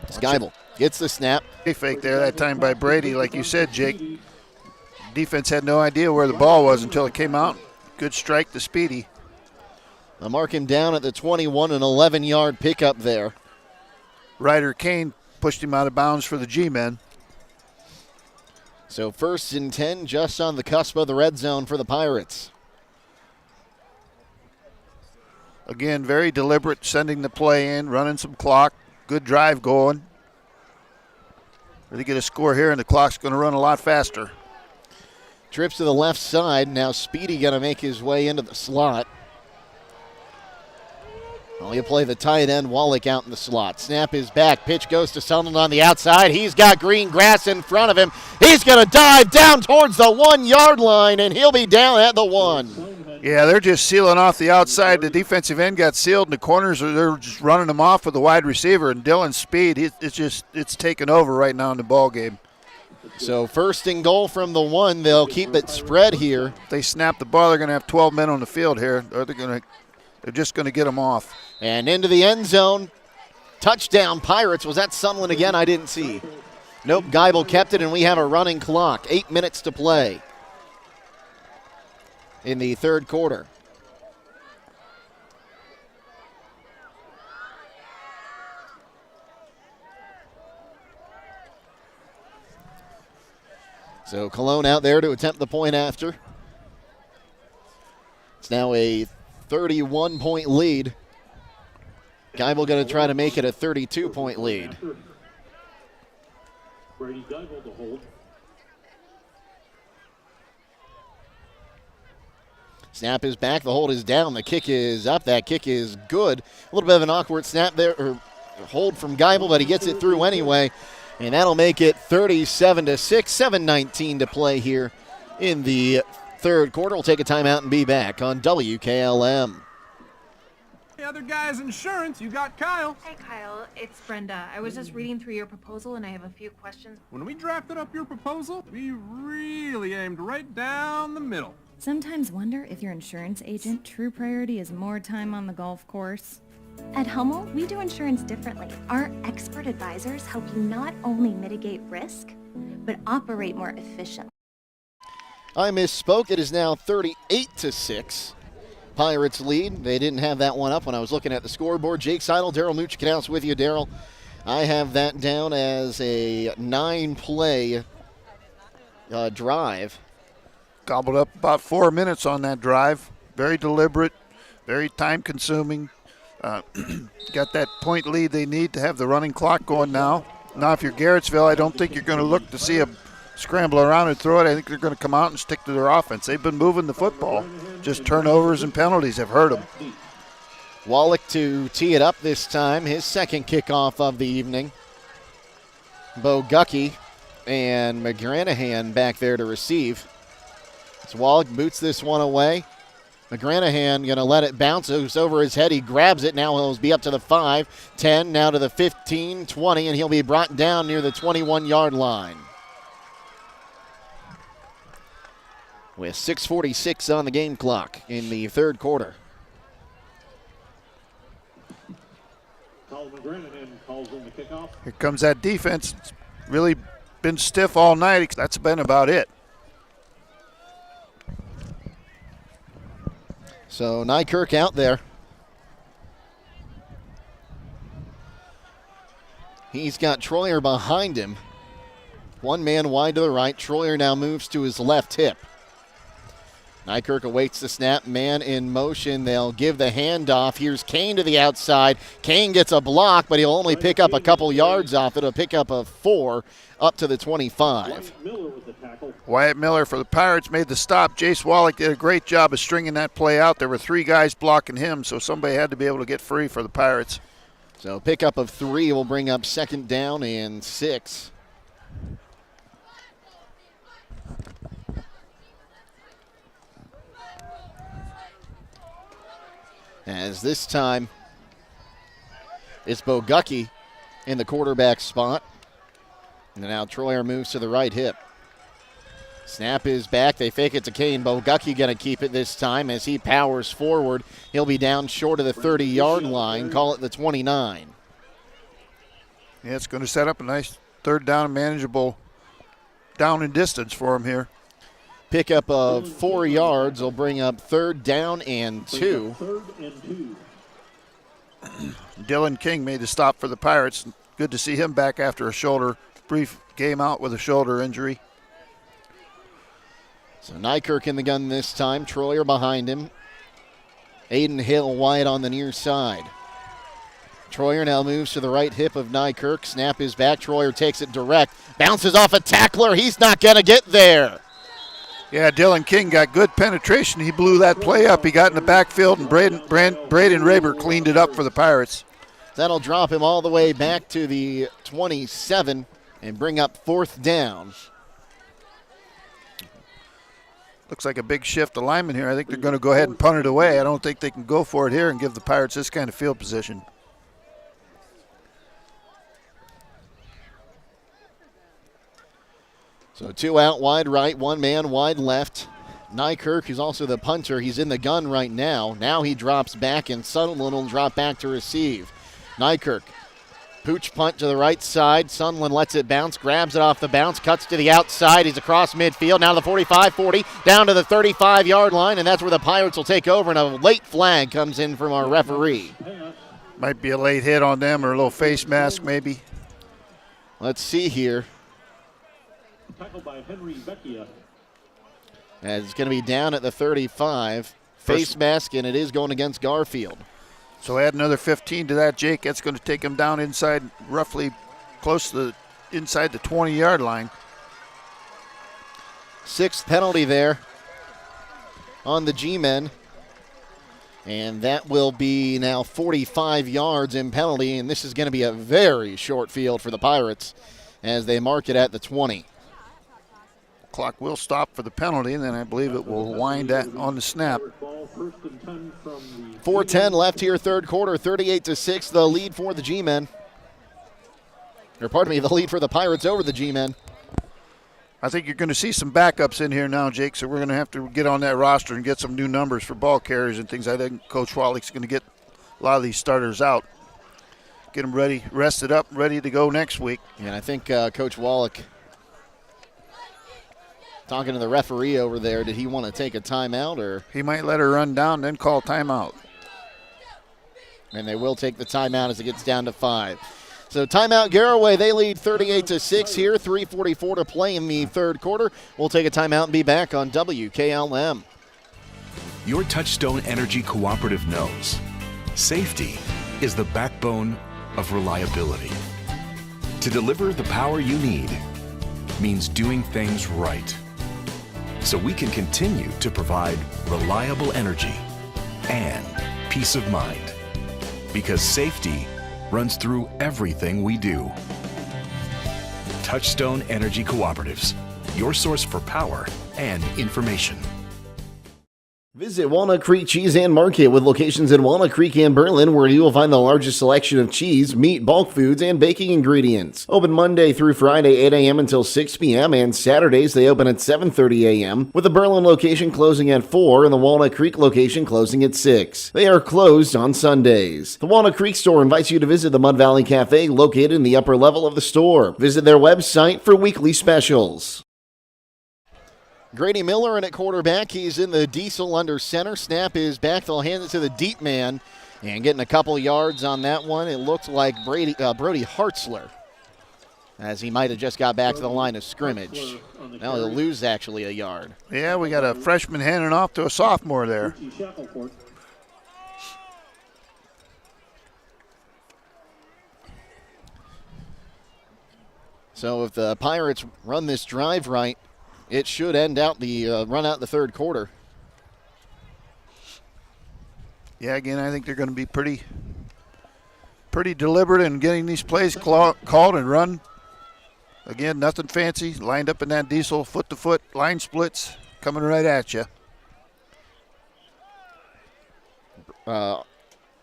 Geibel gets the snap. Fake there that time by Brady, like you said, Jake. Defense had no idea where the ball was until it came out. Good strike to Speedy. They'll mark him down at the 21, an 11-yard pickup there. Ryder Kane pushed him out of bounds for the G-men. So 1st and 10, just on the cusp of the red zone for the Pirates. Again, very deliberate, sending the play in, running some clock. Good drive going. They get a score here, and the clock's going to run a lot faster. Trips to the left side. Now Speedy going to make his way into the slot. Well, he'll play the tight end, Wallach out in the slot. Snap is back. Pitch goes to Sunderland on the outside. He's got green grass in front of him. He's going to dive down towards the 1-yard line, and he'll be down at the 1. Yeah, they're just sealing off the outside. The defensive end got sealed, and the corners they're just running them off with the wide receiver. And Dylan's speed, it's taken over right now in the ball game. So 1st and goal from the 1. They'll keep it spread here. If they snap the ball, they're going to have 12 men on the field here. Or they're just going to get them off. And into the end zone. Touchdown, Pirates. Was that Sunderland again? I didn't see. Nope, Geibel kept it, and we have a running clock. 8 minutes to play in the third quarter. So Cologne out there to attempt the point after. It's now a 31-point lead. Geibel going to try to make it a 32-point lead. Brady Geibel to hold. Snap is back. The hold is down. The kick is up. That kick is good. A little bit of an awkward snap there, or hold from Geibel, but he gets it through anyway. And that'll make it 37-6, 7:19 to play here in the third quarter. We'll take a timeout and be back on WKLM. The other guy's insurance, you got Kyle. Hey Kyle, it's Brenda. I was just reading through your proposal and I have a few questions. When we drafted up your proposal, we really aimed right down the middle. Sometimes wonder if your insurance agent true priority is more time on the golf course. At Hummel, we do insurance differently. Our expert advisors help you not only mitigate risk, but operate more efficiently. I misspoke. It is now 38-6. Pirates lead. They didn't have that one up when I was looking at the scoreboard. Jake Sidle, Daryl Muchikanaus with you, Daryl. I have that down as a 9-play drive. Gobbled up about 4 minutes on that drive. Very deliberate, very time-consuming. Got that point lead they need to have the running clock going now. Now, if you're Garrettsville, I don't think you're going to look to see a scramble around and throw it. I think they're going to come out and stick to their offense. They've been moving the football. Just turnovers and penalties have hurt them. Wallach to tee it up this time. His second kickoff of the evening. Bo Guckey and McGranahan back there to receive. So Wallach boots this one away. McGranahan going to let it bounce. It's over his head. He grabs it. Now he'll be up to the 5, 10, now to the 15, 20, and he'll be brought down near the 21-yard line. With 6:46 on the game clock in the third quarter. Here comes that defense. It's really been stiff all night. That's been about it. So Nykirk out there. He's got Troyer behind him. One man wide to the right. Troyer now moves to his left hip. Nykirk awaits the snap. Man in motion. They'll give the handoff. Here's Kane to the outside. Kane gets a block, but he'll only pick up a couple yards off it. He'll pick up a 4 up to the 25. Wyatt Miller for the Pirates made the stop. Jace Wallach did a great job of stringing that play out. There were 3 guys blocking him, so somebody had to be able to get free for the Pirates. So pickup of 3 will bring up second down and 6. As this time, it's Bo Guckey in the quarterback spot. And now Troyer moves to the right hip. Snap is back. They fake it to Kane. Bo Guckey going to keep it this time as he powers forward. He'll be down short of the 30-yard line. Call it the 29. Yeah, it's going to set up a nice third down and manageable down and distance for him here. Pickup of 4 yards will bring up third down and 2. Dylan King made the stop for the Pirates. Good to see him back after a brief game out with a shoulder injury. So Nykirk in the gun this time. Troyer behind him. Aiden Hill wide on the near side. Troyer now moves to the right hip of Nykirk. Snap is back. Troyer takes it direct. Bounces off a tackler. He's not going to get there. Yeah, Dylan King got good penetration. He blew that play up. He got in the backfield, and Braden Raber cleaned it up for the Pirates. That'll drop him all the way back to the 27 and bring up fourth down. Looks like a big shift alignment here. I think they're going to go ahead and punt it away. I don't think they can go for it here and give the Pirates this kind of field position. So 2 out wide right, 1 man wide left. Nykirk, who's also the punter, he's in the gun right now. Now he drops back, and Sutherland will drop back to receive. Nykirk, pooch punt to the right side. Sutherland lets it bounce, grabs it off the bounce, cuts to the outside. He's across midfield, now to the 45, 40, down to the 35-yard line, and that's where the Pirates will take over, and a late flag comes in from our referee. Might be a late hit on them or a little face mask maybe. Let's see here. Tackled by Henry Vecchia. As it's going to be down at the 35. Face mask, and it is going against Garfield. So add another 15 to that, Jake. That's going to take him down inside, roughly close to inside the 20-yard line. 6th penalty there on the G-men. And that will be now 45 yards in penalty, and this is going to be a very short field for the Pirates as they mark it at the 20. Clock will stop for the penalty, and then I believe it will wind on the snap. 4:10 left here, third quarter, 38-6, the lead for the G-men. Or pardon me, the lead for the Pirates over the G-men. I think you're going to see some backups in here now, Jake, so we're going to have to get on that roster and get some new numbers for ball carriers and things. I think Coach Wallach's going to get a lot of these starters out, get them ready, rested up, ready to go next week. And I think Coach Wallach, talking to the referee over there, did he want to take a timeout? Or he might let her run down, then call timeout. And they will take the timeout as it gets down to 5. So timeout, Garaway. They lead 38-6 here. 3:44 to play in the third quarter. We'll take a timeout and be back on WKLM. Your Touchstone Energy Cooperative knows safety is the backbone of reliability. To deliver the power you need means doing things right, so we can continue to provide reliable energy and peace of mind, because safety runs through everything we do. Touchstone Energy Cooperatives, your source for power and information. Visit Walnut Creek Cheese and Market with locations in Walnut Creek and Berlin, where you will find the largest selection of cheese, meat, bulk foods, and baking ingredients. Open Monday through Friday, 8 a.m. until 6 p.m., and Saturdays they open at 7:30 a.m., with the Berlin location closing at 4 and the Walnut Creek location closing at 6. They are closed on Sundays. The Walnut Creek store invites you to visit the Mud Valley Cafe located in the upper level of the store. Visit their website for weekly specials. Grady Miller in at quarterback. He's in the diesel under center. Snap is back. They'll hand it to the deep man. And getting a couple yards on that one, it looked like Brody Hartzler, as he might have just got back to the line of scrimmage. Now he'll lose actually a yard. Yeah, we got a freshman handing off to a sophomore there. So if the Pirates run this drive right, it should end out the run out the third quarter. Yeah, again, I think they're going to be pretty deliberate in getting these plays called and run. Again, nothing fancy. Lined up in that diesel, foot-to-foot, line splits, coming right at you.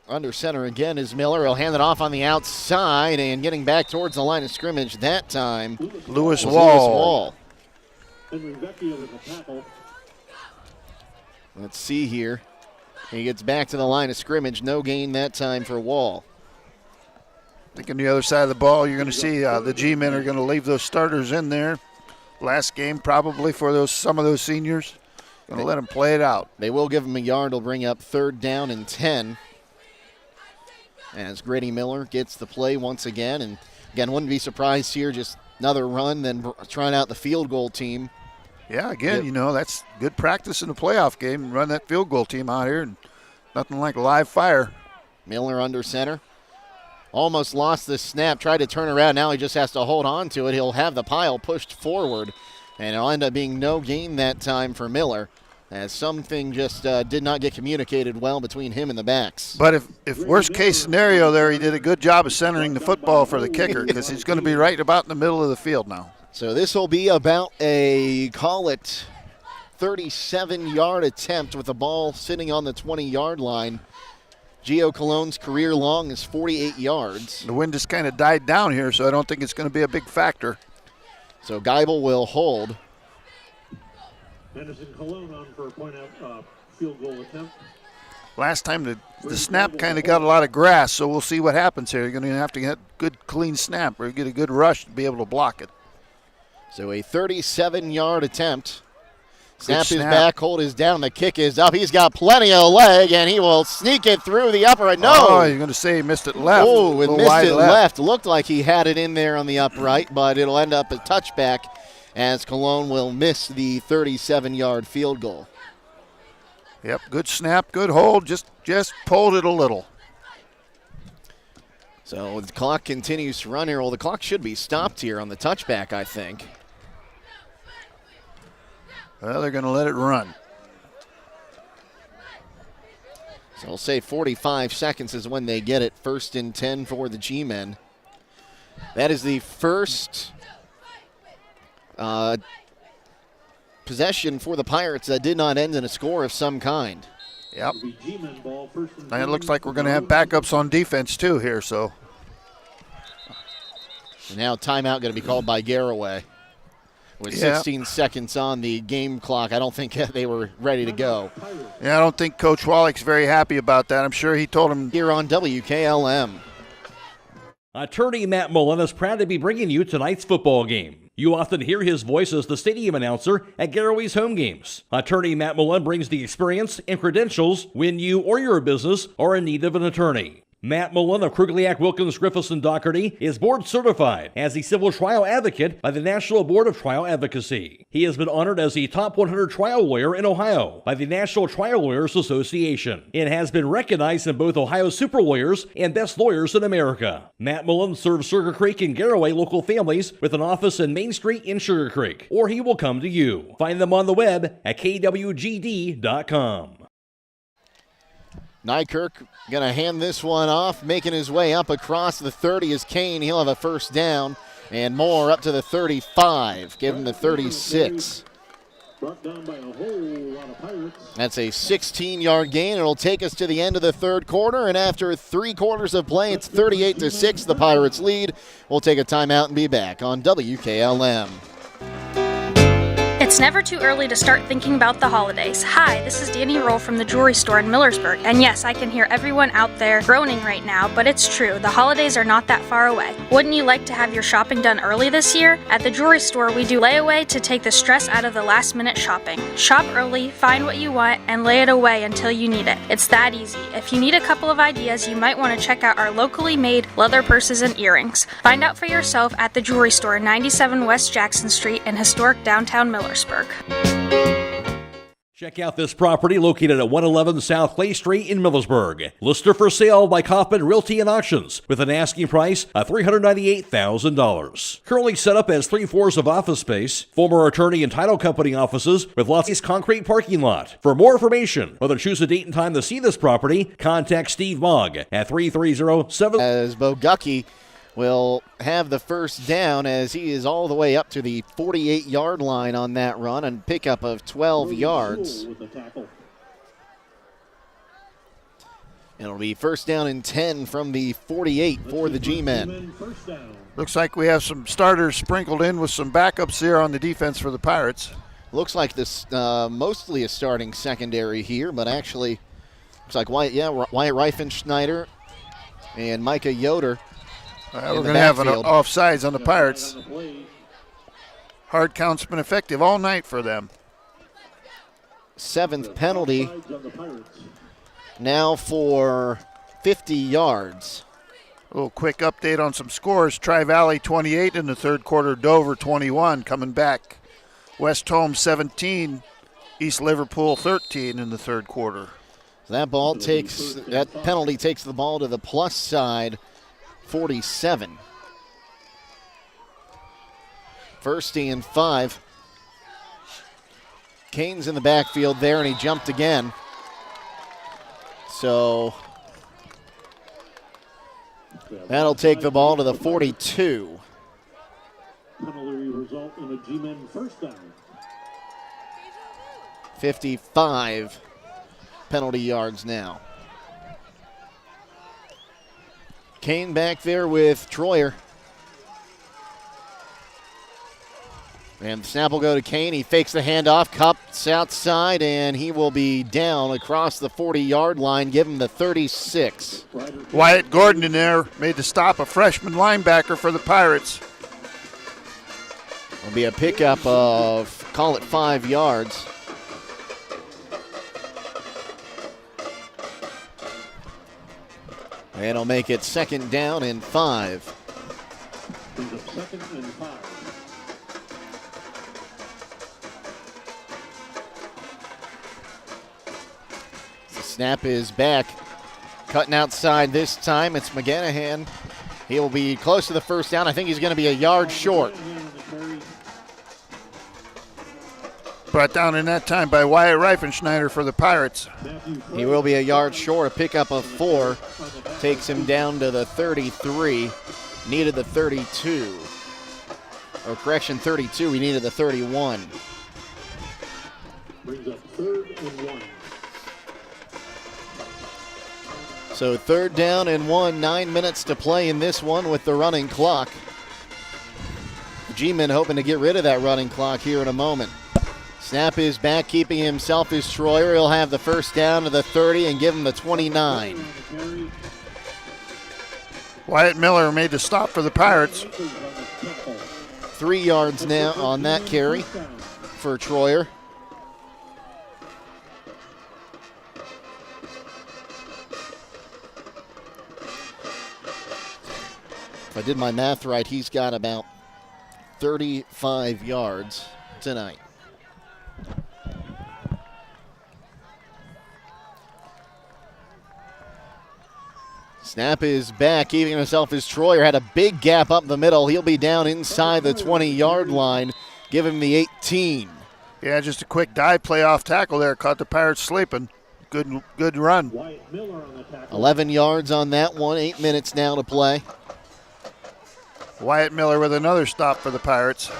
Under center again is Miller. He'll hand it off on the outside, and getting back towards the line of scrimmage that time, Lewis Wall. Let's see here. He gets back to the line of scrimmage. No gain that time for Wall. I think on the other side of the ball, you're going to see the G-men are going to leave those starters in there. Last game probably for some of those seniors. Going to let them play it out. They will give them a yard. It'll bring up 3rd down and 10. As Grady Miller gets the play once again. And again, wouldn't be surprised here. Just another run, then trying out the field goal team. Yeah, again, that's good practice in the playoff game. Run that field goal team out here, and nothing like live fire. Miller under center. Almost lost the snap, tried to turn around. Now he just has to hold on to it. He'll have the pile pushed forward, and it'll end up being no gain that time for Miller, as something just did not get communicated well between him and the backs. But if worst case scenario there, he did a good job of centering the football for the kicker, because he's going to be right about in the middle of the field now. So this will be about a, call it, 37-yard attempt with the ball sitting on the 20-yard line. Gio Cologne's career long is 48 yards. The wind just kind of died down here, so I don't think it's going to be a big factor. So Geibel will hold. Anderson Cologne on for a field goal attempt. Last time the snap kind of got a lot of grass, so we'll see what happens here. You're going to have to get a good, clean snap or get a good rush to be able to block it. So a 37-yard attempt. Snap is back, hold is down, the kick is up. He's got plenty of leg, and he will sneak it through the upright. No! Oh, you're going to say he missed it left. Oh, it missed it left. Looked like he had it in there on the upright, but it'll end up a touchback as Cologne will miss the 37-yard field goal. Yep, good snap, good hold, just pulled it a little. So the clock continues to run here. Well, the clock should be stopped here on the touchback, I think. Well, they're going to let it run. So I'll say 45 seconds is when they get it. 1st and 10 for the G-men. That is the first possession for the Pirates that did not end in a score of some kind. Yep. And it looks like we're going to have backups on defense too here, so. And now timeout going to be called by Garaway. With 16 seconds on the game clock, I don't think they were ready to go. Yeah, I don't think Coach Wallach's very happy about that. I'm sure he told him. Here on WKLM. Attorney Matt Mullen is proud to be bringing you tonight's football game. You often hear his voice as the stadium announcer at Garaway's home games. Attorney Matt Mullen brings the experience and credentials when you or your business are in need of an attorney. Matt Mullen of Krugliak, Wilkins, Griffiths, and Doherty is board certified as a civil trial advocate by the National Board of Trial Advocacy. He has been honored as the top 100 trial lawyer in Ohio by the National Trial Lawyers Association and has been recognized in both Ohio Super Lawyers and Best Lawyers in America. Matt Mullen serves Sugar Creek and Garaway local families with an office in Main Street in Sugar Creek, or he will come to you. Find them on the web at kwgd.com. Nykirk going to hand this one off, making his way up across the 30 is Kane. He'll have a first down, and more up to the 35. Give him the 36. That's a 16-yard gain. It'll take us to the end of the third quarter, and after 3 quarters of play, it's 38-6, the Pirates lead. We'll take a timeout and be back on WKLM. It's never too early to start thinking about the holidays. Hi, this is Danny Roll from the jewelry store in Millersburg. And yes, I can hear everyone out there groaning right now, but it's true. The holidays are not that far away. Wouldn't you like to have your shopping done early this year? At the jewelry store, we do layaway to take the stress out of the last-minute shopping. Shop early, find what you want, and lay it away until you need it. It's that easy. If you need a couple of ideas, you might want to check out our locally made leather purses and earrings. Find out for yourself at the jewelry store, 97 West Jackson Street in historic downtown Millersburg. Check out this property located at 111 South Clay Street in Millersburg. Listed for sale by Kaufman Realty and Auctions with an asking price of $398,000. Currently set up as 3 floors of office space, former attorney and title company offices with lots of concrete parking lot. For more information or to choose a date and time to see this property, contact Steve Mogg at 330-7. As Bogucki will have the first down as he is all the way up to the 48-yard line on that run and pickup of 12 yards. It'll be first down and 10 from the 48 for the G-men. Looks like we have some starters sprinkled in with some backups there on the defense for the Pirates. Looks like this mostly a starting secondary here, but actually looks like Wyatt Reifenschneider and Micah Yoder. We're going to have an offsides on the Pirates. Hard count's been effective all night for them. 7th penalty now for 50 yards. A little quick update on some scores. Tri-Valley 28 in the third quarter, Dover 21 coming back. West Home 17, East Liverpool 13 in the third quarter. That penalty takes the ball to the plus side. 47. First and 5. Kane's in the backfield there, and he jumped again. So that'll take the ball to the 42. Penalty result in a G-men first down. 55 penalty yards now. Kane back there with Troyer. And the snap will go to Kane. He fakes the handoff, cups outside, and he will be down across the 40-yard line. Give him the 36. Wyatt Gordon in there made the stop, a freshman linebacker for the Pirates. It'll be a pickup of, call it 5 yards. And it'll make it second down and 5. Second and 5. The snap is back. Cutting outside this time. It's McGanahan. He will be close to the first down. I think he's going to be a yard short. Brought down in that time by Wyatt Reifenschneider for the Pirates. He will be a yard short, a pickup of 4. Takes him down to the 33. Needed the 32. Or correction, 32. He needed the 31. Brings up 3rd and 1. So 3rd down and 1, 9 minutes to play in this one with the running clock. G-Men hoping to get rid of that running clock here in a moment. Snap is back, keeping himself is Troyer. He'll have the first down to the 30 and give him the 29. Wyatt Miller made the stop for the Pirates. 3 yards now on that carry for Troyer. If I did my math right, he's got about 35 yards tonight. Snap is back, keeping himself as Troyer had a big gap up the middle. He'll be down inside the 20-yard line. Give him the 18. Yeah, just a quick dive play off tackle there. Caught the Pirates sleeping. Good run. 11 yards on that one. 8 minutes now to play. Wyatt Miller with another stop for the Pirates.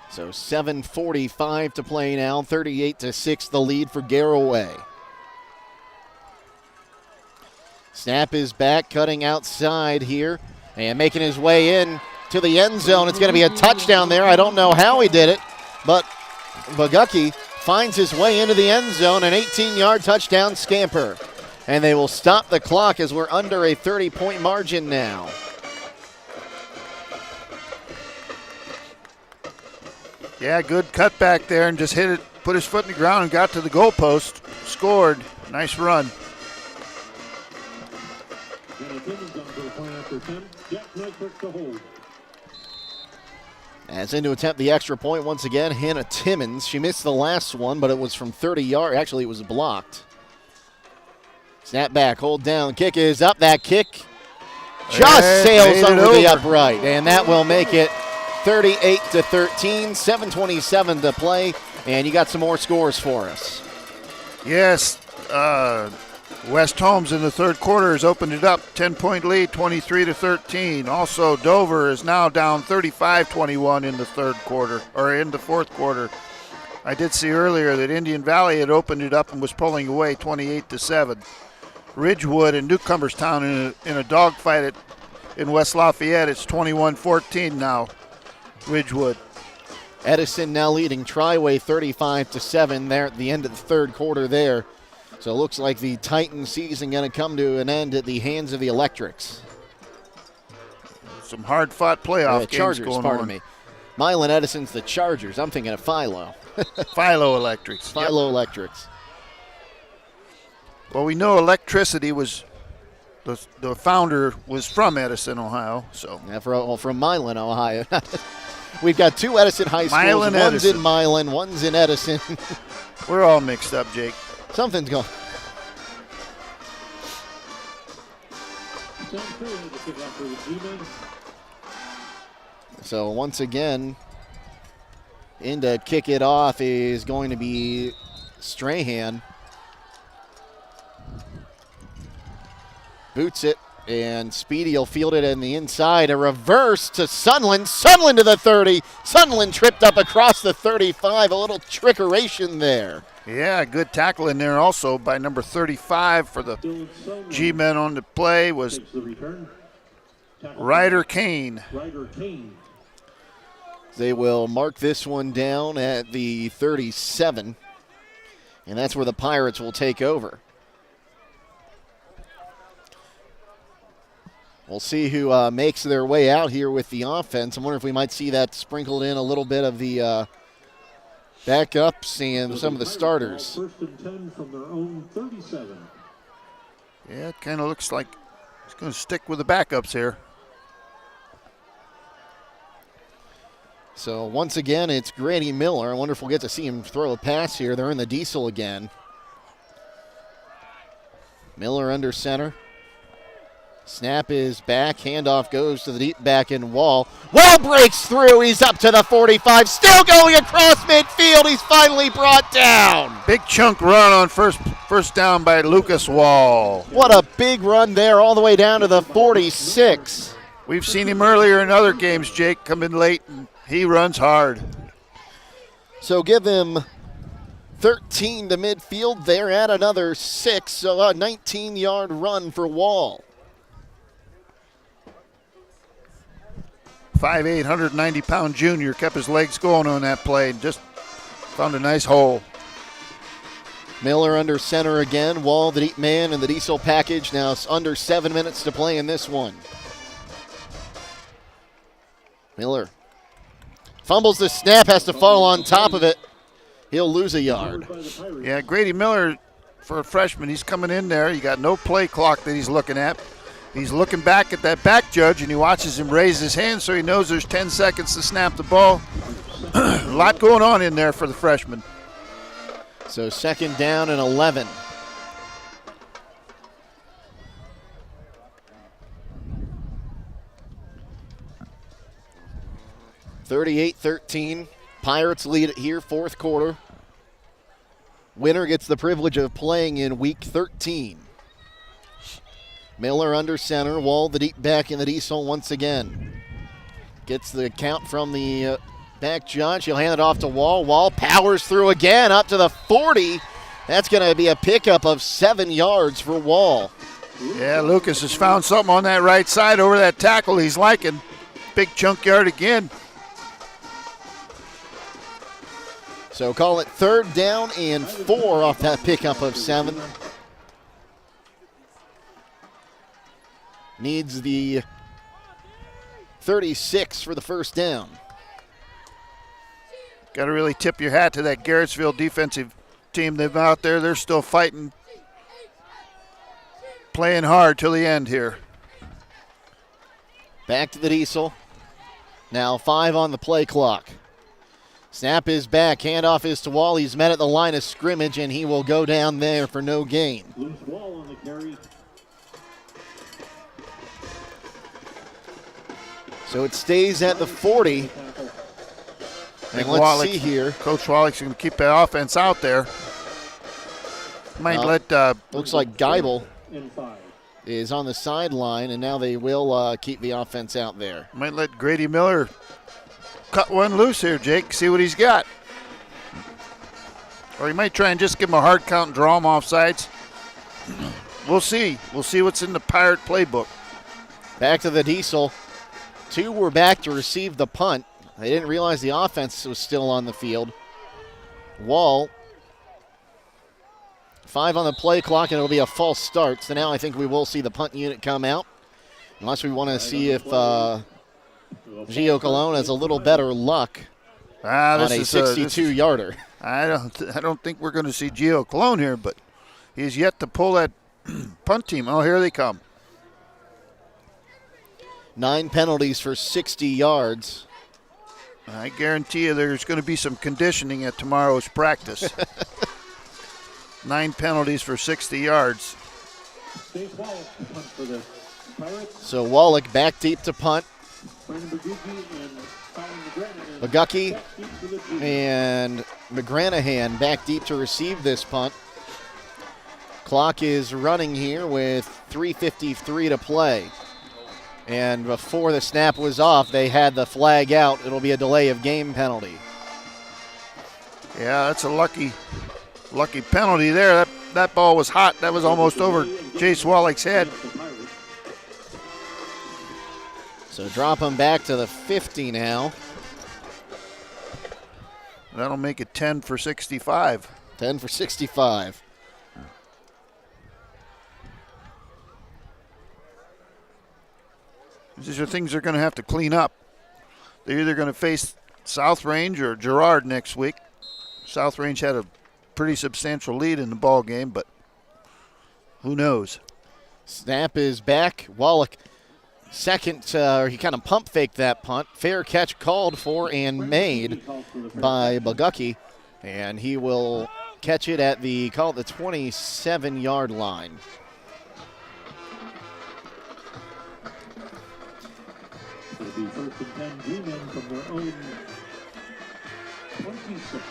So 7:45 to play now. 38-6 the lead for Garaway. Snap is back, cutting outside here and making his way in to the end zone. It's going to be a touchdown there. I don't know how he did it, but Bogucki finds his way into the end zone, an 18-yard touchdown scamper. And they will stop the clock as we're under a 30-point margin now. Yeah, good cut back there and just hit it, put his foot in the ground and got to the goalpost. Scored. Nice run. As in to attempt the extra point once again, Hannah Timmons. She missed the last one, but it was from 30 yards. Actually, it was blocked. Snap back, hold down, kick is up. That kick just sails under the upright, and that will make it 38-13, 7:27 to play, and you got some more scores for us. Yes, West Holmes in the third quarter has opened it up, 10-point lead, 23-13. Also, Dover is now down 35-21 in the third quarter, or in the fourth quarter. I did see earlier that Indian Valley had opened it up and was pulling away 28-7. Ridgewood and Newcomerstown in a dogfight in West Lafayette. It's 21-14 now, Ridgewood. Edison now leading Triway 35-7 there at the end of the third quarter there. So it looks like the Titan season going to come to an end at the hands of the Electrics. Some hard-fought playoff games Chargers, going pardon on. me. Milan Edison's the Chargers. I'm thinking of Philo. Philo Electrics. Philo Electrics. Well, we know electricity was, the founder was from Edison, Ohio. So yeah, from Milan, Ohio. We've got 2 Edison high schools. Milan, one's Edison. in Milan, one's in Edison. We're all mixed up, Jake. Something's going. So once again, in to kick it off is going to be Strahan. Boots it, and Speedy will field it in the inside. A reverse to Sunland. Sunland to the 30. Sunland tripped up across the 35. A little trickeration there. Yeah, good tackle in there also by number 35 for the G-men on the play was Ryder Kane. They will mark this one down at the 37, and that's where the Pirates will take over. We'll see who makes their way out here with the offense. I'm wondering if we might see that sprinkled in a little bit of the backups and some of the starters. First and 10 from their own 37. Yeah, it kind of looks like it's going to stick with the backups here. So once again, it's Grady Miller. I wonder if we'll get to see him throw a pass here. They're in the diesel again. Miller under center. Snap is back. Handoff goes to the deep back end Wall. Wall breaks through. He's up to the 45. Still going across midfield. He's finally brought down. Big chunk run on first down by Lucas Wall. What a big run there all the way down to the 46. We've seen him earlier in other games, Jake, come in late, and he runs hard. So give him 13 to midfield there at another 6. So a 19-yard run for Wall. 5'8", 190-pound junior kept his legs going on that play and just found a nice hole. Miller under center again. Wall, the deep man, and the diesel package. Now it's under 7 minutes to play in this one. Miller fumbles the snap, has to fall on top of it. He'll lose a yard. Yeah, Grady Miller, for a freshman, he's coming in there. You got no play clock that he's looking at. He's looking back at that back judge, and he watches him raise his hand so he knows there's 10 seconds to snap the ball. A lot going on in there for the freshman. So 2nd down and 11. (38-13). Pirates lead it here, 4th quarter. Winner gets the privilege of playing in week 13. Miller under center. Wall, the deep back in the diesel once again. Gets the count from the back judge. He'll hand it off to Wall. Wall powers through again up to the 40. That's going to be a pickup of 7 yards for Wall. Yeah, Lucas has found something on that right side over that tackle he's liking. Big chunk yard again. So call it 3rd down and 4 off that pickup of 7. Needs the 36 for the 1st down. Got to really tip your hat to that Garretsville defensive team. They've been out there. They're still fighting, playing hard till the end here. Back to the diesel. Now 5 on the play clock. Snap is back. Handoff is to Wall. He's met at the line of scrimmage, and he will go down there for no gain. Loose Wall on the carry. So it stays at the 40. And let's see here. Coach Wallach's going to keep that offense out there. Might let. Looks like Geibel is on the sideline, and now they will keep the offense out there. Might let Grady Miller cut one loose here, Jake, see what he's got. Or he might try and just give him a hard count and draw him off sides. We'll see. We'll see what's in the Pirate playbook. Back to the diesel. 2 were back to receive the punt. They didn't realize the offense was still on the field. Wall. 5 on the play clock, and it'll be a false start. So now I think we will see the punt unit come out. Unless we want to see if Gio Colon has a little better luck on a 62-yarder. I don't think we're going to see Gio Colon here, but he's yet to pull that punt team. Oh, here they come. 9 penalties for 60 yards. I guarantee you there's going to be some conditioning at tomorrow's practice. 9 penalties for 60 yards. So Wallach back deep to punt. Bagucki and McGranahan back deep to receive this punt. Clock is running here with 3:53 to play. And before the snap was off, they had the flag out. It'll be a delay of game penalty. Yeah, that's a lucky penalty there. That ball was hot. That was almost over Jace Wallach's head. So drop him back to the 50 now. That'll make it 10 for 65. 10 for 65. These are things they're going to have to clean up. They're either going to face South Range or Girard next week. South Range had a pretty substantial lead in the ball game, but who knows? Snap is back. Wallach second, he kind of pump faked that punt. Fair catch called for and made by Bagucki, and he will catch it at the 27-yard line. It'll be 1st and 10 G-men from their own 26.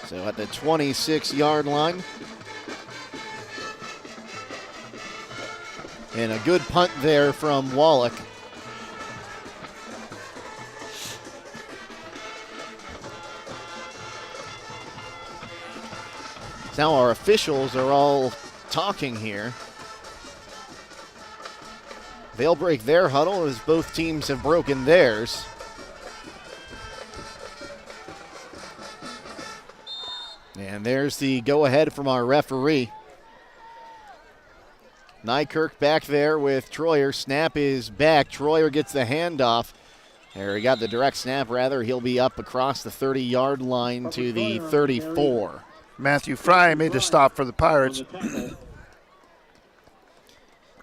So at the 26-yard line. And a good punt there from Wallach. Now our officials are all talking here. They'll break their huddle as both teams have broken theirs. And there's the go-ahead from our referee. Nykirk back there with Troyer. Snap is back. Troyer gets the handoff. There, he got the direct snap, rather. He'll be up across the 30-yard line to the 34. Matthew Fry made the stop for the Pirates.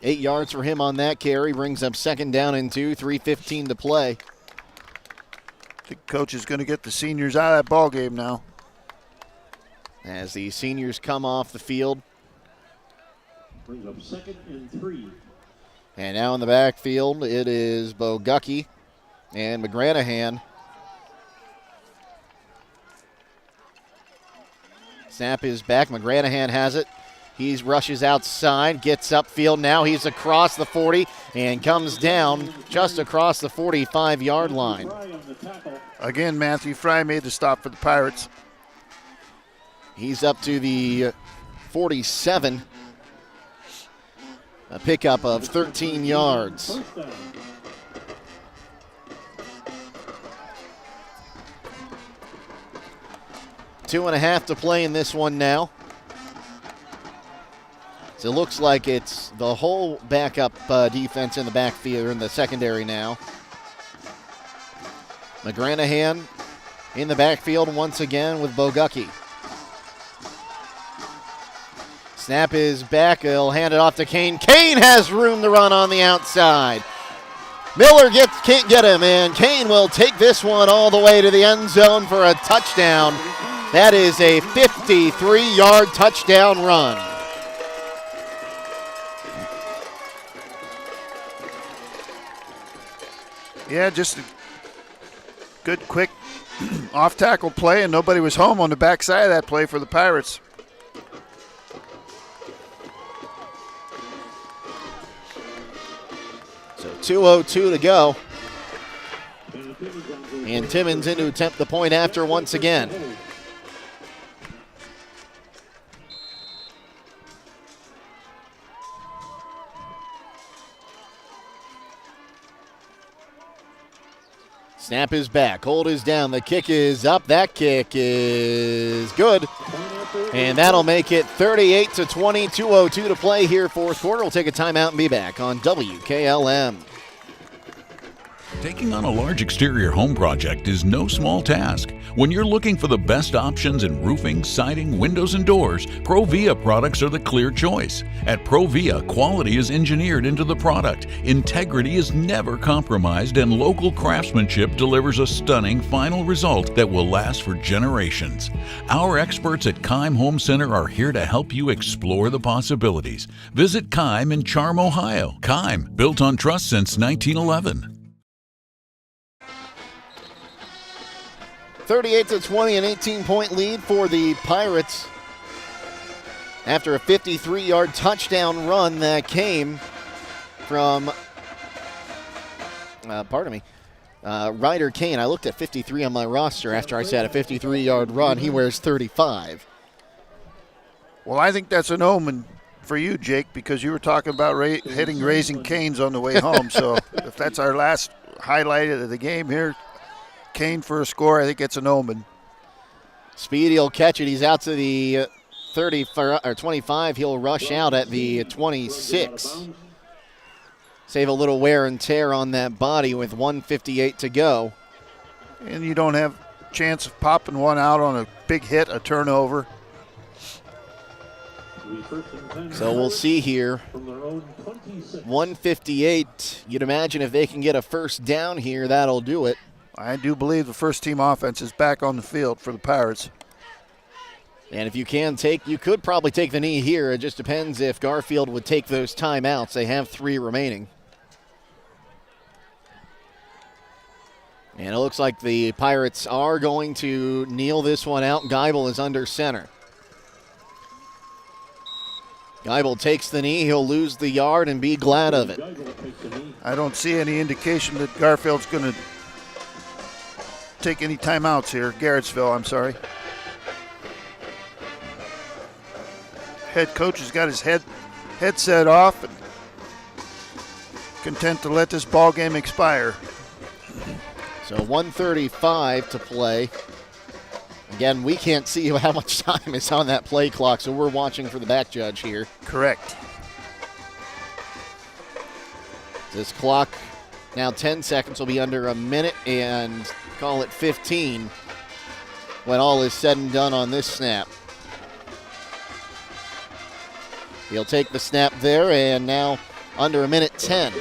8 yards for him on that carry. Brings up 2nd down and 2, 3:15 to play. The coach is going to get the seniors out of that ball game now. As the seniors come off the field. Brings up 2nd and 3. And now in the backfield, it is Bogucki and McGranahan. Snap is back. McGranahan has it. He rushes outside, gets upfield. Now he's across the 40 and comes down just across the 45-yard line. Again, Matthew Fry made the stop for the Pirates. He's up to the 47. A pickup of 13 yards. Two and a half to play in this one now. So it looks like it's the whole backup defense in the backfield, in the secondary now. McGranahan in the backfield once again with Bogucki. Snap is back. He'll hand it off to Kane. Kane has room to run on the outside. Miller can't get him, and Kane will take this one all the way to the end zone for a touchdown. That is a 53-yard touchdown run. Yeah, just a good, quick off-tackle play, and nobody was home on the backside of that play for the Pirates. So 2:02 to go. And Timmons in to attempt the point after once again. Snap is back. Hold is down. The kick is up. That kick is good. And that'll make it 38-20. 2:02 to play here, fourth quarter. We'll take a timeout and be back on WKLM. Taking on a large exterior home project is no small task. When you're looking for the best options in roofing, siding, windows, and doors, Provia products are the clear choice. At Provia, quality is engineered into the product, integrity is never compromised, and local craftsmanship delivers a stunning final result that will last for generations. Our experts at Keim Home Center are here to help you explore the possibilities. Visit Keim in Charm, Ohio. Keim, built on trust since 1911. 38-20, an 18-point lead for the Pirates after a 53-yard touchdown run that came from, Ryder Kane. I looked at 53 on my roster after I said a 53-yard run. He wears 35. Well, I think that's an omen for you, Jake, because you were talking about hitting Raising Canes on the way home. So if that's our last highlight of the game here, Kane for a score, I think it's an omen. Speedy will catch it. He's out to the 30 or 25. He'll rush out at the 26. Save a little wear and tear on that body with 1:58 to go. And you don't have a chance of popping one out on a big hit, a turnover. So we'll see here. 1:58. You'd imagine if they can get a first down here, that'll do it. I do believe the first-team offense is back on the field for the Pirates. And if you could probably take the knee here. It just depends if Garfield would take those timeouts. They have 3 remaining. And it looks like the Pirates are going to kneel this one out. Geibel is under center. Geibel takes the knee. He'll lose the yard and be glad of it. I don't see any indication that Garfield's going to take any timeouts here. Garrettsville, I'm sorry. Head coach has got his headset off and content to let this ball game expire. So 1:35 to play. Again, we can't see how much time is on that play clock, so we're watching for the back judge here. Correct. This clock, now 10 seconds, will be under a minute and call it 15 when all is said and done on this snap. He'll take the snap there, and now under a minute 10.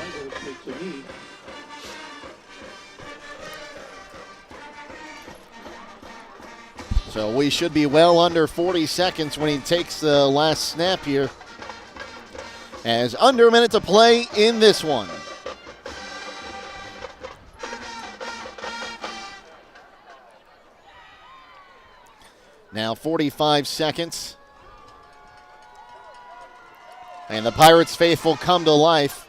So we should be well under 40 seconds when he takes the last snap here. As under a minute to play in this one. Now 45 seconds. And the Pirates faithful come to life.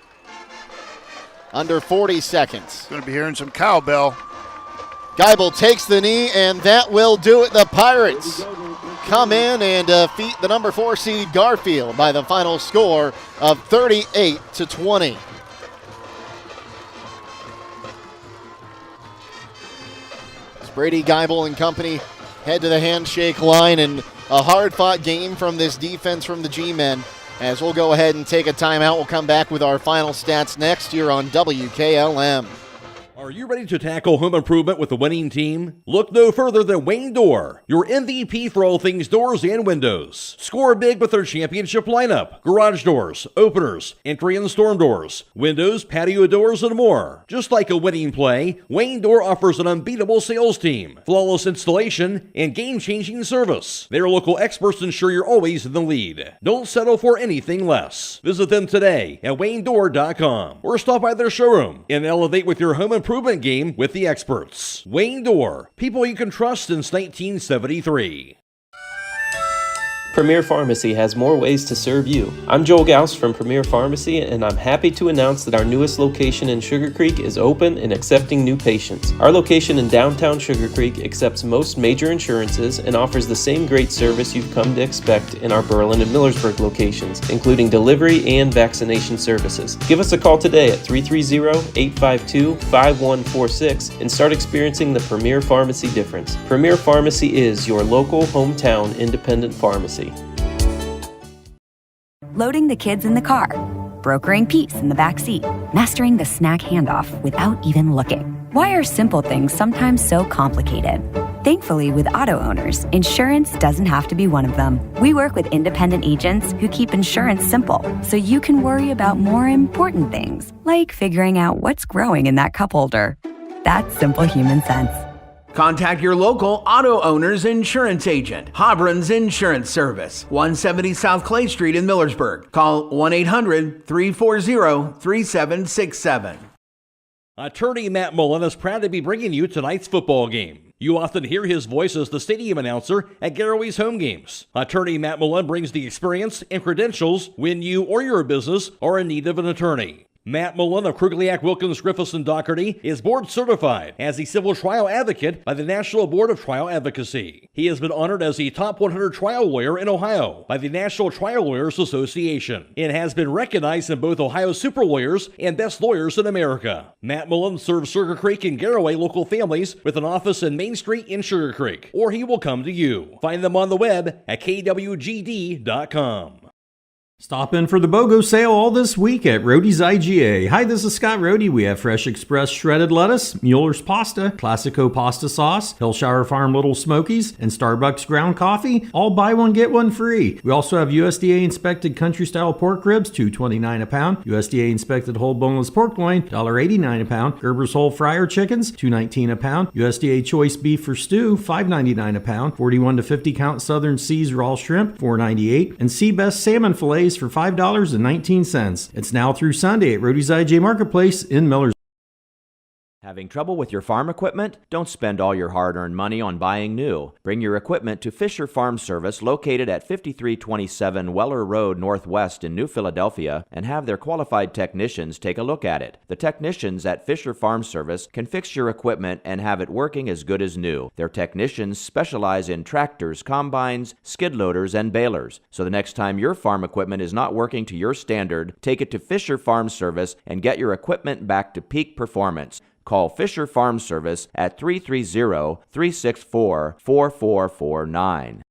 Under 40 seconds. Going to be hearing some cowbell. Geibel takes the knee, and that will do it. The Pirates come in and defeat the number 4 seed Garfield by the final score of 38-20. As Brady, Geibel, and company head to the handshake line, and a hard-fought game from this defense from the G-men. As we'll go ahead and take a timeout, we'll come back with our final stats next year on WKLM. Are you ready to tackle home improvement with the winning team? Look no further than Wayne Door, your MVP for all things doors and windows. Score big with their championship lineup: garage doors, openers, entry and storm doors, windows, patio doors, and more. Just like a winning play, Wayne Door offers an unbeatable sales team, flawless installation, and game-changing service. Their local experts ensure you're always in the lead. Don't settle for anything less. Visit them today at waynedoor.com or stop by their showroom and elevate with your home improvement game with the experts. Wayne Door, people you can trust since 1973. Premier Pharmacy has more ways to serve you. I'm Joel Gauss from Premier Pharmacy, and I'm happy to announce that our newest location in Sugar Creek is open and accepting new patients. Our location in downtown Sugar Creek accepts most major insurances and offers the same great service you've come to expect in our Berlin and Millersburg locations, including delivery and vaccination services. Give us a call today at 330-852-5146 and start experiencing the Premier Pharmacy difference. Premier Pharmacy is your local hometown independent pharmacy. Loading the kids in the car, brokering peace in the back seat, mastering the snack handoff without even looking. Why are simple things sometimes so complicated? Thankfully, with auto owners, insurance doesn't have to be one of them. We work with independent agents who keep insurance simple, so you can worry about more important things, like figuring out what's growing in that cup holder. That's simple human sense. Contact your local auto owner's insurance agent, Hobron's Insurance Service, 170 South Clay Street in Millersburg. Call 1-800-340-3767. Attorney Matt Mullen is proud to be bringing you tonight's football game. You often hear his voice as the stadium announcer at Garaway's home games. Attorney Matt Mullen brings the experience and credentials when you or your business are in need of an attorney. Matt Mullen of Krugliak, Wilkins, Griffiths, and Doherty is board certified as a civil trial advocate by the National Board of Trial Advocacy. He has been honored as the top 100 trial lawyer in Ohio by the National Trial Lawyers Association and has been recognized in both Ohio Super Lawyers and Best Lawyers in America. Matt Mullen serves Sugar Creek and Garaway local families with an office in Main Street in Sugar Creek, or he will come to you. Find them on the web at kwgd.com. Stop in for the BOGO sale all this week at Roadie's IGA. Hi, this is Scott Roadie. We have Fresh Express shredded lettuce, Mueller's pasta, Classico pasta sauce, Hillshire Farm Little Smokies, and Starbucks ground coffee. All buy one, get one free. We also have USDA inspected country style pork ribs, $2.29 a pound. USDA inspected whole boneless pork loin, $1.89 a pound. Gerber's whole fryer chickens, $2.19 a pound. USDA choice beef for stew, $5.99 a pound. 41 to 50 count Southern Seas raw shrimp, $4.98. And Seabest salmon fillets for $5.19. It's now through Sunday at Roadie's IJ Marketplace in Millers. Having trouble with your farm equipment? Don't spend all your hard-earned money on buying new. Bring your equipment to Fisher Farm Service, located at 5327 Weller Road Northwest in New Philadelphia, and have their qualified technicians take a look at it. The technicians at Fisher Farm Service can fix your equipment and have it working as good as new. Their technicians specialize in tractors, combines, skid loaders, and balers. So the next time your farm equipment is not working to your standard, take it to Fisher Farm Service and get your equipment back to peak performance. Call Fisher Farm Service at 330-364-4449.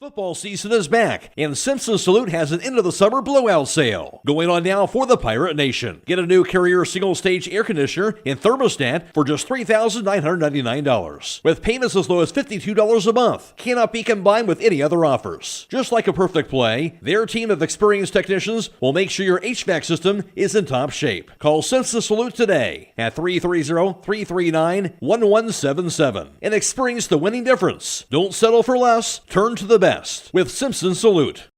Football season is back, and Simpson Salute has an end-of-the-summer blowout sale going on now for the Pirate Nation. Get a new Carrier single-stage air conditioner and thermostat for just $3,999, with payments as low as $52 a month. Cannot be combined with any other offers. Just like a perfect play, their team of experienced technicians will make sure your HVAC system is in top shape. Call Simpson Salute today at 330-339-1177 and experience the winning difference. Don't settle for less. Turn to the best with Simpson Salute.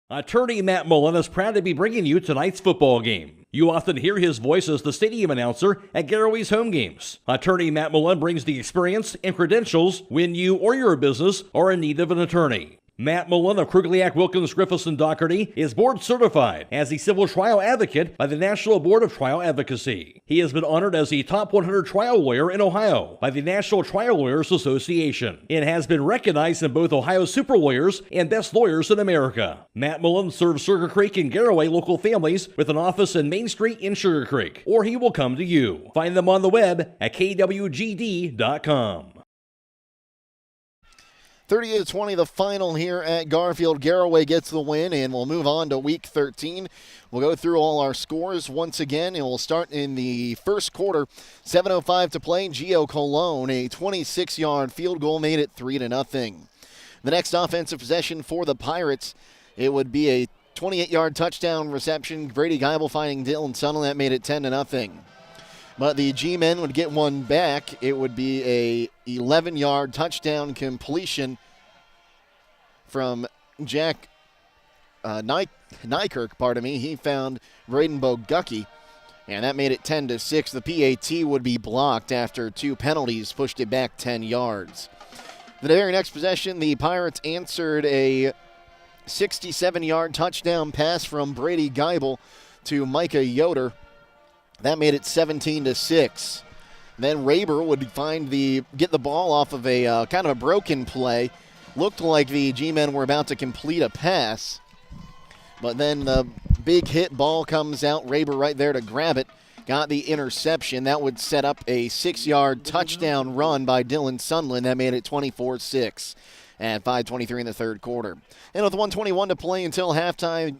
Attorney Matt Mullen is proud to be bringing you tonight's football game. You often hear his voice as the stadium announcer at Garaway's home games. Attorney Matt Mullen brings the experience and credentials when you or your business are in need of an attorney. Matt Mullen of Krugliak, Wilkins, Griffiths, and Doherty is board certified as a civil trial advocate by the National Board of Trial Advocacy. He has been honored as the top 100 trial lawyer in Ohio by the National Trial Lawyers Association and has been recognized in both Ohio Super Lawyers and Best Lawyers in America. Matt Mullen serves Sugar Creek and Garaway local families with an office in Main Street in Sugar Creek, or he will come to you. Find them on the web at kwgd.com. 30-20 the final here at Garfield. Garaway gets the win, and we'll move on to Week 13. We'll go through all our scores once again, and we'll start in the first quarter. 7:05 to play. Gio Colon, a 26-yard field goal, made it 3-0. The next offensive possession for the Pirates, it would be a 28-yard touchdown reception. Brady Geibel finding Dylan Sunderland. That made it 10-0. But the G-men would get one back. It would be a 11-yard touchdown completion from Jack Nykirk, He found Braden Bogucki, and that made it 10-6. The PAT would be blocked after two penalties, pushed it back 10 yards. The very next possession, the Pirates answered a 67-yard touchdown pass from Brady Geibel to Micah Yoder. That made it 17-6. Then Raber would get the ball off of a kind of a broken play. Looked like the G-men were about to complete a pass, but then the big hit ball comes out. Raber right there to grab it. Got the interception. That would set up a 6-yard touchdown run by Dylan Sunderland. That made it 24-6 at 5:23 in the third quarter. And with 1:21 to play until halftime,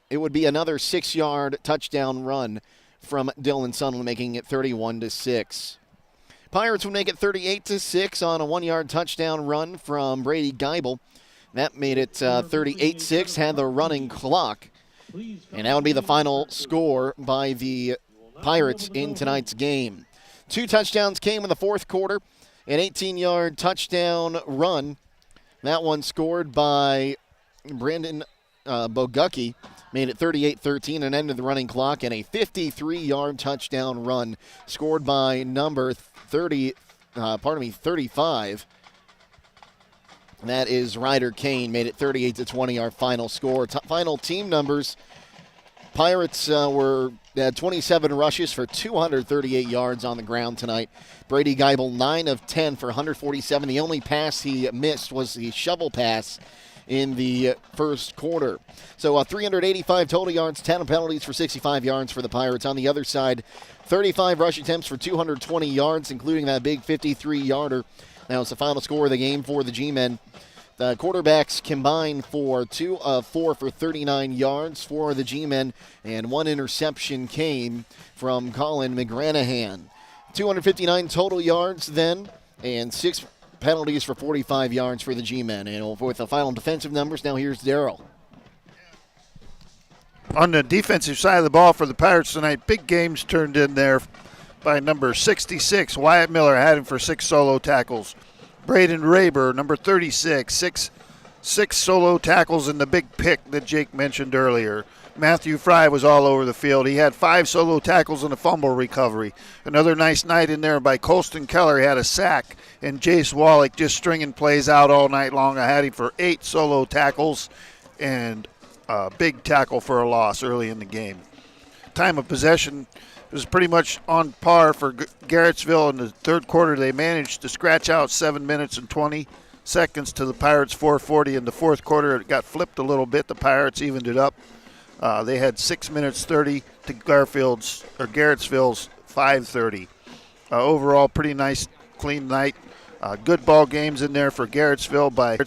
it would be another 6-yard touchdown run from Dylan Sunderland, making it 31-6. Pirates would make it 38-6 on a 1-yard touchdown run from Brady Geibel. That made it 38-6, had the running clock. And that would be the final score by the Pirates in tonight's game. 2 touchdowns came in the fourth quarter. An 18-yard touchdown run. That one scored by Brandon Bogucki. Made it 38-13 and ended the running clock, and a 53-yard touchdown run scored by number 35. That is Ryder Kane. Made it 38-20, our final score. Final team numbers. Pirates had 27 rushes for 238 yards on the ground tonight. Brady Geibel, 9 of 10 for 147. The only pass he missed was the shovel pass in the first quarter. So 385 total yards, 10 penalties for 65 yards for the Pirates. On the other side, 35 rush attempts for 220 yards, including that big 53-yarder. That was the final score of the game for the G-men. The quarterbacks combined for 2 of 4 for 39 yards for the G-men, and 1 interception came from Colin McGranahan. 259 total yards then, and 6 penalties for 45 yards for the G-men. And with the final defensive numbers, now here's Darryl. On the defensive side of the ball for the Pirates tonight, big games turned in there by number 66. Wyatt Miller had him for 6 solo tackles. Braden Raber, number 36, six solo tackles in the big pick that Jake mentioned earlier. Matthew Fry was all over the field. He had 5 solo tackles and a fumble recovery. Another nice night in there by Colston Keller. He had a sack. And Jace Wallach just stringing plays out all night long. I had him for 8 solo tackles and a big tackle for a loss early in the game. Time of possession was pretty much on par for Garrettsville. In the third quarter, they managed to scratch out 7 minutes and 20 seconds to the Pirates' 4:40. In the fourth quarter, it got flipped a little bit. The Pirates evened it up. They had 6 minutes 30 to Garrettsville's 5:30. Overall, pretty nice, clean night. Good ball games in there for Garrettsville by.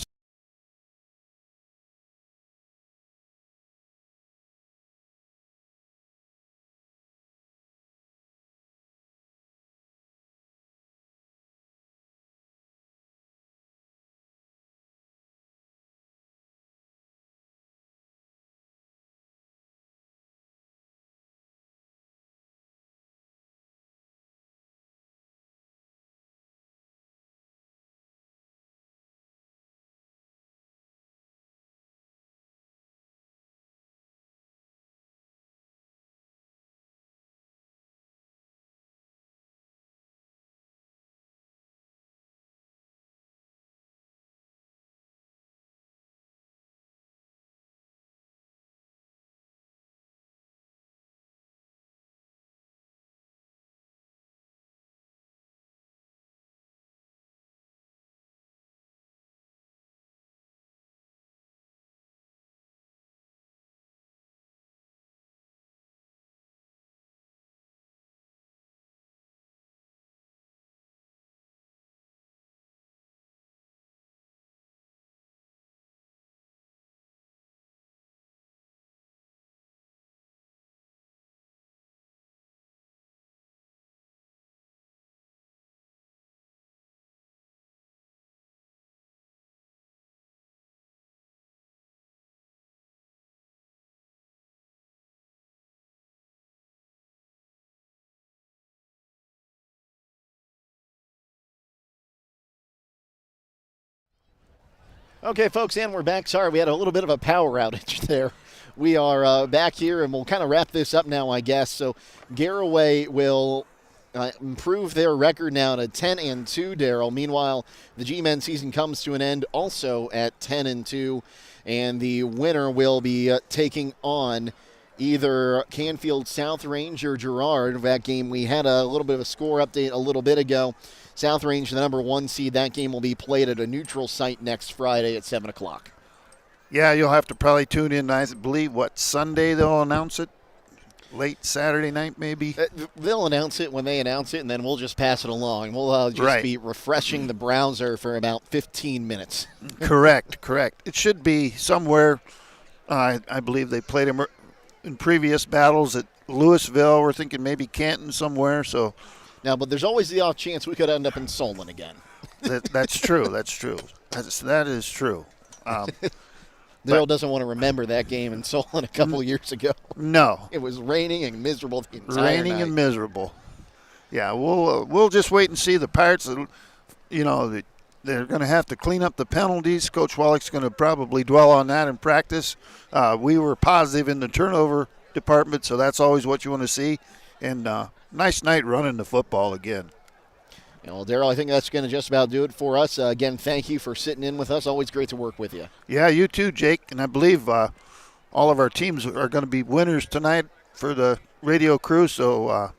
Okay, folks, and we're back. Sorry, we had a little bit of a power outage there. We are back here, and we'll kind of wrap this up now, I guess. So Garaway will improve their record now to 10-2, Daryl. Meanwhile, the G-Men season comes to an end also at 10-2, and the winner will be taking on either Canfield South Range or Girard. That game, we had a little bit of a score update a little bit ago. South Range, the number 1 seed. That game will be played at a neutral site next Friday at 7 o'clock. Yeah, you'll have to probably tune in. I believe, Sunday they'll announce it? Late Saturday night, maybe? They'll announce it when they announce it, and then we'll just pass it along. We'll just be refreshing the browser for about 15 minutes. Correct. It should be somewhere. I believe they played them in previous battles at Louisville. We're thinking maybe Canton somewhere, so... Now, but there's always the off chance we could end up in Solon again. That's true. That is true. Daryl doesn't want to remember that game in Solon a couple years ago. No. It was raining and miserable the entire night. And miserable. Yeah, we'll just wait and see. The Pirates, they're going to have to clean up the penalties. Coach Wallach's going to probably dwell on that in practice. We were positive in the turnover department, so that's always what you want to see. And nice night running the football again. Well, Daryl, I think that's going to just about do it for us. Again, thank you for sitting in with us. Always great to work with you. Yeah, you too, Jake. And I believe all of our teams are going to be winners tonight for the radio crew, so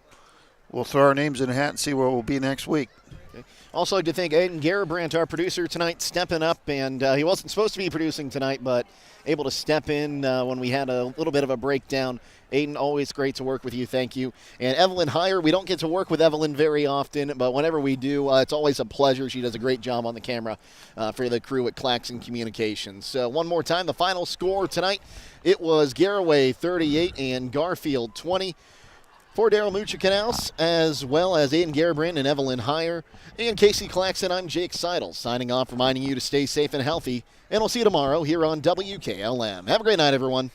we'll throw our names in a hat and see where we'll be next week. Okay. Also, I'd like to thank Aiden Garabrandt, our producer tonight, stepping up. And he wasn't supposed to be producing tonight, but able to step in when we had a little bit of a breakdown. Aiden, always great to work with you. Thank you. And Evelyn Heyer, we don't get to work with Evelyn very often, but whenever we do, it's always a pleasure. She does a great job on the camera for the crew at Claxon Communications. So one more time, the final score tonight, it was Garaway 38 and Garfield 20. For Daryl Muchikanaus, as well as Aiden Garabrandt and Evelyn Heyer, and Casey Claxon, I'm Jake Sidle, signing off, reminding you to stay safe and healthy, and we'll see you tomorrow here on WKLM. Have a great night, everyone.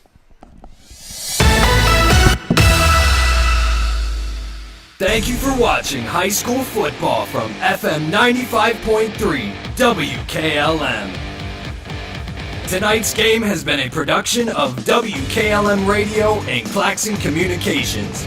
Thank you for watching high school football from FM 95.3 WKLM. Tonight's game has been a production of WKLM Radio and Claxon Communications.